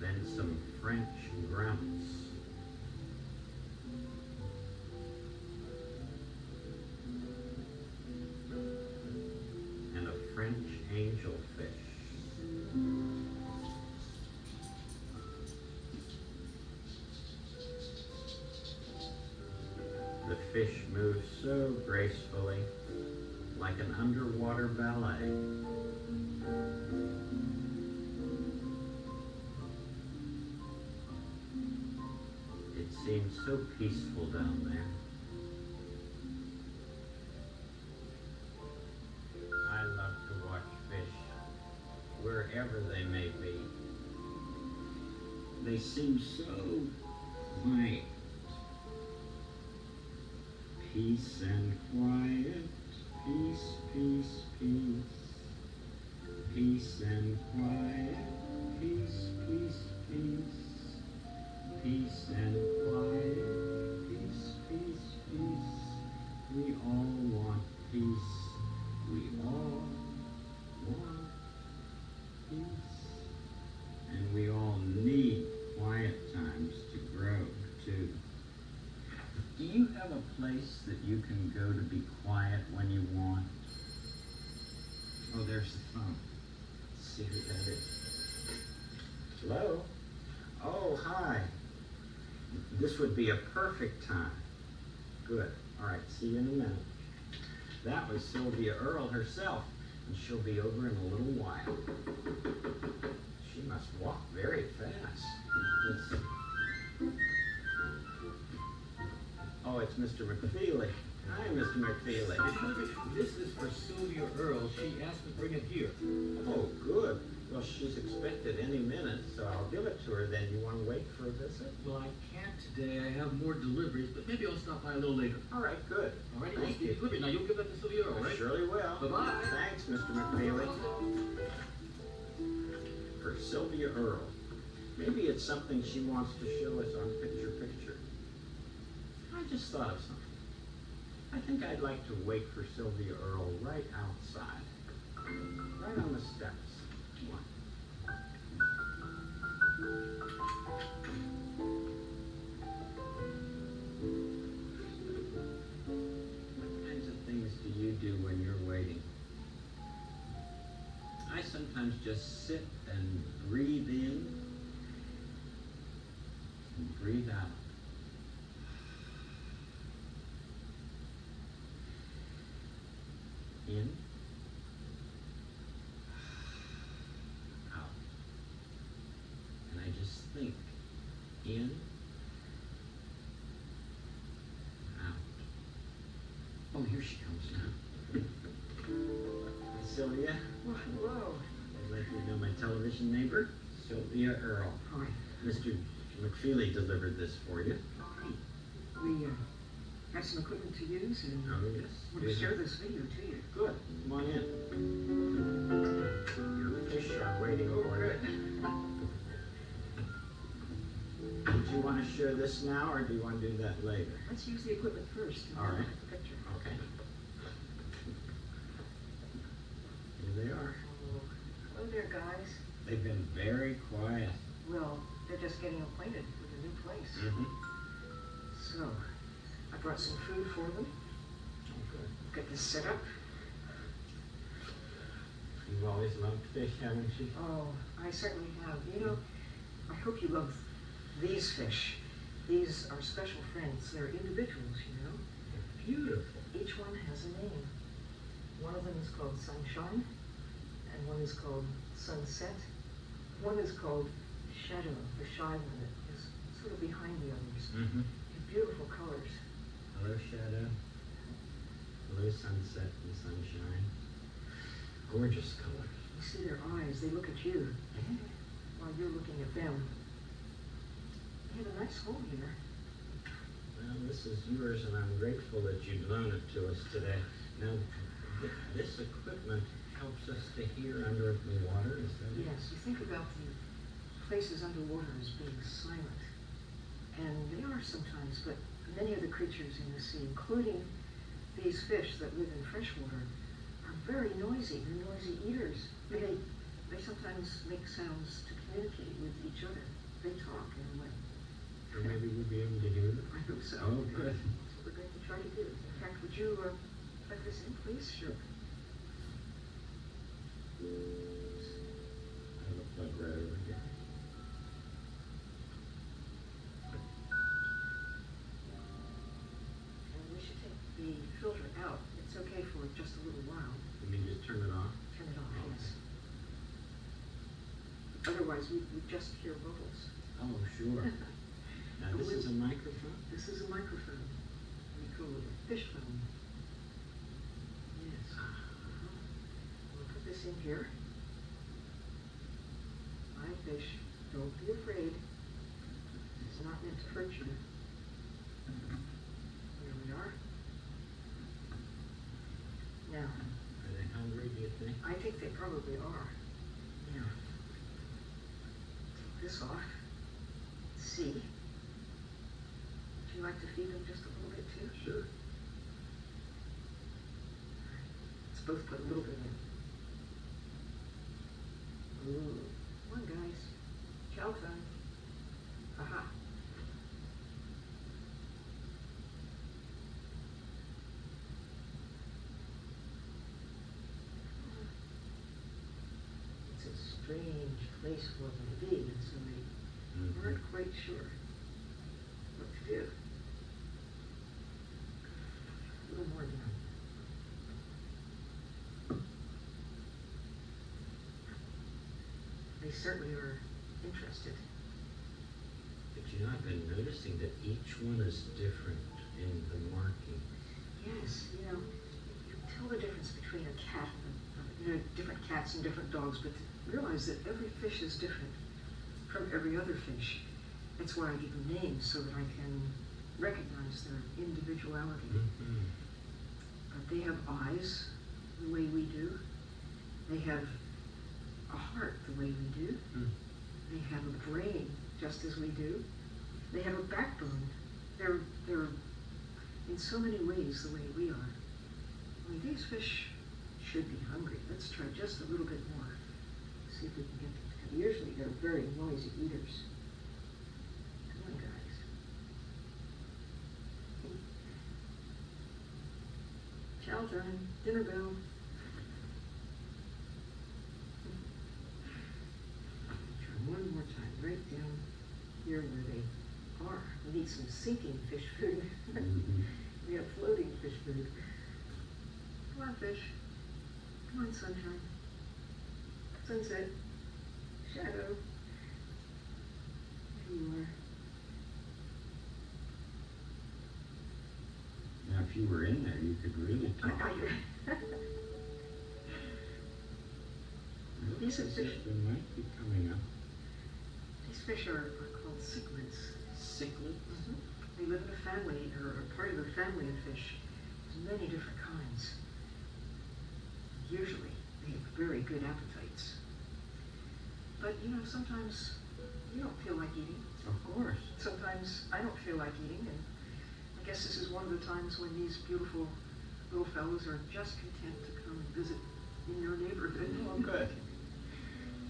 Then some French grounds. And a French angelfish. The fish moves so gracefully, like an underwater ballet. It seems so peaceful down there. I love to watch fish, wherever they may be. They seem so quiet. Peace and quiet, peace, peace, peace. Peace and quiet, peace, peace, peace. Peace and quiet, peace, peace, peace. We all want peace. We all want peace. And we all need quiet times to grow, too. Do you have a place that you can go to be quiet when you want? Oh, there's the phone. Let's see who that is. Hello? Oh, hi. This would be a perfect time. Good. All right, see you in a minute. That was Sylvia Earle herself, and she'll be over in a little while. She must walk very fast. Let's... Oh, it's Mr. McFeely. Hi, Mr. McFeely. This is for Sylvia Earle. She asked me to bring it here. Oh, good. Well, she's expected any minute, so I'll give it to her then. You want to wait for a visit? Well, I can't today. I have more deliveries, but maybe I'll stop by a little later. All right, good. All right, Thank you. delivery. Now, you'll give that to Sylvia Earle, right? I surely will. Bye-bye. Thanks, Mr. McFeely. For Sylvia Earle. Maybe it's something she wants to show us on Picture. I just thought of something. I think I'd like to wait for Sylvia Earle right outside. Right on the steps. Come on. What kinds of things do you do when you're waiting? I sometimes just sit and breathe in and breathe out. In, out. And I just think, in, out. Oh, here she comes now. Hi, Sylvia. Well, hello. I'd like you to know my television neighbor, Sylvia Earle. Hi. Mr. McFeely delivered this for you. We have some equipment to use and Oh, yes. want to share this video to you. Good. Come on in. Your fish are waiting for you. Do you want to share this now, or do you want to do that later? Let's use the equipment first. And All then right. look at the picture. Okay. Here they are. Oh, hello there, guys. They've been very quiet. Well, they're just getting acquainted with a new place. Mm-hmm. So, I brought some food for them. Okay. Get this set up. You've always loved fish, haven't you? Oh, I certainly have. You know, I hope you love these fish. These are special friends. They're individuals, you know. They're beautiful. Each one has a name. One of them is called Sunshine, and one is called Sunset. One is called Shadow, the shy one that is sort of behind the others. Mm-hmm. They're beautiful colors. Hello, Shadow. Hello, Sunset and Sunshine. Gorgeous colors. You see their eyes. They look at you while you're looking at them. They have a nice home here. Well, this is yours, and I'm grateful that you'd loan it to us today. Now, this equipment helps us to hear under the water, is that it? Yes, you think about the places underwater as being silent. And they are sometimes, but many of the creatures in the sea, including these fish that live in freshwater, are very noisy. They're noisy eaters. They sometimes make sounds to communicate with each other. They talk in a way. Or maybe we'll be able to hear them. I hope so. Oh, good. That's what we're going to try to do. In fact, would you plug this in, please? Sure. I have a plug right over here. And we should take Otherwise, we'd just hear bubbles. Oh, sure. Now, this is a microphone? This is a microphone. We call it a fish phone. Yes. We'll put this in here. My fish, don't be afraid. It's not meant to hurt you. Here we are. Now. Are they hungry, do you think? I think they probably are. Now, take this off. See. Would you like to feed them just a little bit too? Sure. Let's both put a little bit in. Ooh. Come on, guys. Chow time. Aha. It's a strange place for them to be, and so they weren't quite sure what to do. A little more down. They certainly are interested. But you know, I've been noticing that each one is different in the marking. Yes, you know, you can tell the difference between a cat and different cats and different dogs, but realize that every fish is different from every other fish. That's why I give them names, so that I can recognize their individuality. But they have eyes the way we do. They have a heart the way we do. They have a brain just as we do. They have a backbone. They're in so many ways the way we are. I mean, these fish should be hungry. Let's try just a little bit more. See if we can get them to come. Usually they're very noisy eaters. Come on, guys. Chow time, dinner bell. Try one more time, right down here where they are. We need some sinking fish food. We have floating fish food. Come on, fish. Come on, sunshine. Sunset. Shadow. There you are. Now, if you were in there, you could really talk. These are fish. They might be coming up. These fish are called cichlids. Cichlids? They live in a family, or are part of a family of fish. There's many different kinds. Usually, they have very good appetites. But, you know, sometimes you don't feel like eating. Of course. Sometimes I don't feel like eating, and I guess this is one of the times when these beautiful little fellows are just content to come and visit in your neighborhood. Oh, good.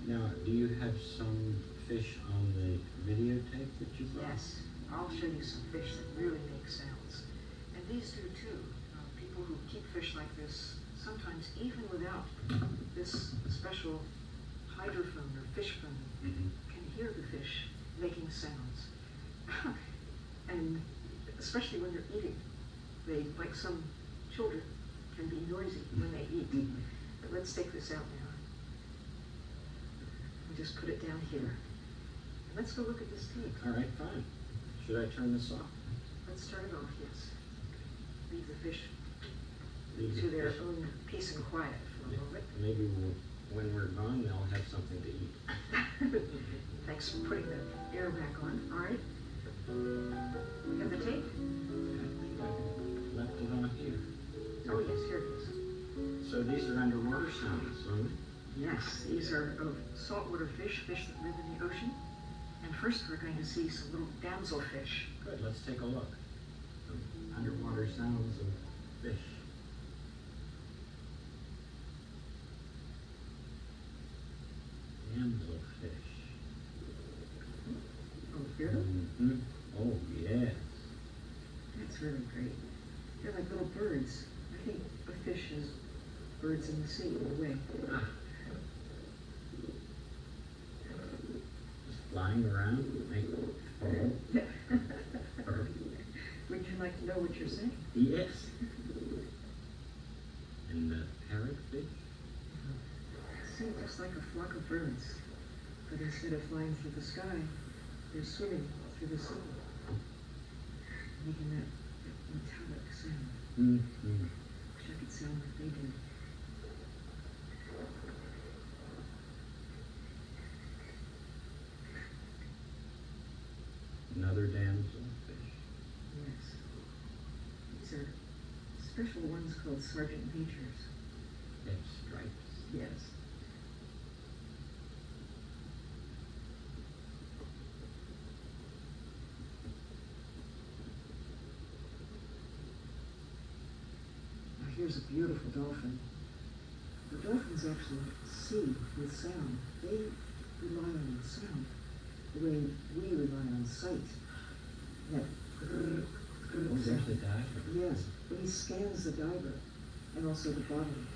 Now, do you have some fish on the videotape that you brought? Yes. I'll show you some fish that really make sounds. And these do too. People who keep fish like this, sometimes even without this special hydrophone or fish phone, can hear the fish making sounds. And especially when they're eating, they, like some children, can be noisy when they eat. But let's take this out now. We just put it down here. And let's go look at this tape. All right, fine. Should I turn this off? Let's start it off, yes. Leave the fish Leave to the their fish. own peace and quiet for a moment. Maybe when we're gone, they'll have something to eat. Thanks for putting the air back on. All right. We have the tape? Left it on here. Oh, yes, here it is. So these are underwater sounds, aren't they? Yes, these are of saltwater fish, fish that live in the ocean. And first we're going to see some little damselfish. Good, let's take a look. Some underwater sounds of fish. Damselfish. Oh, hear them? Oh, yes. That's really great. They're like little birds. I think a fish is birds in the sea in a way. Just flying around, make Would you like to know what you're saying? Yes. And the parrotfish? Seem just like a flock of birds. But instead of flying through the sky, they're swimming through the sea, making that metallic sound. Mm-hmm. Wish I could sound like they did. Another damselfish. Yes. These are special ones called Sergeant Majors. They have stripes. Yes. Now here's a beautiful dolphin. The dolphins actually see with sound. They rely on sound the way we rely on sight. That Oh, there's the diver. Yes, but he scans the diver and also the bottom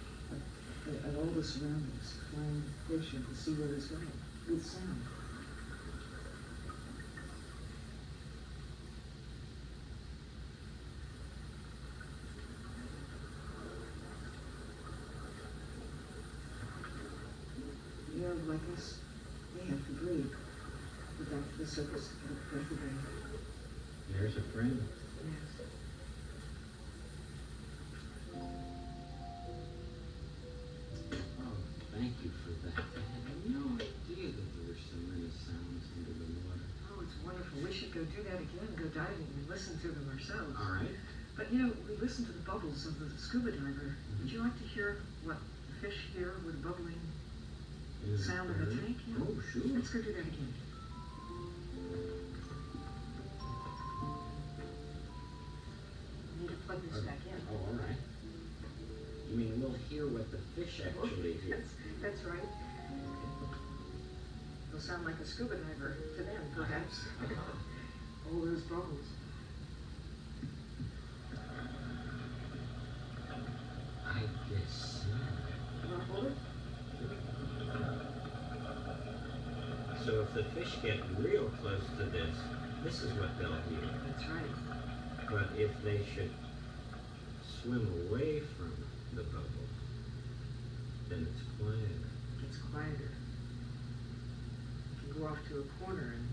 and all the surroundings, flying fish, and to see where it's going with sound. You know, like us, they have to breathe. Go back to the circus to get a breath of air. There's a friend. Yes. Oh, thank you for that. I had no idea that there were so many sounds under the water. Oh, it's wonderful. We should go do that again, go diving and listen to them ourselves. All right. But you know, we listen to the bubbles of the scuba diver. Would you like to hear what the fish hear with bubbling sound of the tank? Yeah. Oh, sure. Let's go do that again. I need to plug this back in. Oh, all right. You mean we'll hear what the fish actually hear? That's right. It'll sound like a scuba diver to them, perhaps. All those bubbles. I guess. You want to hold it? So if the fish get real close to this, this is what they'll hear. That's right. But if they should swim away from the bubble, then it's quieter. It gets quieter. You can go off to a corner and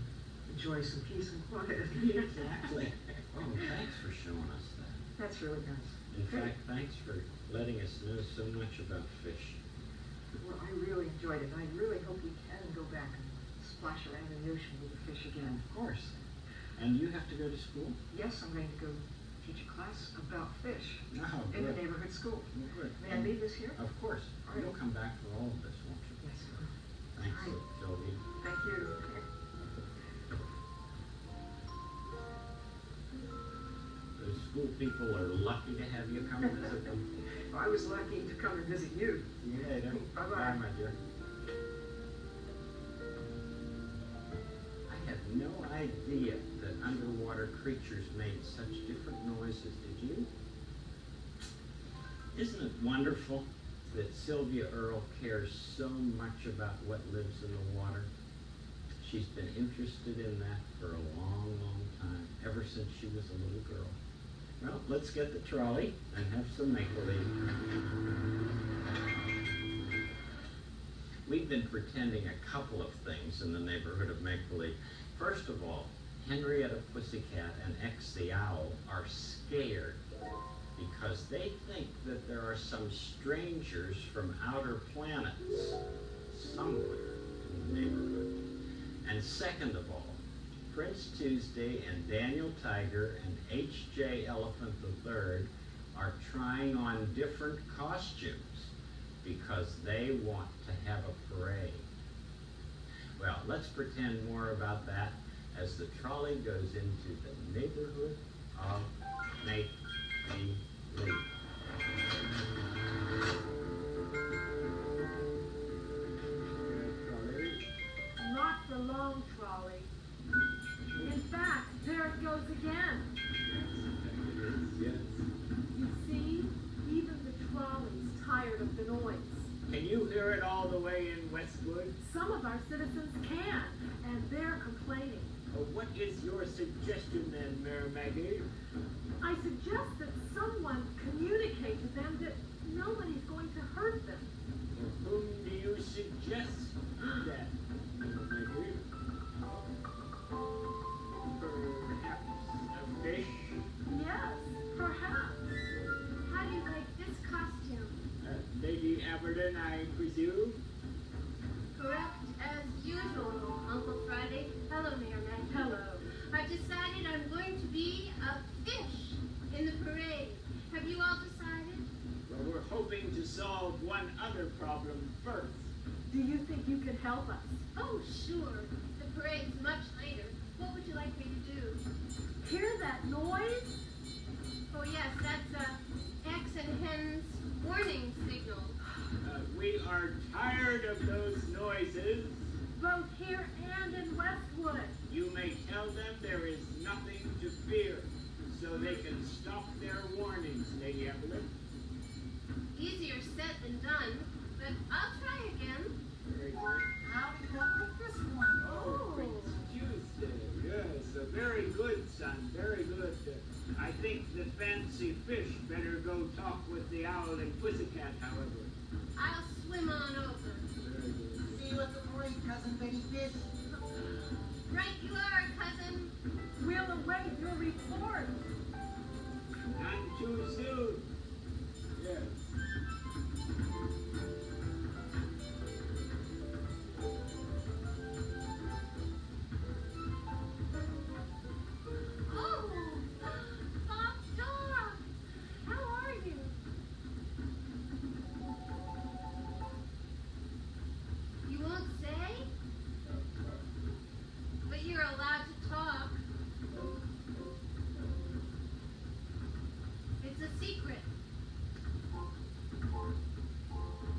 enjoy some peace and quiet. Exactly. Oh, thanks for showing us that. That's really nice. In fact, thanks for letting us know so much about fish. Well, I really enjoyed it, and I really hope we can go back and splash around in the ocean with the fish again. Of course. And you have to go to school? Yes, I'm going to go teach a class about fish Oh, in the good. neighborhood school. Good. May I leave this here? Of course. All right. You'll come back for all of this, won't you? Yes, sir. Thanks, All right. Sylvie. Thank you. Those school people are lucky to have you come visit them. Well, I was lucky to come and visit you. Yeah, Bye-bye. Bye, my dear. I had no idea that underwater creatures made such different noises. Did you? Isn't it wonderful that Sylvia Earle cares so much about what lives in the water? She's been interested in that for a long, long time, ever since she was a little girl. Well, let's get the trolley and have some make-believe. We've been pretending a couple of things in the neighborhood of make-believe. First of all, Henrietta Pussycat and X the Owl are scared because they think that there are some strangers from outer planets somewhere in the neighborhood. And second of all, Prince Tuesday and Daniel Tiger and H.J. Elephant III are trying on different costumes because they want to have a parade. Well, let's pretend more about that as the trolley goes into the neighborhood of make-believe. Not the long trolley. In fact, there it goes again. Yes. You see, even the trolley's tired of the noise. Can you hear it all the way in Westwood? Some of our citizens can, and they're complaining. What is your suggestion then, Mayor Maggie? I suggest that someone communicate to them that nobody's going to hurt them. Whom do you suggest do that? you think you could help us? Oh, sure. The parade's much later. What would you like me to do? Hear that noise? Oh, yes, that's X and Hen's warning signal. We are tired of those noises. Both here and in Westwood. You may tell them there is nothing to fear, so they can stop their warnings, Lady Evelyn. Easier said than done, but I'll try again. Very good. How do you like this one? Oh, Tuesday. Yes, very good, son. Very good. I think the fancy fish better go talk with the owl and pussycat, however. I'll swim on over. Very good. See you at the parade, Cousin Betty Fish. Right you are, cousin. We'll await your report. None too soon. Yes. Oh, Bob Dog. How are you? You won't say? But you're allowed to talk. It's a secret.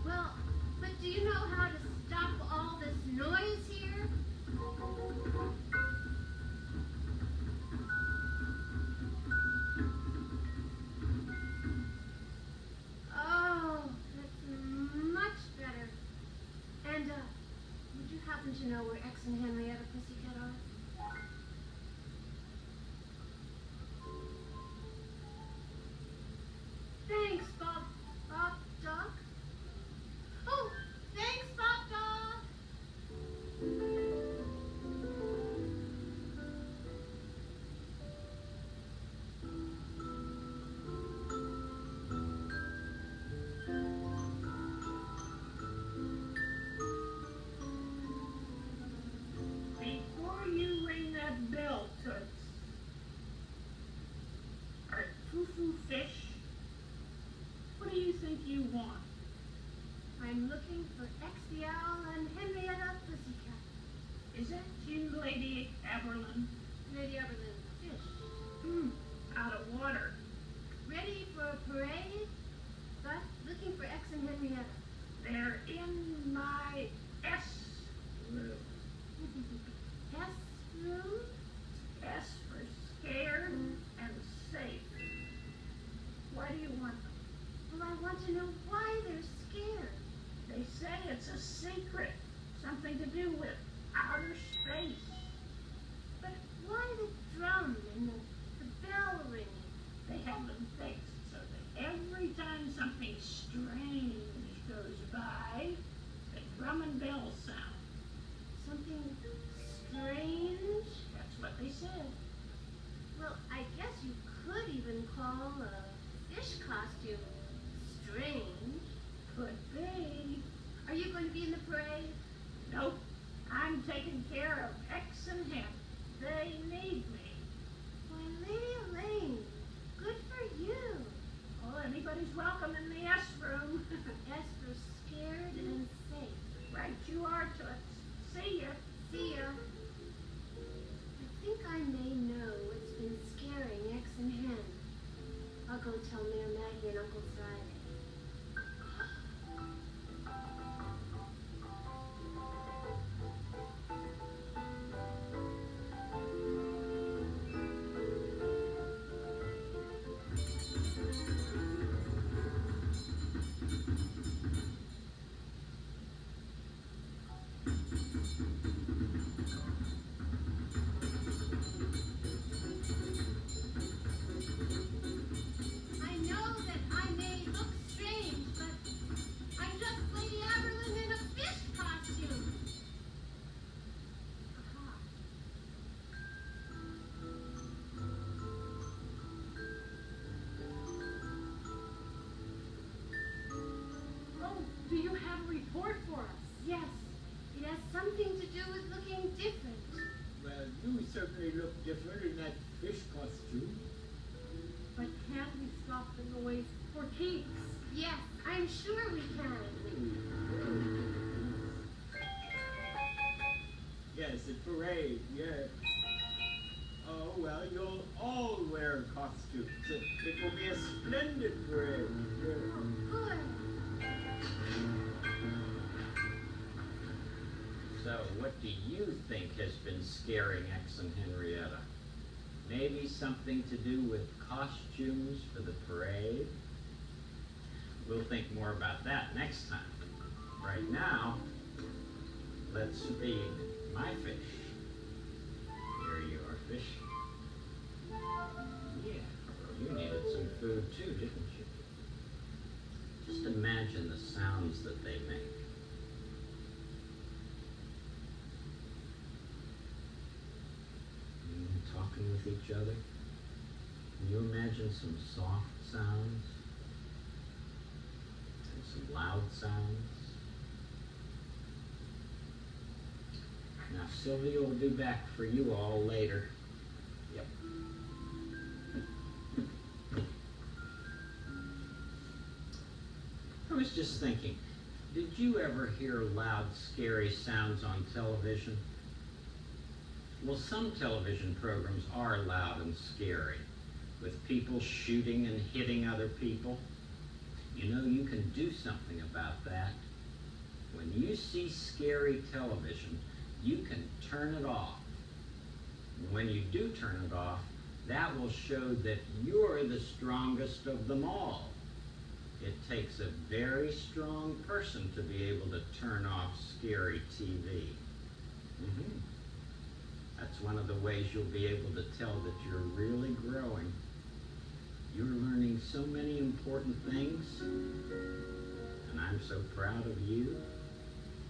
Well, but do you know how to stop all this noise here? Oh, that's much better. And, would you happen to know where X and Henrietta Pussycat are? Thanks, Bob Dog. Oh, thanks, Bob Dog. Before you ring that bell, Toots, are Foo-Foo fish? What do you think you want? I'm looking for X the Owl and Henrietta Pussycat. Is that you, Lady Aberlin? Lady Evelyn, fish. Out of water. Ready for a parade? But looking for X and Henrietta. They're in my S room. S room? S for scared and safe. Why do you want them? Well, I want to know why they're scared. They say it's a secret. Something to do with outer space. But why the drum and the bell ringing? They have them fixed so that every time something strange goes by, the drum and bell sound. Something strange? That's what they said. Well, I guess you could even call a fish costume strange. Could be. Are you going to be in the parade? Nope. I'm taking care of X and Hen. They need me. Why, Lady Elaine, good for you. Oh, anybody's welcome in the S room. S for scared and safe. Right you are, Toots. See ya. See ya. I think I may know what's been scaring X and Hen. I'll go tell Mayor Maggie and Uncle Friday. I know that I may look strange, but I'm just Lady Aberlin in a fish costume. Aha. Oh, do you have a report for us? Yes, it has something to do with looking different. Well, you certainly look different in that fish costume. But can't we stop the noise for keeps? Yes, I'm sure we can. parade, yes. Oh, well, you'll all wear costumes. It will be a splendid parade. Good. So, what do you think has been scaring X and Henrietta? Maybe something to do with costumes for the parade? We'll think more about that next time. Right now, let's feed my fish. Here you are, fish. Yeah, you needed some food too, didn't you? Just imagine the sounds that they make. Talking with each other. Can you imagine some soft sounds and some loud sounds? Now Sylvia will be back for you all later. Yep. I was just thinking, did you ever hear loud, scary sounds on television? Well, some television programs are loud and scary, with people shooting and hitting other people. You know, you can do something about that. When you see scary television, you can turn it off. When you do turn it off, that will show that you're the strongest of them all. It takes a very strong person to be able to turn off scary TV. That's one of the ways you'll be able to tell that you're really growing. You're learning so many important things, and I'm so proud of you.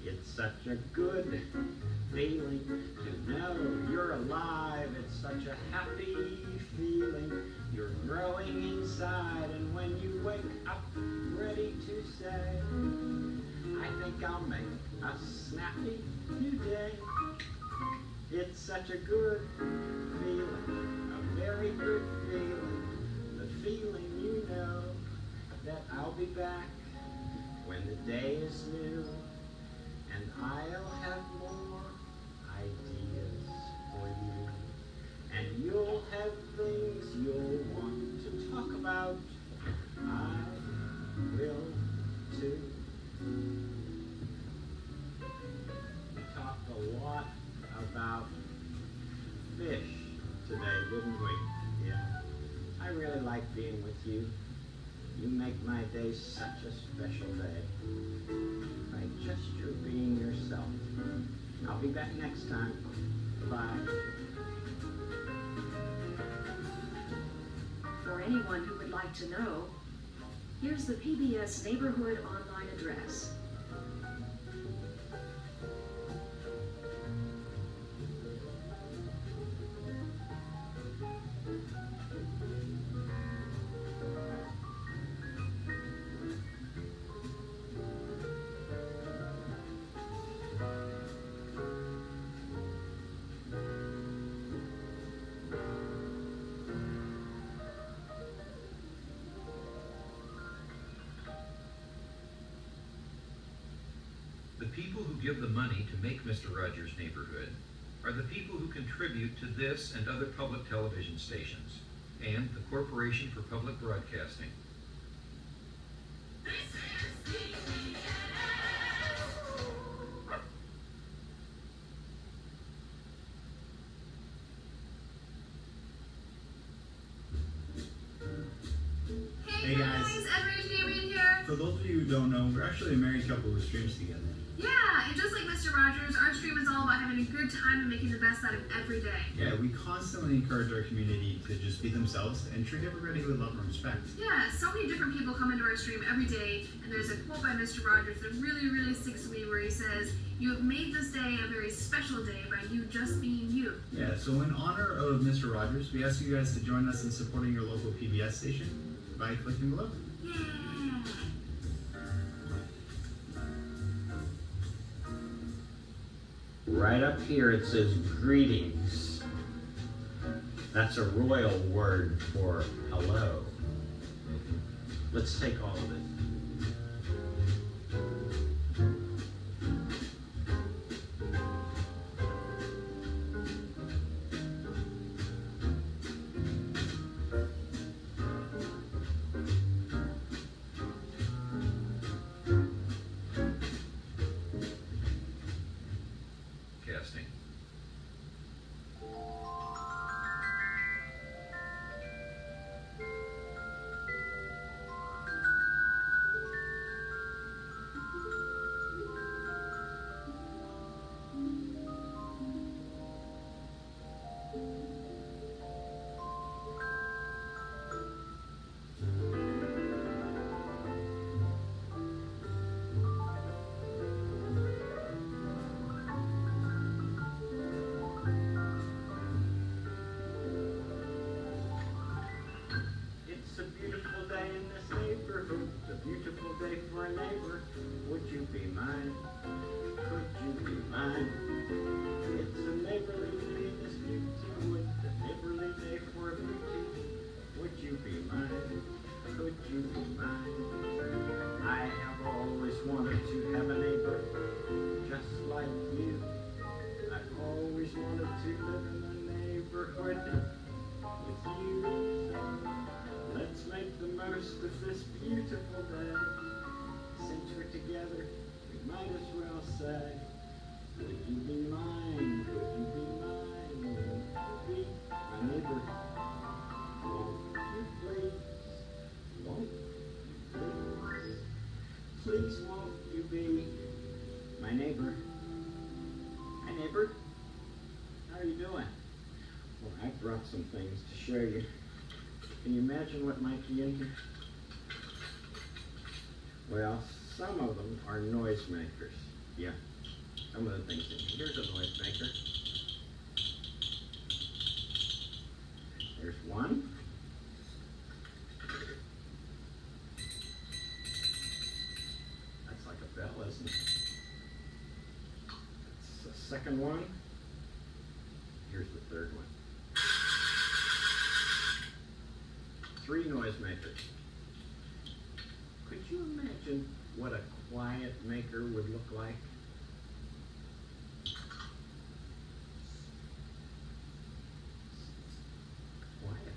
It's such a good feeling to know you're alive. It's such a happy feeling. You're growing inside, and when you wake up ready to say, I think I'll make a snappy new day. It's such a good feeling, a very good feeling, the feeling you know that I'll be back when the day is new, and I'll have more ideas for you, and you'll have things you'll want to talk about. I will too. We talked a lot about fish today, didn't we? Yeah. I really like being with you. You make my day such a special day. By just your being yourself. I'll be back next time. Bye. For anyone who would like to know, here's the PBS Neighborhood online address. The people who give the money to make Mr. Rogers' Neighborhood are the people who contribute to this and other public television stations, and the Corporation for Public Broadcasting. Hey guys, Edward Damien here. for those of you who don't know, we're actually a married couple who streams together. Yeah, and just like Mr. Rogers, our stream is all about having a good time and making the best out of every day. Yeah, we constantly encourage our community to just be themselves and treat everybody with love and respect. Yeah, so many different people come into our stream every day, and there's a quote by Mr. Rogers that really, really sticks to me where he says, "You have made this day a very special day by you just being you." Yeah, so in honor of Mr. Rogers, we ask you guys to join us in supporting your local PBS station by clicking below. Yeah. Right up here it says greetings. That's a royal word for hello. Let's take all of it. you be mine? Could you be mine? Be my neighbor. Won't you please? Won't you please? Please won't you be my neighbor? Hi neighbor. How are you doing? Well, I brought some things to show you. Can you imagine what might be in here? Well, some of them are noisemakers. Yeah, some of the things in here. Here's a noisemaker. There's one. That's like a bell, isn't it? That's the second one. Here's the third one. 3 noisemakers. Could you imagine what a quiet maker would look like? Quiet.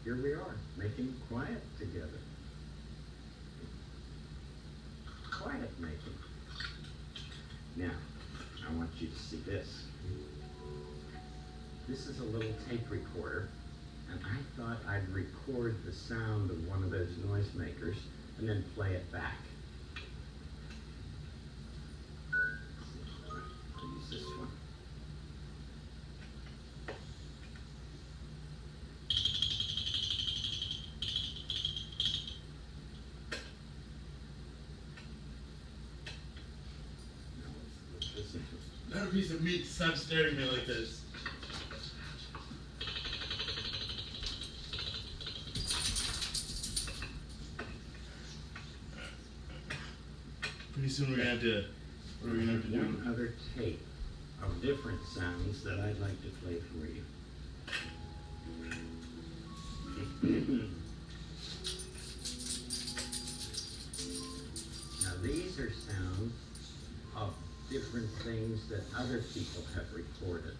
Here we are, making quiet together. Quiet making. Now, I want you to see this. This is a little tape recorder, and I thought I'd record the sound of one of those noisemakers and then play it back. I'll use this one. Now let's listen to That piece of meat, stop staring at me like this. Pretty soon we're gonna have to. What are we gonna have to do? one other tape of different sounds that I'd like to play for you. Now these are sounds of different things that other people have recorded.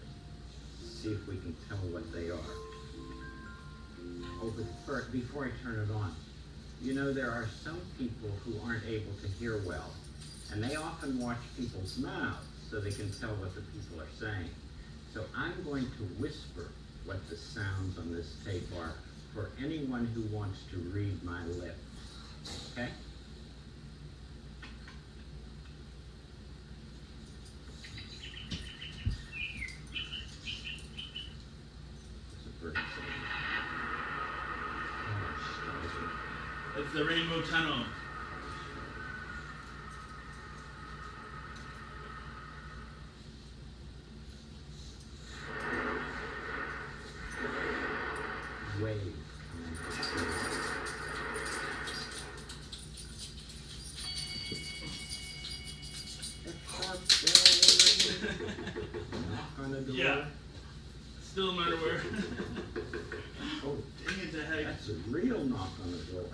See if we can tell what they are. Oh, but first, before I turn it on, you know there are some people who aren't able to hear well, and they often watch people's mouths so they can tell what the people are saying. So I'm going to whisper what the sounds on this tape are for anyone who wants to read my lips. Okay? What's the bird saying? Oh, It's the Rainbow Tunnel. Wave. Knock on the door. Yeah. Still in my underwear. Oh, Dang it, the heck. that's a real knock on the door.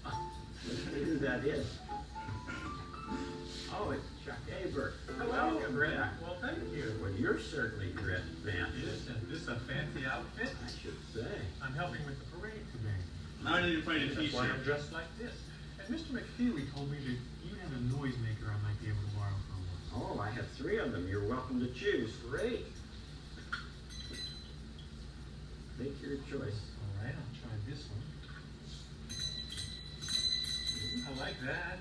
Let's see who that is. Oh, it's Chuck Aber. Hello, Welcome Brett. back. Well, thank you. Well, you're certainly dressed fancy. Is this a fancy outfit? I should say. I'm helping with the parade today. Now I need to find a That's why I'm t-shirt. dressed like this. And Mr. McFeely told me that you have a noisemaker I might be able to borrow for a while. Oh, I have 3 of them. You're welcome to choose. Great. Make your choice. All right, I'll try this one. I like that.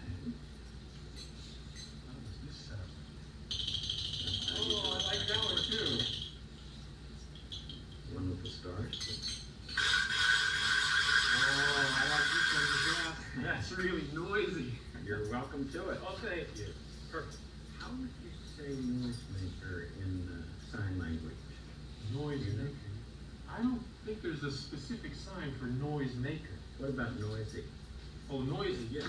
How does this sound? Oh, I like that one too. One with the stars. Oh, I like this one. Yeah, that's really noisy. You're welcome to it. Oh, thank you. Perfect. How would you say noisemaker in sign language? Noisemaker. I don't think there's a specific sign for noisemaker. What about noisy? Oh, noisy, yes.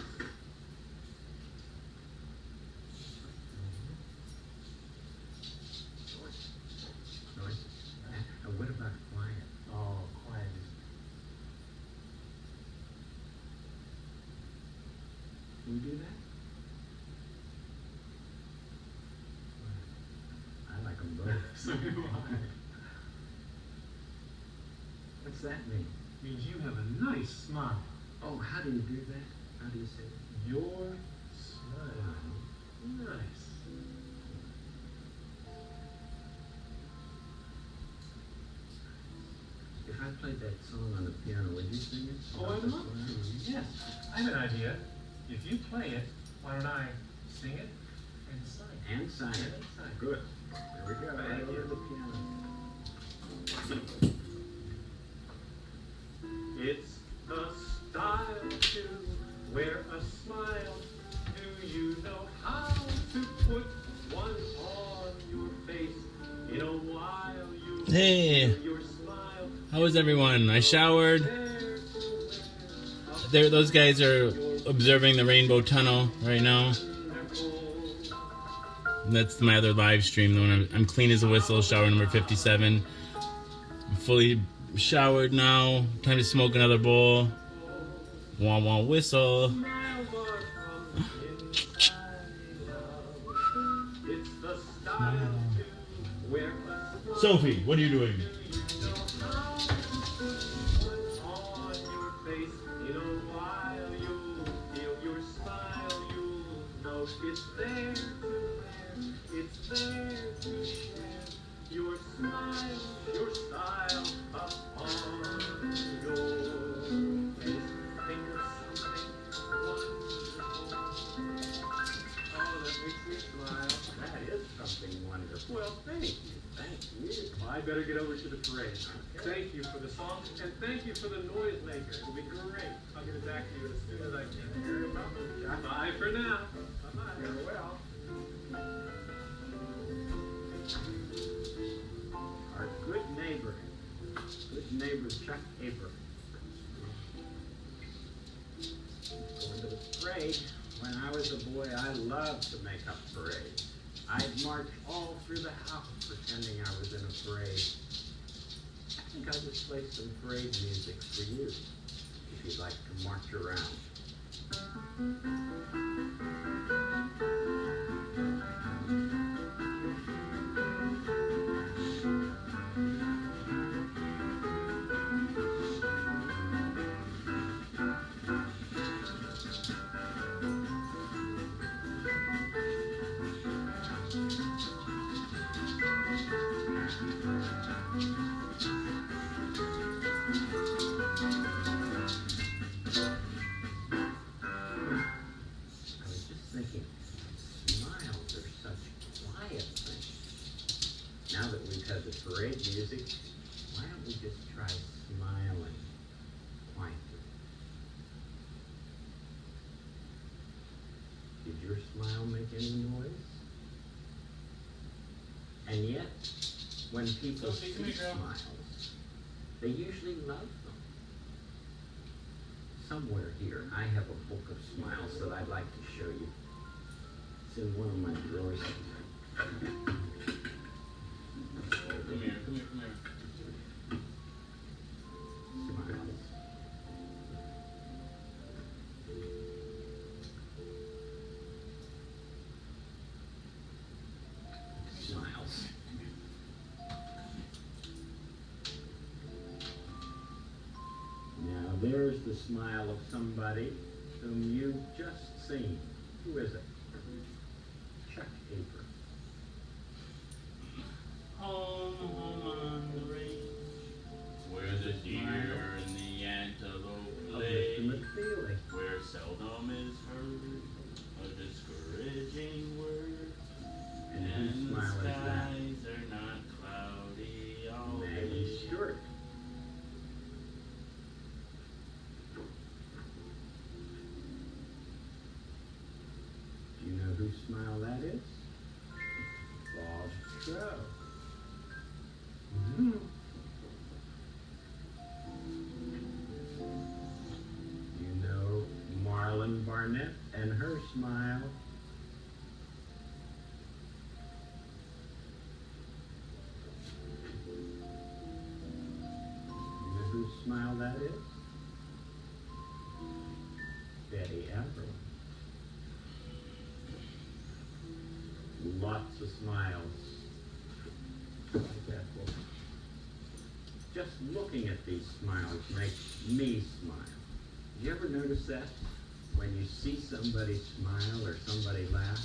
Noisy. And what about quiet? Oh, quiet is. Can you do that? I like them both. So do I. What's that mean? Means you have a nice smile. Oh, how do you do that? How do you say that? Your smile. Nice. played that song on the piano. Would you sing it? Oh, I'd love to. Yes. I have an idea. If you play it, why don't I sing it and sign it? And sign it. Good. There we go. Thank Right you. over the piano. It's the style to wear a smile. Do you know how to put one on your face? In a while you Hey, feel your smile. how is everyone? I showered. Those guys are observing the Rainbow Tunnel right now. That's my other live stream. The one I'm clean as a whistle, shower number 57. I'm fully showered now. Time to smoke another bowl. Wah wah whistle. Sophie, what are you doing? It's there to wear, it's there to share. Your smile, your style upon your face. Think of something wonderful. Oh, that makes me smile. That is something wonderful. Well, thank you. Thank you. Well, I better get over to the parade. Thank you for the song, and thank you for the noisemaker. It'll be great. I'll get it back to you as soon as I can. Very welcome. Bye for now. Bye-bye. Farewell. Our good neighbor Chuck Aper. Going to the parade. When I was a boy, I loved to make up parades. I'd march all through the house pretending I was in a parade. I think I'll just play some parade music for you, if you'd like to march around. Now that we've had the parade music, why don't we just try smiling quietly? Did your smile make any noise? And yet, when people see smiles, they usually love them. Somewhere here, I have a book of smiles that I'd like to show you. It's in one of my drawers. Come here. Smiles. Smiles. Now there's the smile of somebody whom you've just seen. Who is it? Chuck Aper. Home on the range, where the deer and the antelope play, where seldom is heard a discouraging word, And whose the smile is that? skies are not cloudy all Maggie day. Stewart. Do you know whose smile that is? Bob Stroh. Mm-hmm. You know Marlon Barnett and her smile. You know whose smile that is? Betty Everett. Lots of smiles. Like that book. Just looking at these smiles makes me smile. Do you ever notice that? When you see somebody smile or somebody laugh,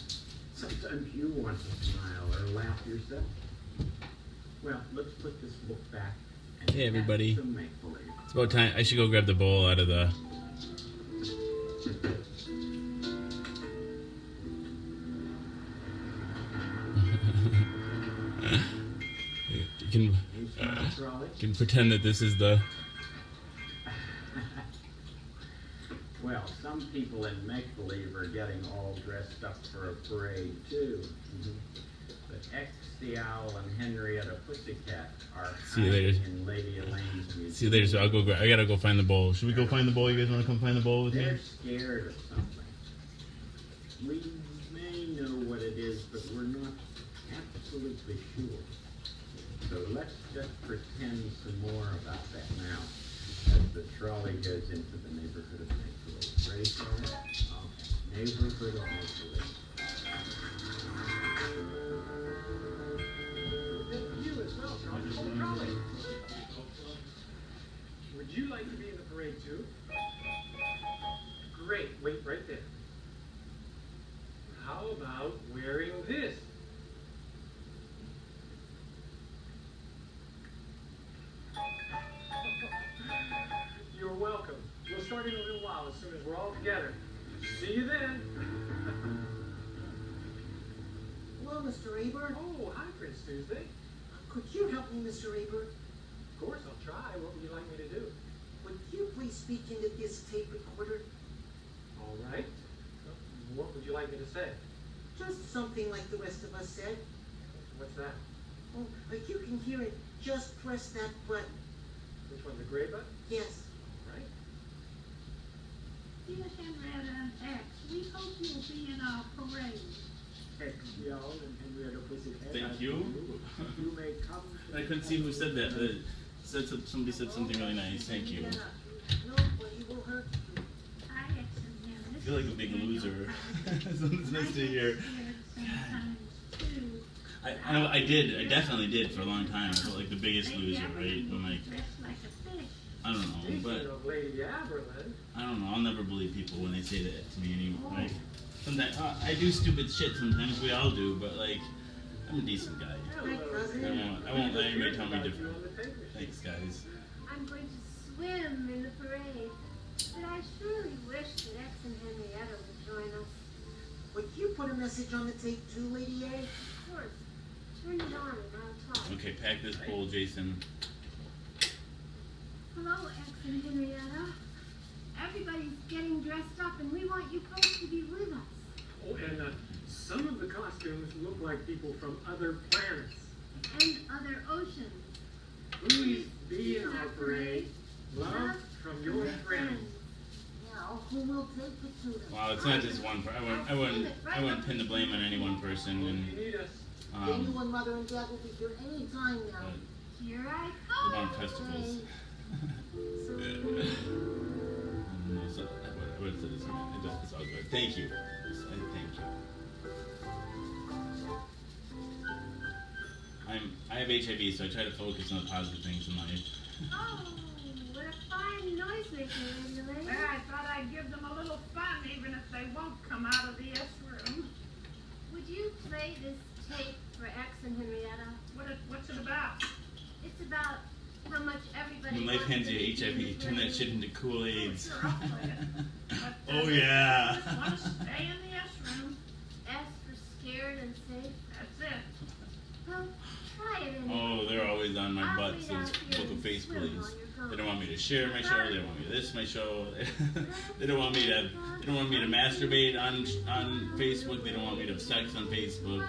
sometimes you want to smile or laugh yourself. Well, let's put this book back Hey everybody. Some make-believe. It's about time. I should go grab the bowl out of the... You can pretend that this is the... Well, some people in make-believe are getting all dressed up for a parade too. But X the Owl and Henrietta Pussycat are See you later. hiding in Lady Elaine's museum. See you later. So I'll go. I gotta go find the bowl. Should we go find the bowl? You guys want to come find the bowl with me? They're scared of something. We may know what it is, but we're not absolutely sure. So let's just pretend some more about that now, as the trolley goes into the neighborhood of make-believe. Ready for it? Okay. Neighborhood of make-believe. You as well, Charlie. Oh, Charlie. Would you like to be in the parade too? Great. Wait right there. How about wearing this? You're welcome. We'll start in a little while as soon as we're all together. See you then. Hello, Mr. Aber. Oh, hi, Prince Tuesday. Could you help me, Mr. Aber? Of course, I'll try. What would you like me to do? Would you please speak into this tape recorder? All right. What would you like me to say? Just something like the rest of us said. What's that? Oh, if you can hear it, just press that button. Which one, the gray button? Yes. Right. Dear Henrietta and X, we hope you'll be in our parade. X the Owl and Henrietta Pussycat. Thank you. You may come. I couldn't see who said that, but somebody said something really nice. Thank you. Nobody will hurt you. Hi, X and Henrietta. I feel like a big loser. It's nice to hear. I did. I definitely did for a long time. I felt like the biggest loser, right? I'm like, I don't know, but Lady Aberlin. I don't know. I'll never believe people when they say that to me anymore. Right? Sometimes I do stupid shit. Sometimes we all do, but like, I'm a decent guy. I won't let anybody tell me different. Thanks, guys. I'm going to swim in the parade, but I surely wish that X and Henrietta would join us. Would you put a message on the tape too, Lady A? Of course. Turn it on and I'll talk. Okay, pack this bowl, Jason. Hello, X and Henrietta. Everybody's getting dressed up and we want you both to be with us. Oh, and some of the costumes look like people from other planets. And other oceans. Please be in our parade. Love from your friends. Now, who will take it to them? Wow, it's not just one. I wouldn't pin the blame on any one person. And You and Mother and Dad will be here any time now. Here I come. on festivals. I would have said this. It's all good. Thank you. Thank you. I have HIV, so I try to focus on the positive things in life. Oh, what a fine noisemaker, Lady Elaine. Well, I thought I'd give them a little fun, even if they won't come out of the S room. Would you play this tape for X and Henrietta? What's it about? It's about how much everybody When life wants hands to you be HIV, you turn that shit into Kool-Aids. Oh, yeah. I just want to stay in the S room. S for scared and safe. That's it. Well, try it anyway. Oh, they're always on my I'll butt, be so down it's here book a and face, swim please. while you're gone. They don't want me to share my show. They don't want me to this my show. They don't want me to. They don't want me to masturbate on Facebook. They don't want me to have sex on Facebook.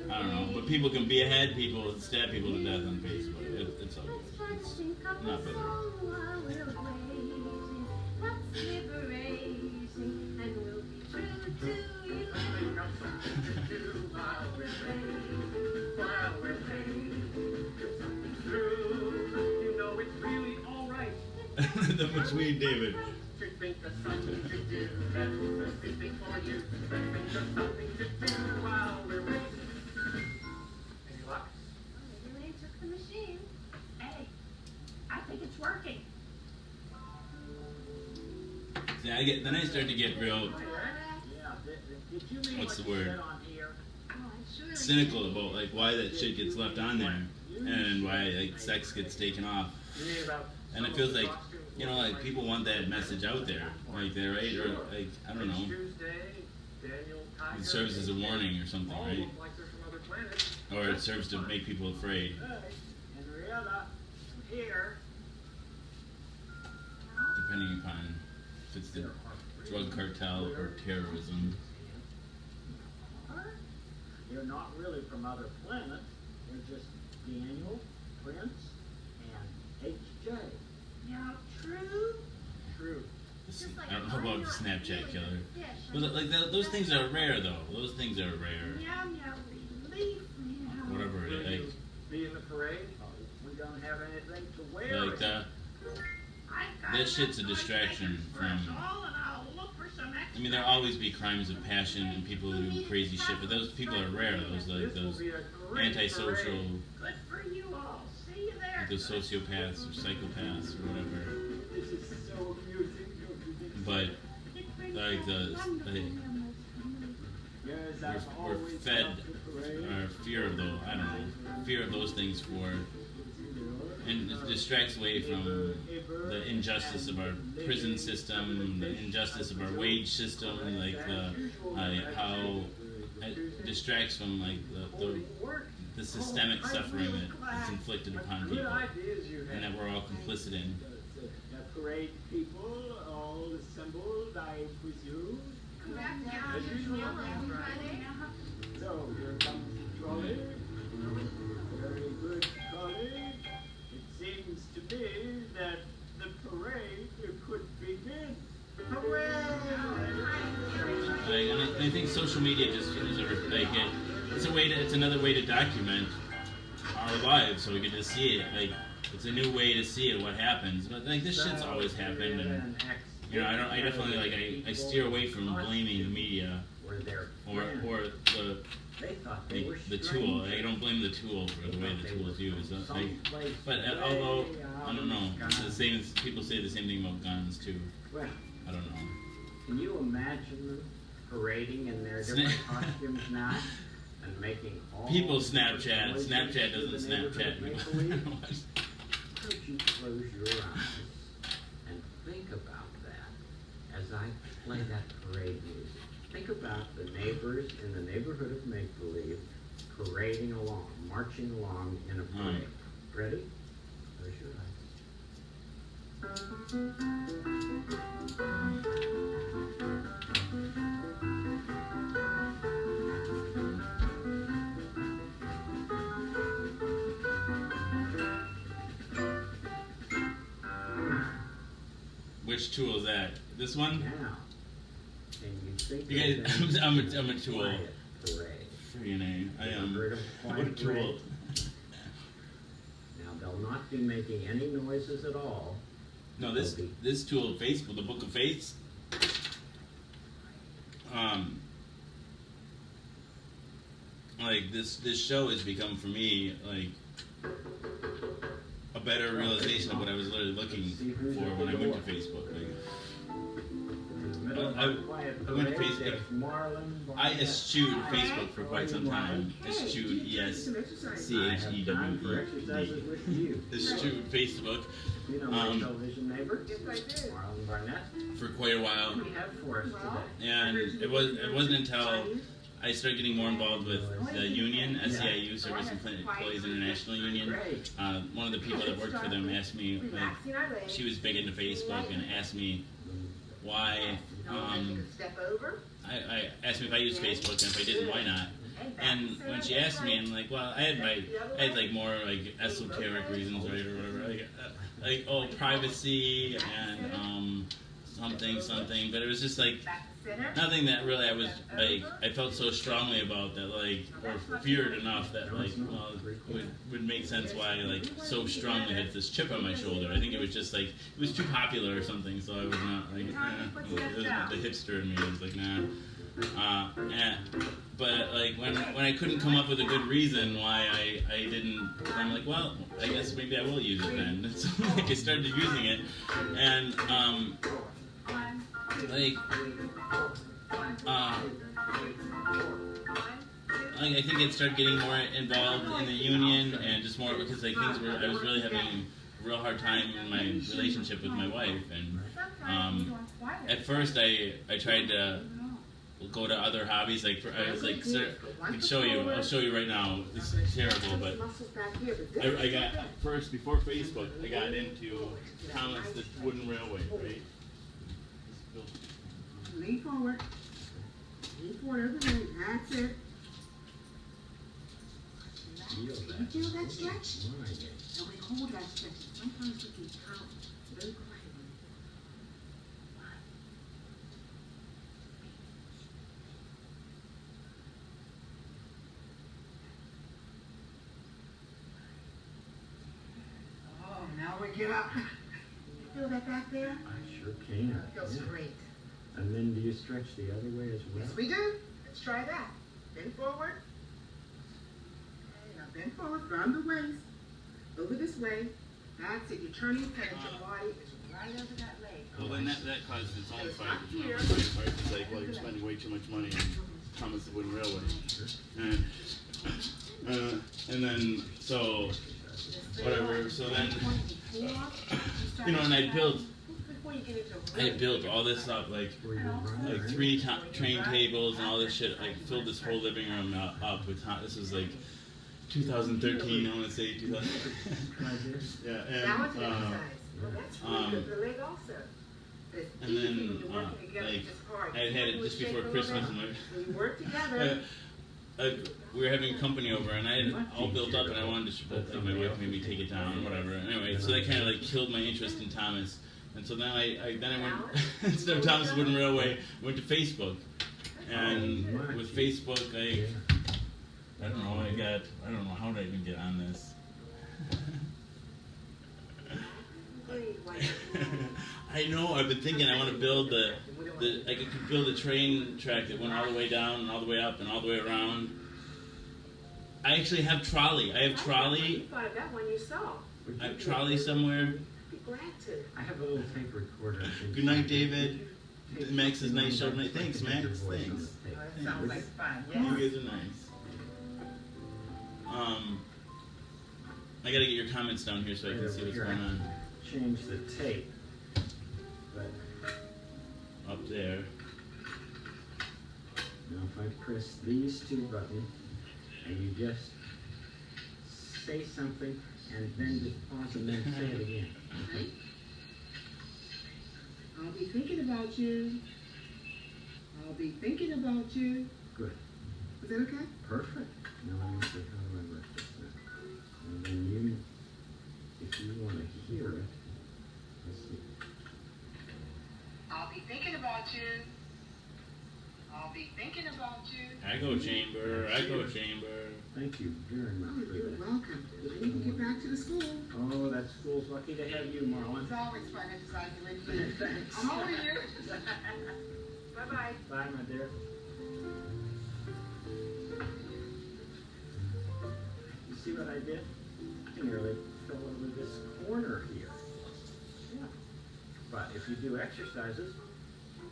I don't know, but people can be ahead. People stab people to death on Facebook. It's all good. It's not better. You know it's really all right. The between David. To think of something to do, that's specific for you. Think of something to do while we're waiting. Any luck? Lady Elaine took the machine. Hey, I think it's working. See, then I start to get real. Yeah, did you mean What's what the you word? said on here? Oh, I surely cynical about like why that shit gets left on there and why like sex gets taken off. And it feels like, you know, like people want that message out there, like they're right, or like I don't know, it serves as a warning or something, right? Or it serves to make people afraid. Depending upon if it's the drug cartel or terrorism. They're not really from other planets. They're just Daniel, Prince, and HJ. Yeah, true. True. I don't know about the Snapchat killer. But like those things are rare though. Those things are rare. Meow, meow, release meow. Whatever it is. Like, Be in the parade? We don't have anything to wear. like that shit's a distraction from. I mean, there'll always be crimes of passion and people who do crazy shit, but those people are rare. Those antisocial, Good for you all. See you there. those sociopaths or psychopaths or whatever. This is so amusing. But like we're fed our fear of those. I don't know, fear of those things and it distracts away from the injustice of our prison system, the injustice of our wage system, like how it distracts from like the systemic suffering that's inflicted upon people, and that we're all complicit in. The parade people all assembled, I presume. So here comes the trolley. Very good trolley. It seems to me that the parade could begin. Hooray! And I think social media just is it's another way to document our lives, so we get to see it. Like it's a new way to see it, what happens. But like this shit's always happened, and you know, I definitely I steer away from blaming the media or the tool. I don't blame the tool for the way the tool is used. But although I don't know, it's the same. People say the same thing about guns too. I don't know. Can you imagine them parading in their different costumes now and making all people Snapchat. Snapchat doesn't Snapchat me. Could you close your eyes and think about that as I play that parade music? Think about the neighbors in the neighborhood of make-believe parading along, marching along in a parade. Ready? Close your eyes. Which tool is that? This one? Now, and you think you guys, I'm a tool. Parade. Freaking A. I am. I'm a tool. Now they'll not be making any noises at all. No, this tool, Facebook, the Book of Fates. Like this show has become for me like a better realization of what I was literally looking for when I went to Facebook. I went to Facebook. I eschewed Facebook for quite some time. Eschewed, ESCHEWED. Eschewed Facebook. For quite a while. And it wasn't until I started getting more involved with the union, SEIU, Service Employees International Union. One of the people that worked for them asked me, like, she was big into Facebook, and asked me why. I asked me if I used Facebook, and if I didn't, why not? And when she asked me, I'm like, well, I had like more like esoteric reasons, right, or whatever, like privacy and something, but it was just like nothing that really I was like I felt so strongly about that, like, or feared enough that like, well, would make sense why I like so strongly had this chip on my shoulder. I think it was just like it was too popular or something, so I was not like it was the hipster in me. I was like, nah. But like when I couldn't come up with a good reason why I didn't, I'm like, well, I guess maybe I will use it then. So like I started using it, and I think I'd start getting more involved in the union and just more because like I was really having a real hard time in my relationship with my wife, and at first I tried to go to other hobbies. Like I was like, sir, I'll show you right now. This is terrible, but I got first before Facebook. I got into Thomas the Wooden Railway, right? Lean forward. Lean forward everything. That's it. You feel that stretch? So we hold that stretch. Sometimes we can count very quietly. Oh, now we get up. You feel that back there? I sure can. Feels yeah. great. And then do you stretch the other way as well? Yes, we do. Let's try that. Bend forward. Okay, now bend forward from the waist. Over this way. That's it. You're turning your head. Your body is right over that leg. Well, then that causes its own fight. Here. It's like, well, you're spending way too much money on Thomas the Wooden Railway. And then, so, whatever. So then, you know, and I built all this up, like 3 train tables and all this shit. I filled this whole living room up with this was like 2013. I want to say 2000. Yeah, and then like I had it just before Christmas, and we were having company over, and I had it all built up, and I wanted to, but like, my wife made me take it down, whatever. Anyway, so that kind of like killed my interest in Thomas. And so then I went, instead of Thomas Wooden Railway, I went to Facebook. And with Facebook, I don't know how did I even get on this? I know, I've been thinking I want to build I could build a train track that went all the way down and all the way up and all the way around. I actually have trolley. I have trolley. I have trolley somewhere. I have a little tape recorder. Good night, David. Max is nice show tonight. Thanks, Max. Thanks. Sounds like fun. You guys are nice. I gotta get your comments down here so I can see what's going on. Change the tape. But up there. Now if I press these 2 buttons and you just say something and then just pause and then say it again. Okay? I'll be thinking about you. I'll be thinking about you. Good. Is that okay? Perfect. Now let me see, how do I work this now? And then you, if you want to hear it, let's see. I'll be thinking about you. I'll be thinking about you. Echo chamber. Thank you very much for You're that. welcome. Then you can get back to the school. Oh, that school's lucky to have you, Marlon. It's always fun exercising with you. Thanks. I'm over here. Bye-bye. Bye, my dear. You see what I did? I nearly fell over this corner here. Yeah. But if you do exercises,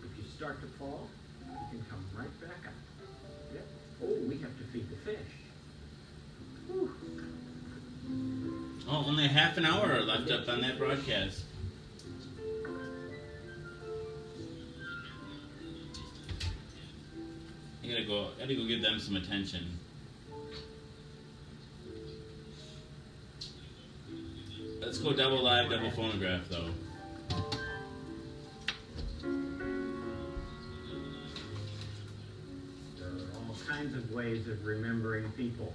if you start to fall, you can come right back up. Yep. Oh, we have to feed the fish. Whew. Oh, only half an hour left up on that broadcast. I gotta go give them some attention. Let's go double live, double phonograph though. There are all kinds of ways of remembering people.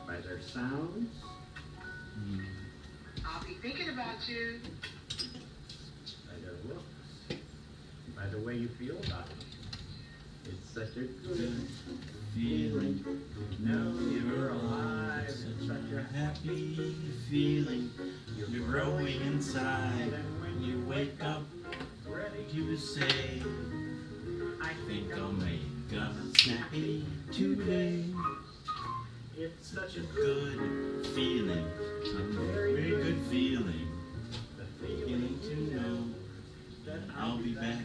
By their sounds. I'll be thinking about you. By their looks. By the way you feel about them. It's such a good feeling. Know you're alive. It's such a happy feeling. You're growing inside. And when You wake up ready to say, I think I'll make a snappy today. It's such a Good feeling, a very good feeling. the Feeling to know that I'll be back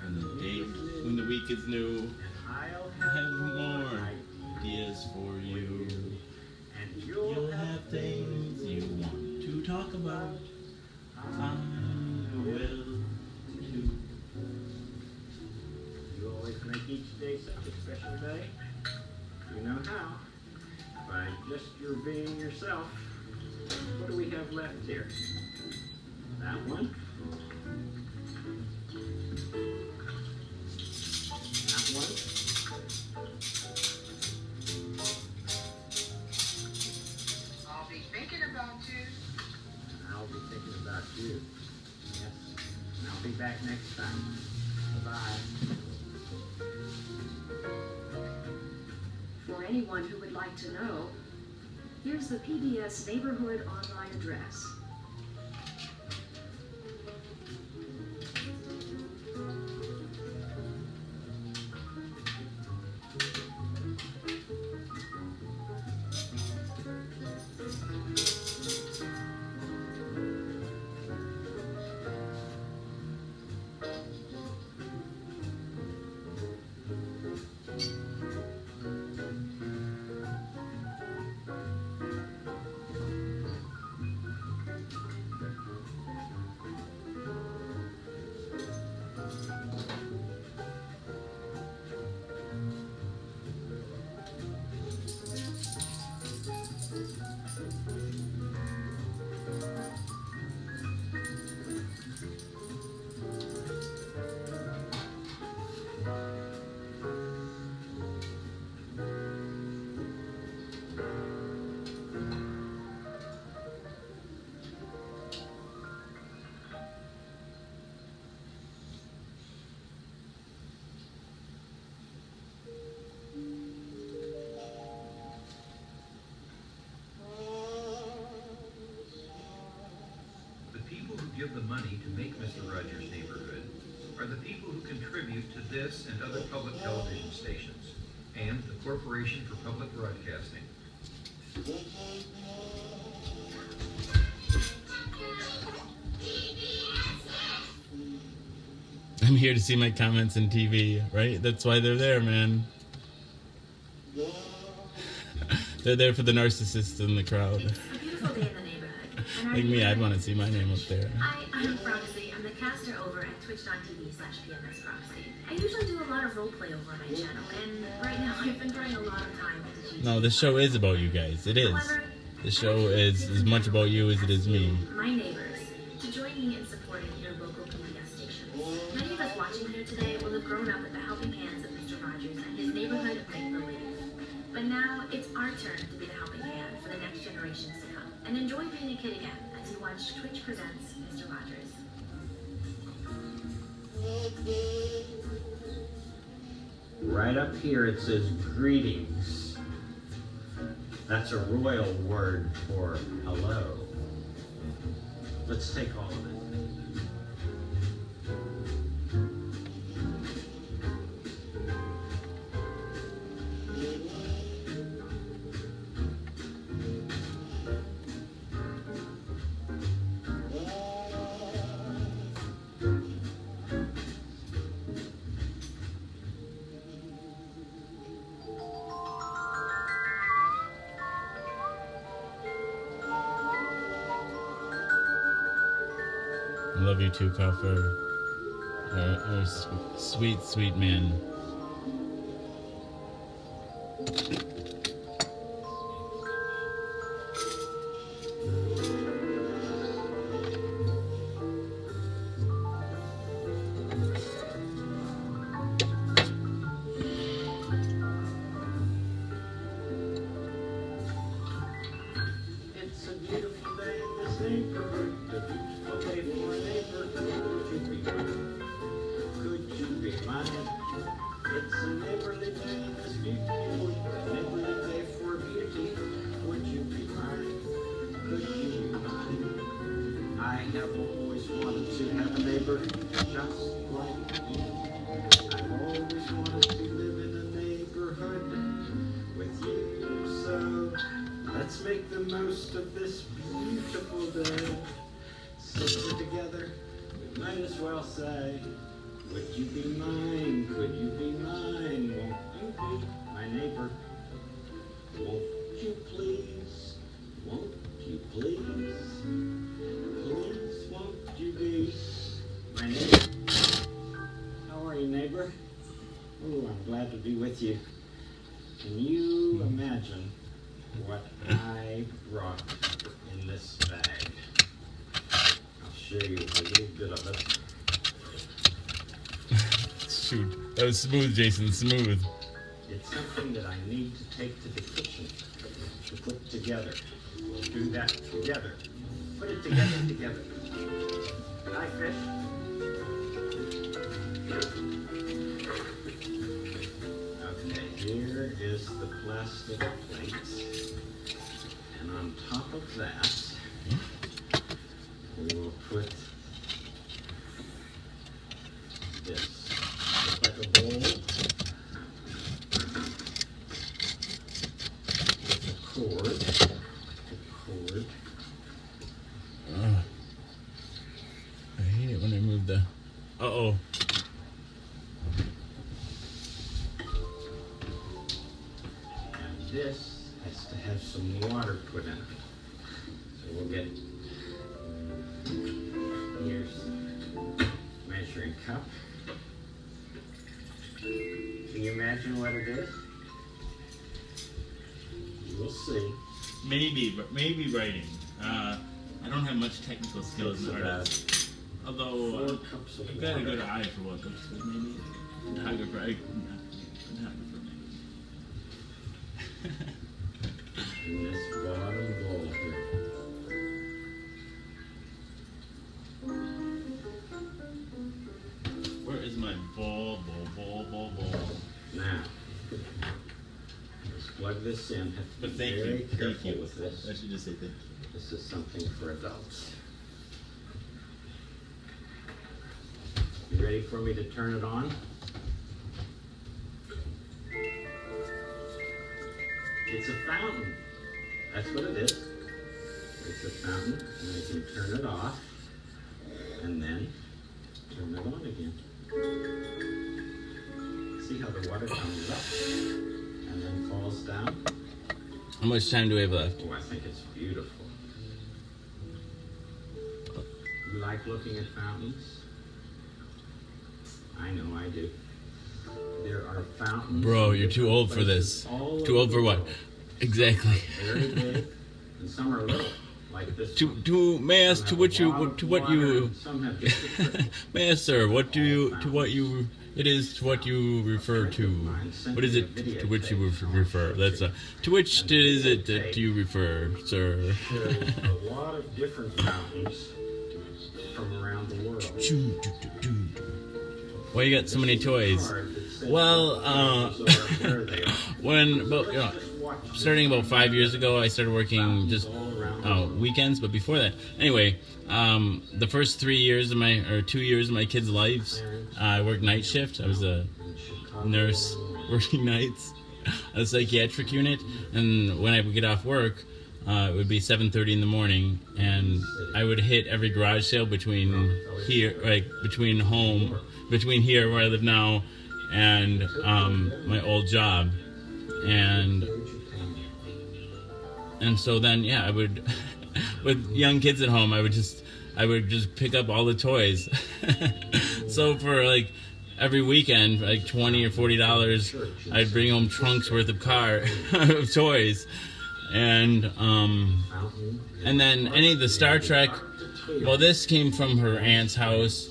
when the week is new. I'll Have more ideas for you. And You'll have things you want to talk about. I will too. You always make each day such a special day. You know how. By just your being yourself. What do we have left here? That one. That one. I'll be thinking about you. I'll be thinking about you. Yes. And I'll be back next time. Bye-bye. For anyone who would like to know, here's the PBS Neighborhood online address. Give the money to make Mr. Rogers' Neighborhood are the people who contribute to this and other public television stations and the Corporation for Public Broadcasting. I'm here to see my comments in TV, right? That's why they're there, man. They're there for the narcissists in the crowd. It's a beautiful day in the neighborhood. And Like me, I'd want to see my name up there. I'm Proxy. I'm the caster over at twitch.tv/PMSProxy. I usually do a lot of roleplay over on my channel, and right now I've been throwing a lot of time into No, this show is about you guys. It is. This show is as much about you as it is me. my neighbors to join me in supporting your local PBS stations. Many of us watching here today will have grown up with the helping hands of Mr. Rogers and his neighborhood of make-believe. But now it's our turn to be the helping hand for the next generations to come. And enjoy being a kid again as you watch Twitch Presents Mr. Rogers. Right up here it says greetings. That's a royal word for hello. Let's take all of it. I love you too, Coffer. You're a sweet, sweet man. It's a beautiful day in this neighborhood. A beautiful day for a neighborhood. Could you be mine? Could you be mine? It's a neighborly day in this beautiful neighborly day for beauty. Would you be mine? Could you be mine? I have always wanted to have a neighbor just like you. I've always wanted to live in a neighborhood with you. So let's make the most of this beautiful day. Since we're together, we might as well say, would you be mine? Could you be mine? Won't you be my neighbor? Won't you please? Won't you please? Please, won't you be my neighbor? How are you, neighbor? Oh, I'm glad to be with you. Can you imagine what I brought in this bag? I'll show you a little bit of it. Shoot, that was smooth, Jason, smooth. It's something that I need to take to the kitchen to put together. We'll do that together. Put it together. Can I fish? Okay, here is the plastic plate. And on top of that, we'll put this. Just like a bowl. Cord. I hate it when I move the... Uh-oh. And this has to have some water put in it. So we'll get... Here's measuring cup. Can you imagine what it is? We'll see. Maybe writing. I don't have much technical skills as an artist. Although I've got a good eye for what looks good, maybe. Photographer, maybe. In this bottom bowl here. Where is my bowl? Now, let's plug this in. Have to But be thank very you. Thank careful you. with this. I should just say thank you. This is something for adults. You ready for me to turn it on? It's a fountain. That's what it is. It's a fountain, and I can turn it off, and then turn it on again. See how the water comes up and then falls down? How much time do we have left? Oh, I think it's beautiful. You like looking at fountains? I know I do. There are fountains. Bro, you're too old for this. Too old for what? Exactly. Very big, and some are little, like this. May I ask to what you Some have just may I ask, sir, what you refer to? What is it to which you refer? That's to which is it that you refer, sir? There's a lot of different fountains from around the world. Why you got so many toys? Well, starting about 5 years ago, I started working just weekends. But before that, anyway, the first 2 years of my kids' lives, I worked night shift. I was a nurse working nights at a psychiatric unit, and when I would get off work, it would be 7:30 in the morning, and I would hit every garage sale between here where I live now and my old job, and so then I would with young kids at home I would just pick up all the toys. So for like every weekend, like $20 or $40, I'd bring home trunks worth of of toys, and then any of the Star Trek. Well, this came from her aunt's house.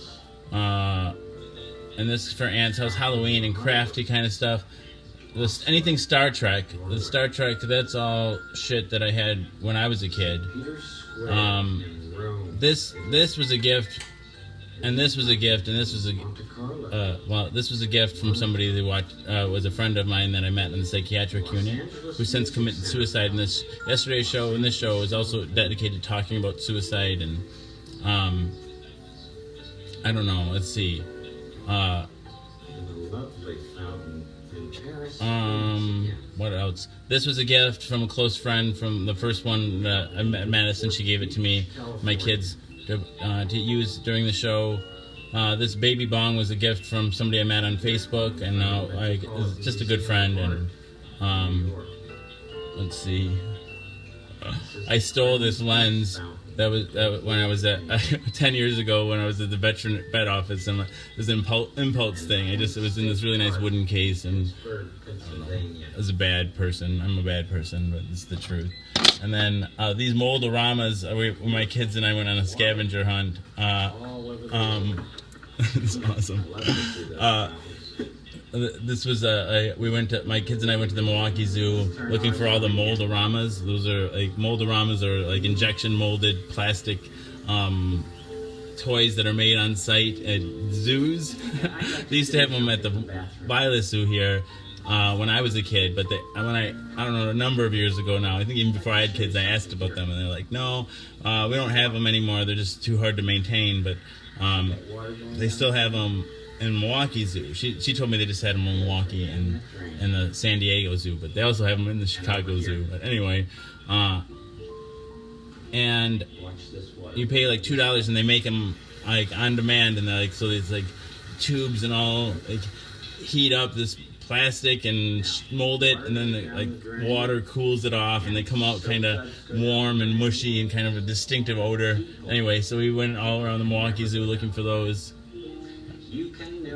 And this is for Aunt's house, Halloween and crafty kind of stuff. Anything Star Trek. The Star Trek, that's all shit that I had when I was a kid. This was a gift, and this was a gift, and this was this was a gift from somebody that was a friend of mine that I met in the psychiatric unit, who since committed suicide. And this yesterday's show and this show is also dedicated to talking about suicide, and I don't know. Let's see. What else? This was a gift from a close friend from the first one that I met, Madison. She gave it to me, my kids, to use during the show. This baby bong was a gift from somebody I met on Facebook, and now it's just a good friend. And let's see. I stole this lens that was when I was at 10 years ago when I was at the veteran vet office, and it was an impulse thing. It was in this really nice wooden case, and I was a bad person. I'm a bad person, but it's the truth. And then these Moldoramas, my kids and I went on a scavenger hunt. It's awesome. This was my kids and I went to the Milwaukee Zoo looking for all the Moldoramas. Those are Moldoramas are like injection molded plastic toys that are made on site at zoos. They used to have them at the Violet Zoo here when I was a kid, but I don't know, a number of years ago now, I think even before I had kids, I asked about them, and they're like, no, we don't have them anymore. They're just too hard to maintain, but they still have them in Milwaukee Zoo. She told me they just had them in Milwaukee and the San Diego Zoo, but they also have them in the Chicago Zoo. But anyway, and you pay like $2 and they make them like on demand, and they're like, so there's like tubes and all, like heat up this plastic and mold it, and then water cools it off, and they come out kind of warm and mushy and kind of a distinctive odor. Anyway, so we went all around the Milwaukee Zoo looking for those.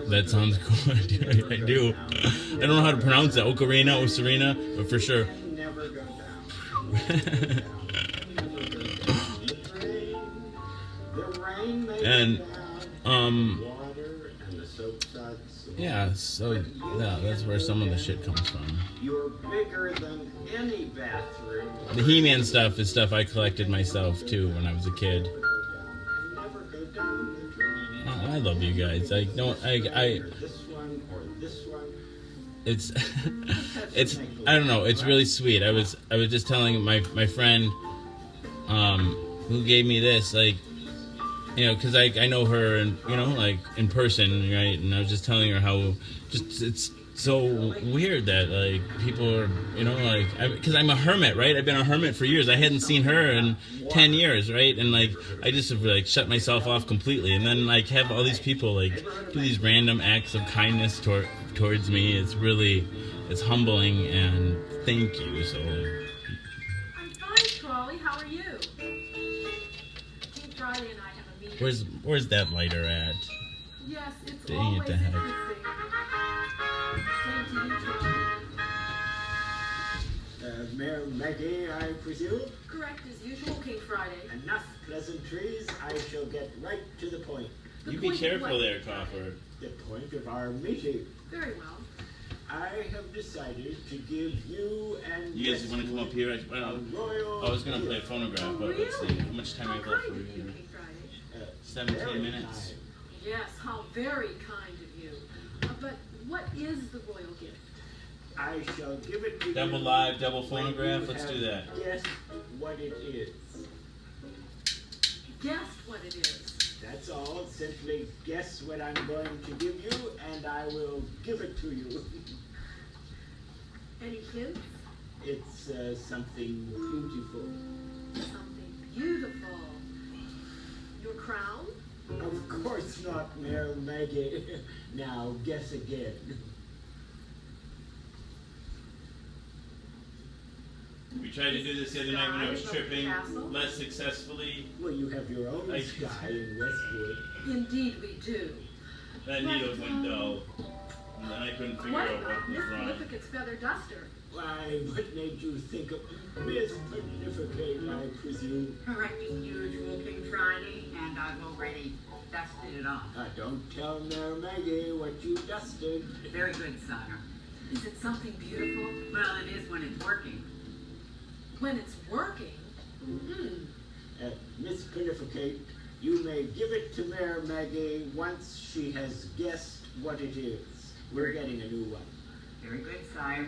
That sounds cool. I do. I don't know how to pronounce that. Ocarina, Ocarina, but for sure. And yeah, so yeah, that's where some of the shit comes from. You're bigger than any bathroom. The He-Man stuff is stuff I collected myself too when I was a kid. I love you guys. I it's I don't know, it's really sweet. I was just telling my friend who gave me this, like, you know, because I know her, and you know, like in person, right? And I was just telling her how just it's so weird that like people are, you know, like, because I'm a hermit, right? I've been a hermit for years. I hadn't seen her in 10 years, right? And like I just have like shut myself off completely, and then like have all these people like do these random acts of kindness towards me. It's humbling, and thank you. So I'm fine, Trolley. How are you? King Friday and I have a meeting. where's that lighter at? Yes, it's Dang always it to heck. interesting. Same to you, Trolley. Mayor Maggie, I presume? Correct as usual, King Friday. Enough pleasantries. I shall get right to the point. You be careful there, Coffer. The point of our meeting. Very well. I have decided to give you and You guys want to come up here? I was going to play a phonograph, but let's see. How much time we have left for you? 17 minutes. Yes, how very kind of you. But what is the royal gift? I shall give it to Double you. live, double phonograph. Let's do that. Guess what it is. Guessed what it is. That's all. Simply guess what I'm going to give you, and I will give it to you. Any hints? It's something beautiful. Something beautiful. Your crown? Of course not, Mayor Maggie. Now, guess again. We tried to do this the other night when I was tripping, less successfully. Well, you have your own sky in Westwood. Indeed we do. That needle went dull, and then I couldn't figure What out about what was Miss wrong. Magnificent's feather duster? Why, what made you think of Miss Magnificate, I presume? Correct as usual, King Friday, and I've already dusted it off. Don't tell Mayor Maggie what you dusted. Very good, sire. Is it something beautiful? Well, it is when it's working. When it's working? Miss Magnificate, you may give it to Mayor Maggie once she has guessed what it is. We're getting a new one. Very good, sire.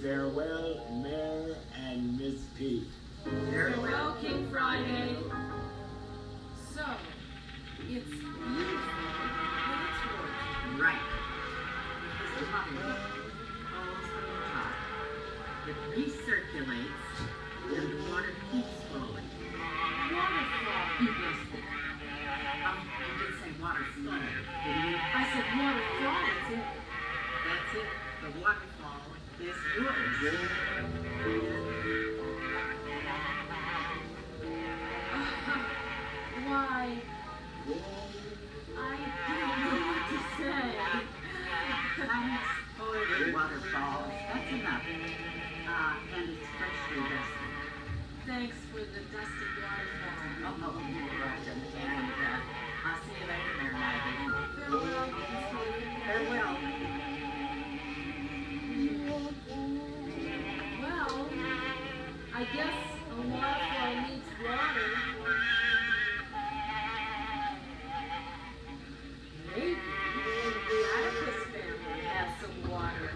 Farewell, Mayor and Miss P. Farewell, King Friday. So, it's beautiful when it's working. Right. Because the bubble falls from the top. It recirculates, and the water keeps flowing. Waterfall. You guessed it. I did say waterfall. I said waterfall, that's it. That's it. The waterfall is yours. Thanks for the dusty waterfall. Oh, you're welcome. And I'll see you later, Mayor Maggie. Farewell. Farewell. Well, I guess a waterfall needs water. Maybe the Atticus family has some water.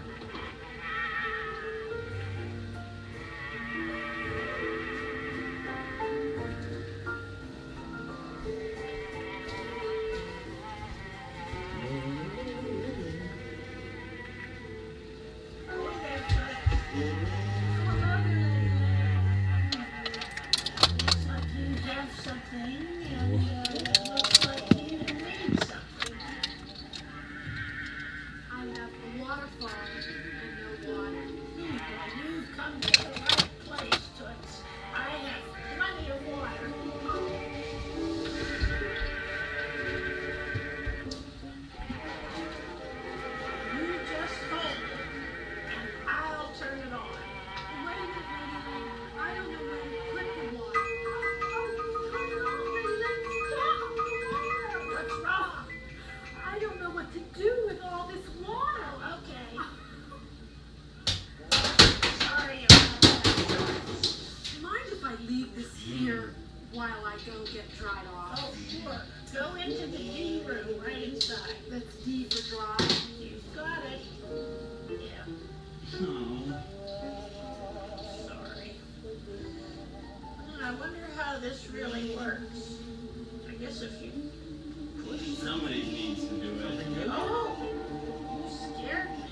Somebody needs to do it. Oh, you scared me.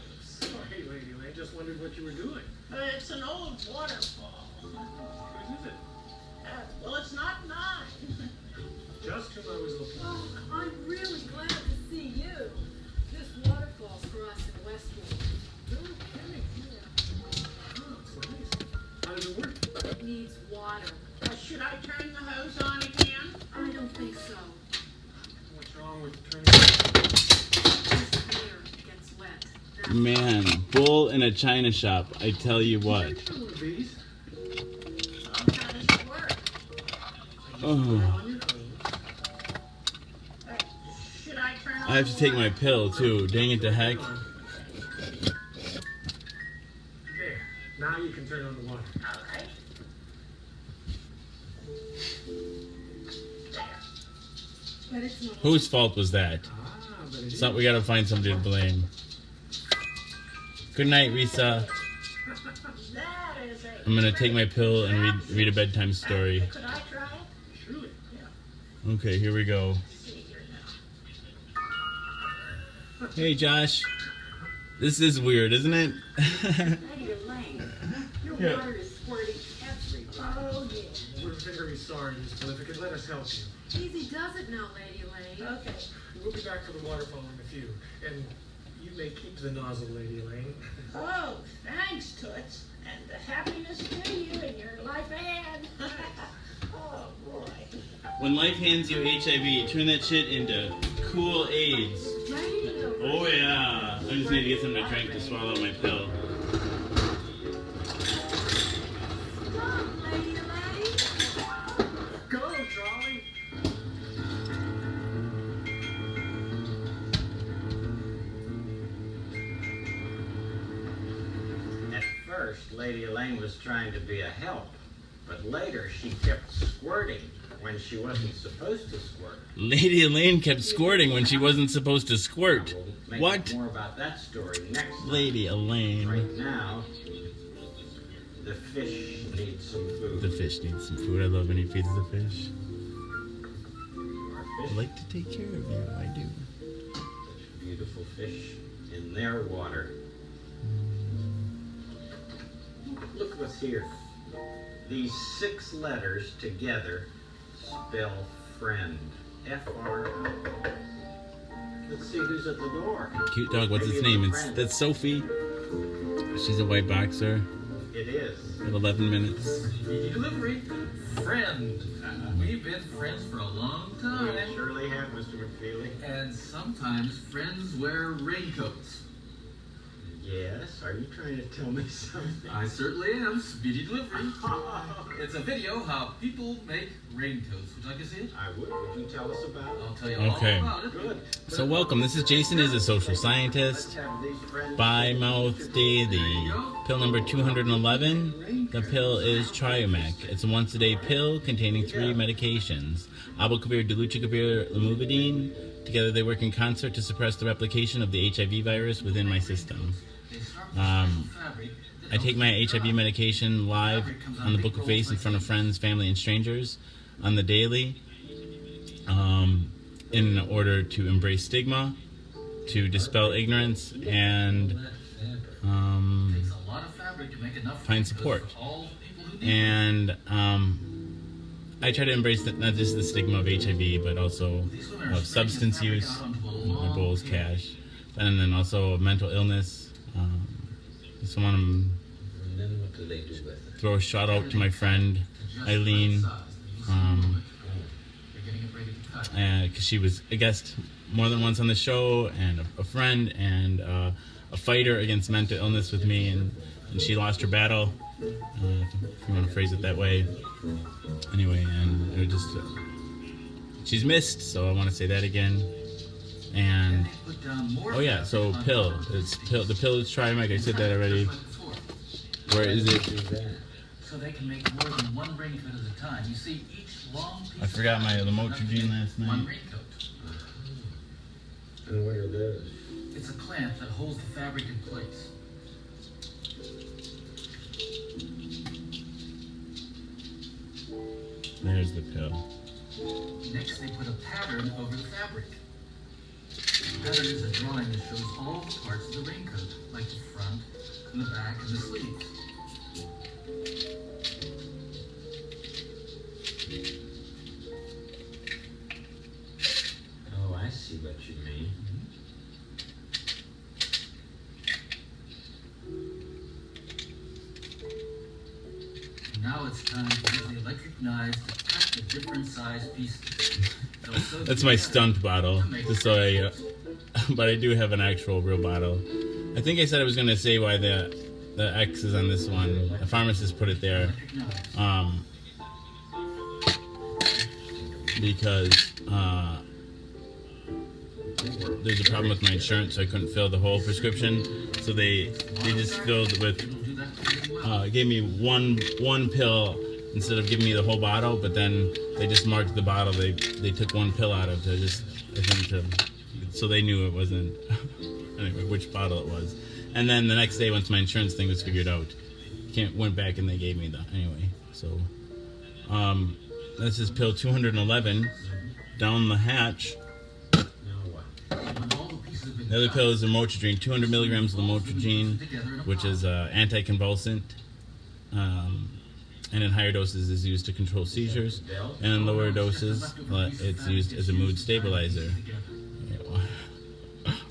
Hey, Lady Lane, just wondered what you were doing. It's an old waterfall. Whose is it? Well, it's not mine. Just whom I was looking for. Oh, I'm really glad to see you. This waterfall's for us in Westwood. Okay, yeah. Oh, it's nice. How does it work? It needs water. Should I turn the hose on again? I don't think so. What's wrong with turning? This hair gets wet. That's Man, bull in a china shop, I tell you what. One of these. How does it work? Oh, Should I turn on I have to take my pill too. Dang it to heck. There. Now you can turn on the water. All right. But it's not. Whose fault was that? But it So we gotta find somebody to blame. Good night, Risa. That is a I'm gonna take my pill and read a bedtime story. Could I try it? Surely. Yeah. Okay, here we go. See here now. Hey, Josh. This is weird, isn't it? Lady Elaine, your Yeah. water is squirting everywhere. Oh, yeah. We're very sorry, Miss Prolific. Let us help you. Easy does it now, Lady Elaine. Okay. We'll be back for the waterfall in a few. And you may keep the nozzle, Lady Elaine. Oh, thanks, Toots. And happiness to you in your life ahead. Oh, boy. When life hands you HIV, turn that shit into cool AIDS. Oh yeah. I just need to get something to drink to swallow my pill. Stop, Lady Elaine. Go, Charlie. At first, Lady Elaine was trying to be a help, but later she kept squirting when she wasn't supposed to squirt. Lady Elaine kept squirting when she wasn't supposed to squirt. We'll make What? more about that story next time. Lady Elaine. Right now, the fish needs some food. The fish needs some food. I love when he feeds the fish. Our I fish, like to take care of you. I do. beautiful fish in their water. Look what's here. These 6 letters together spell friend. F-R. Let's see who's at the door. Cute dog. What's its name? That's Sophie. She's a white boxer. It is. At 11 minutes. Delivery. Friend. We've been friends for a long time. We surely have, Mr. McFeely. And sometimes friends wear raincoats. Yes, are you trying to tell me something? I certainly am. Speedy delivery. It's a video how people make raincoats. Would you like to see it? I would. Would you tell us about it? I'll tell you Okay. all about it. Good. So welcome. This is Jason, is a social scientist. By Mouth Daily. Pill number 211. The pill is Triumeq. It's a once-a-day pill containing 3 medications: abacavir, dolutegravir, lamivudine. Together they work in concert to suppress the replication of the HIV virus within my system. I take my HIV medication live on the Book of Face in front of friends, family, and strangers on the daily in order to embrace stigma, to dispel ignorance, and find support. And I try to embrace not just the stigma of HIV, but also of substance use, my goal is cash, and then also of mental illness. Just want to throw a shout out to my friend Eileen, because she was a guest more than once on the show, and a friend, and a fighter against mental illness with me, and she lost her battle, if you want to phrase it that way. Anyway, and it was just she's missed, so I want to say that again. And oh yeah, so pill. It's pill. The pill is Triumeq. I said that already. Where is it? So they can make more than one raincoat at a time. You see, each long piece I forgot my lamotrigine last one night. raincoat. And what are those? It's a clamp that holds the fabric in place. There's the pill. Next, they put a pattern over the fabric. The pattern is a drawing that shows all the parts of the raincoat, like the front, and the back, and the sleeves. Oh, I see what you mean. Now it's time to use the electric knives to cut the different size pieces. That's my stunt bottle. Just so I, but I do have an actual real bottle. I think I said I was going to say why the X is on this one. The pharmacist put it there, because there's a problem with my insurance, so I couldn't fill the whole prescription. So they just filled with gave me one pill instead of giving me the whole bottle. But then they just marked the bottle. They took one pill out of it, so they knew it wasn't anyway which bottle it was. And then the next day, once my insurance thing was figured out, went back and they gave me the anyway. So this is pill 211 down the hatch. The other pill is lamotrigine, 200 milligrams of lamotrigine, which is anticonvulsant, and in higher doses is used to control seizures, and in lower doses it's used as a mood stabilizer.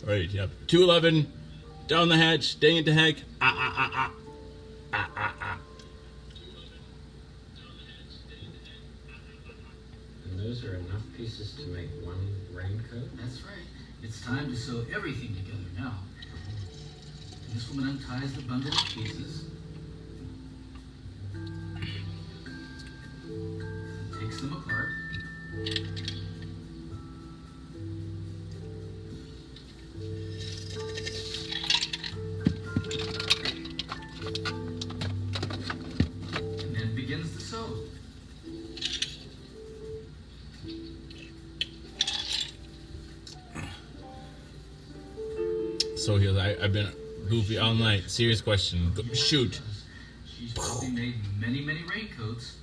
Right, yep. 211 down the hatch, dang it to heck. And those are enough pieces to make one raincoat? That's right. It's time to sew everything together now. This woman unties the bundle of pieces. Takes them apart. And then begins to sew. So here's I've been goofy all night. Serious question. Shoot. She's probably made many, many raincoats.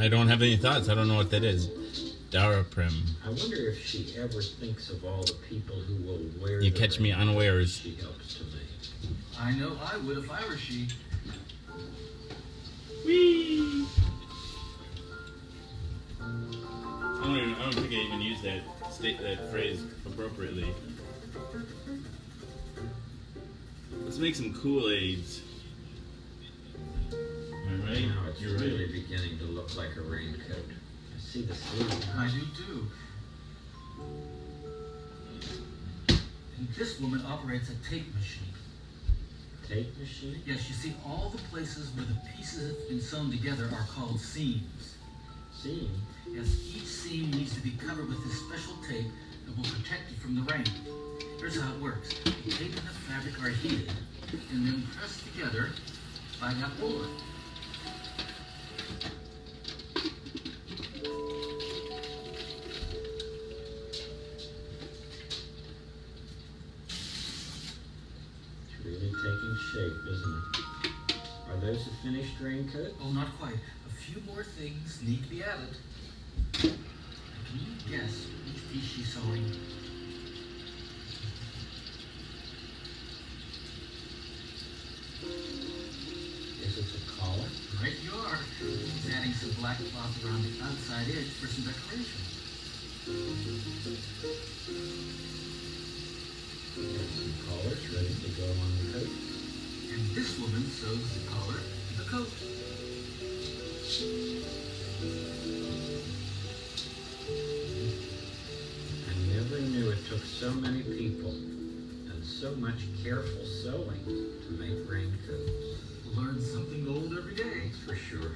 I don't have any thoughts. I don't know what that is. Daraprim. I wonder if she ever thinks of all the people who will wear You the catch me raincoat unawares. she helps to make. I know I would if I were she. Whee! I don't think I even used that phrase appropriately. Let's make some Kool-Aids. Am I Now it's really beginning to look like a raincoat. I see the sleeve. I do too. And this woman operates a tape machine. Tape machine? Yes, you see, all the places where the pieces have been sewn together are called seams. Seam? Yes, each seam needs to be covered with this special tape that will protect you from the rain. Here's how it works. The tape and the fabric are heated and then pressed together by that roller. It's really taking shape, isn't it? Are those the finished raincoat? Oh, not quite. A few more things need to be added. Can you guess which piece she's sewing? Is it the collar? Right you are. She's adding some black cloth around the outside edge for some decoration. Got some collars ready to go on the coat. And this woman sews the collar to the coat. I never knew it took so many people and so much careful sewing to make raincoats. Learn something old every day. That's for sure.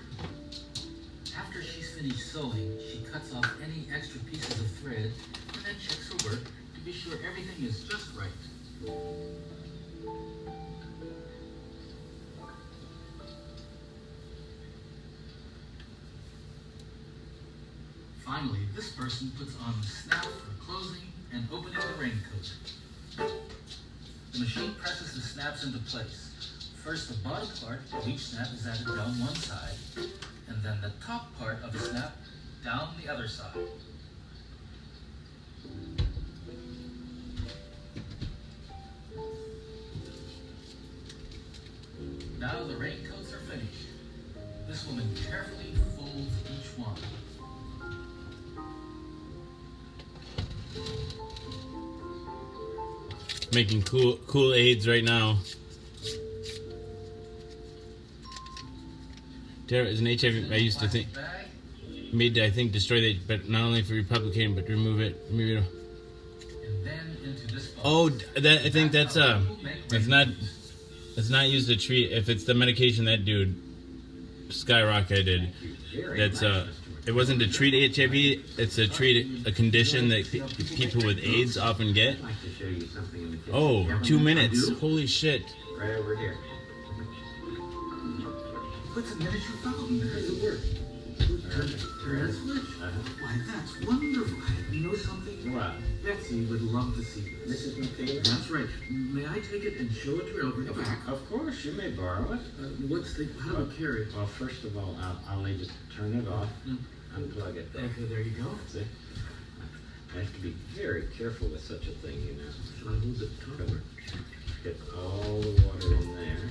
After she's finished sewing, she cuts off any extra pieces of thread and then checks her work to be sure everything is just right. Finally, this person puts on the snap for closing and opening the raincoat. The machine presses the snaps into place. First, the bottom part of each snap is added down one side, and then the top part of the snap down the other side. Now the raincoats are finished. This woman carefully folds each one. Making cool aids right now. Terror is an HIV. I used to think destroy the, but not only for Republican, but remove it. And then into this box. Oh, that I think that's it's not used to treat. If it's the medication that dude skyrocketed, that's it wasn't to treat HIV. It's to treat a condition that people with AIDS often get. I'd like to show you something in the kitchen. Oh, 2 minutes! Holy shit! Right over here. What's a miniature fountain? How does it work? Turn that switch? Why, that's wonderful. You know something? What? Betsy would love to see this. Mrs. McKay? That's right. May I take it and show it to her? I'll bring it back. Of course, you may borrow it. How do I carry it? Well, first of all, I'll need to turn it off, unplug it. Okay, there you go. See? I have to be very careful with such a thing, you know. Should I hold it taller? Get all the water in there.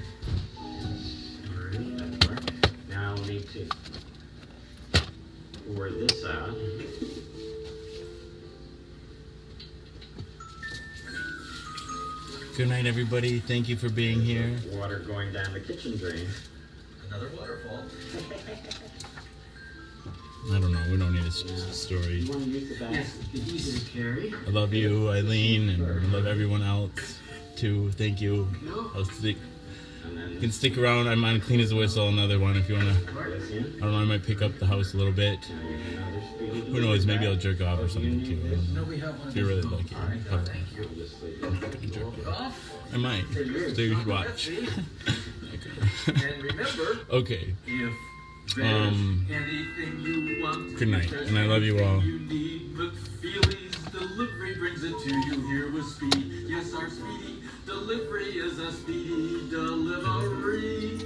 That part. Now I'll need to pour this out. Good night, everybody. Thank you for being here. Water going down the kitchen drain. Another waterfall. I don't know. We don't need a story. You want to use the bath? Yes, it's easy to carry. I love you, Eileen, and I love everyone else too. Thank you. I'll stick. You can stick around. I'm on Clean as a Whistle, another one if you wanna. I don't know. I might pick up the house a little bit. Who knows? Maybe I'll jerk off or something too. I don't know. If you really like it, I'm gonna jerk off. I might. So you should watch. And remember, okay. If anything you want, good night, and I love you all. You need McFeely's delivery brings it to you here with speed. Yes, our speedy delivery is a speedy delivery.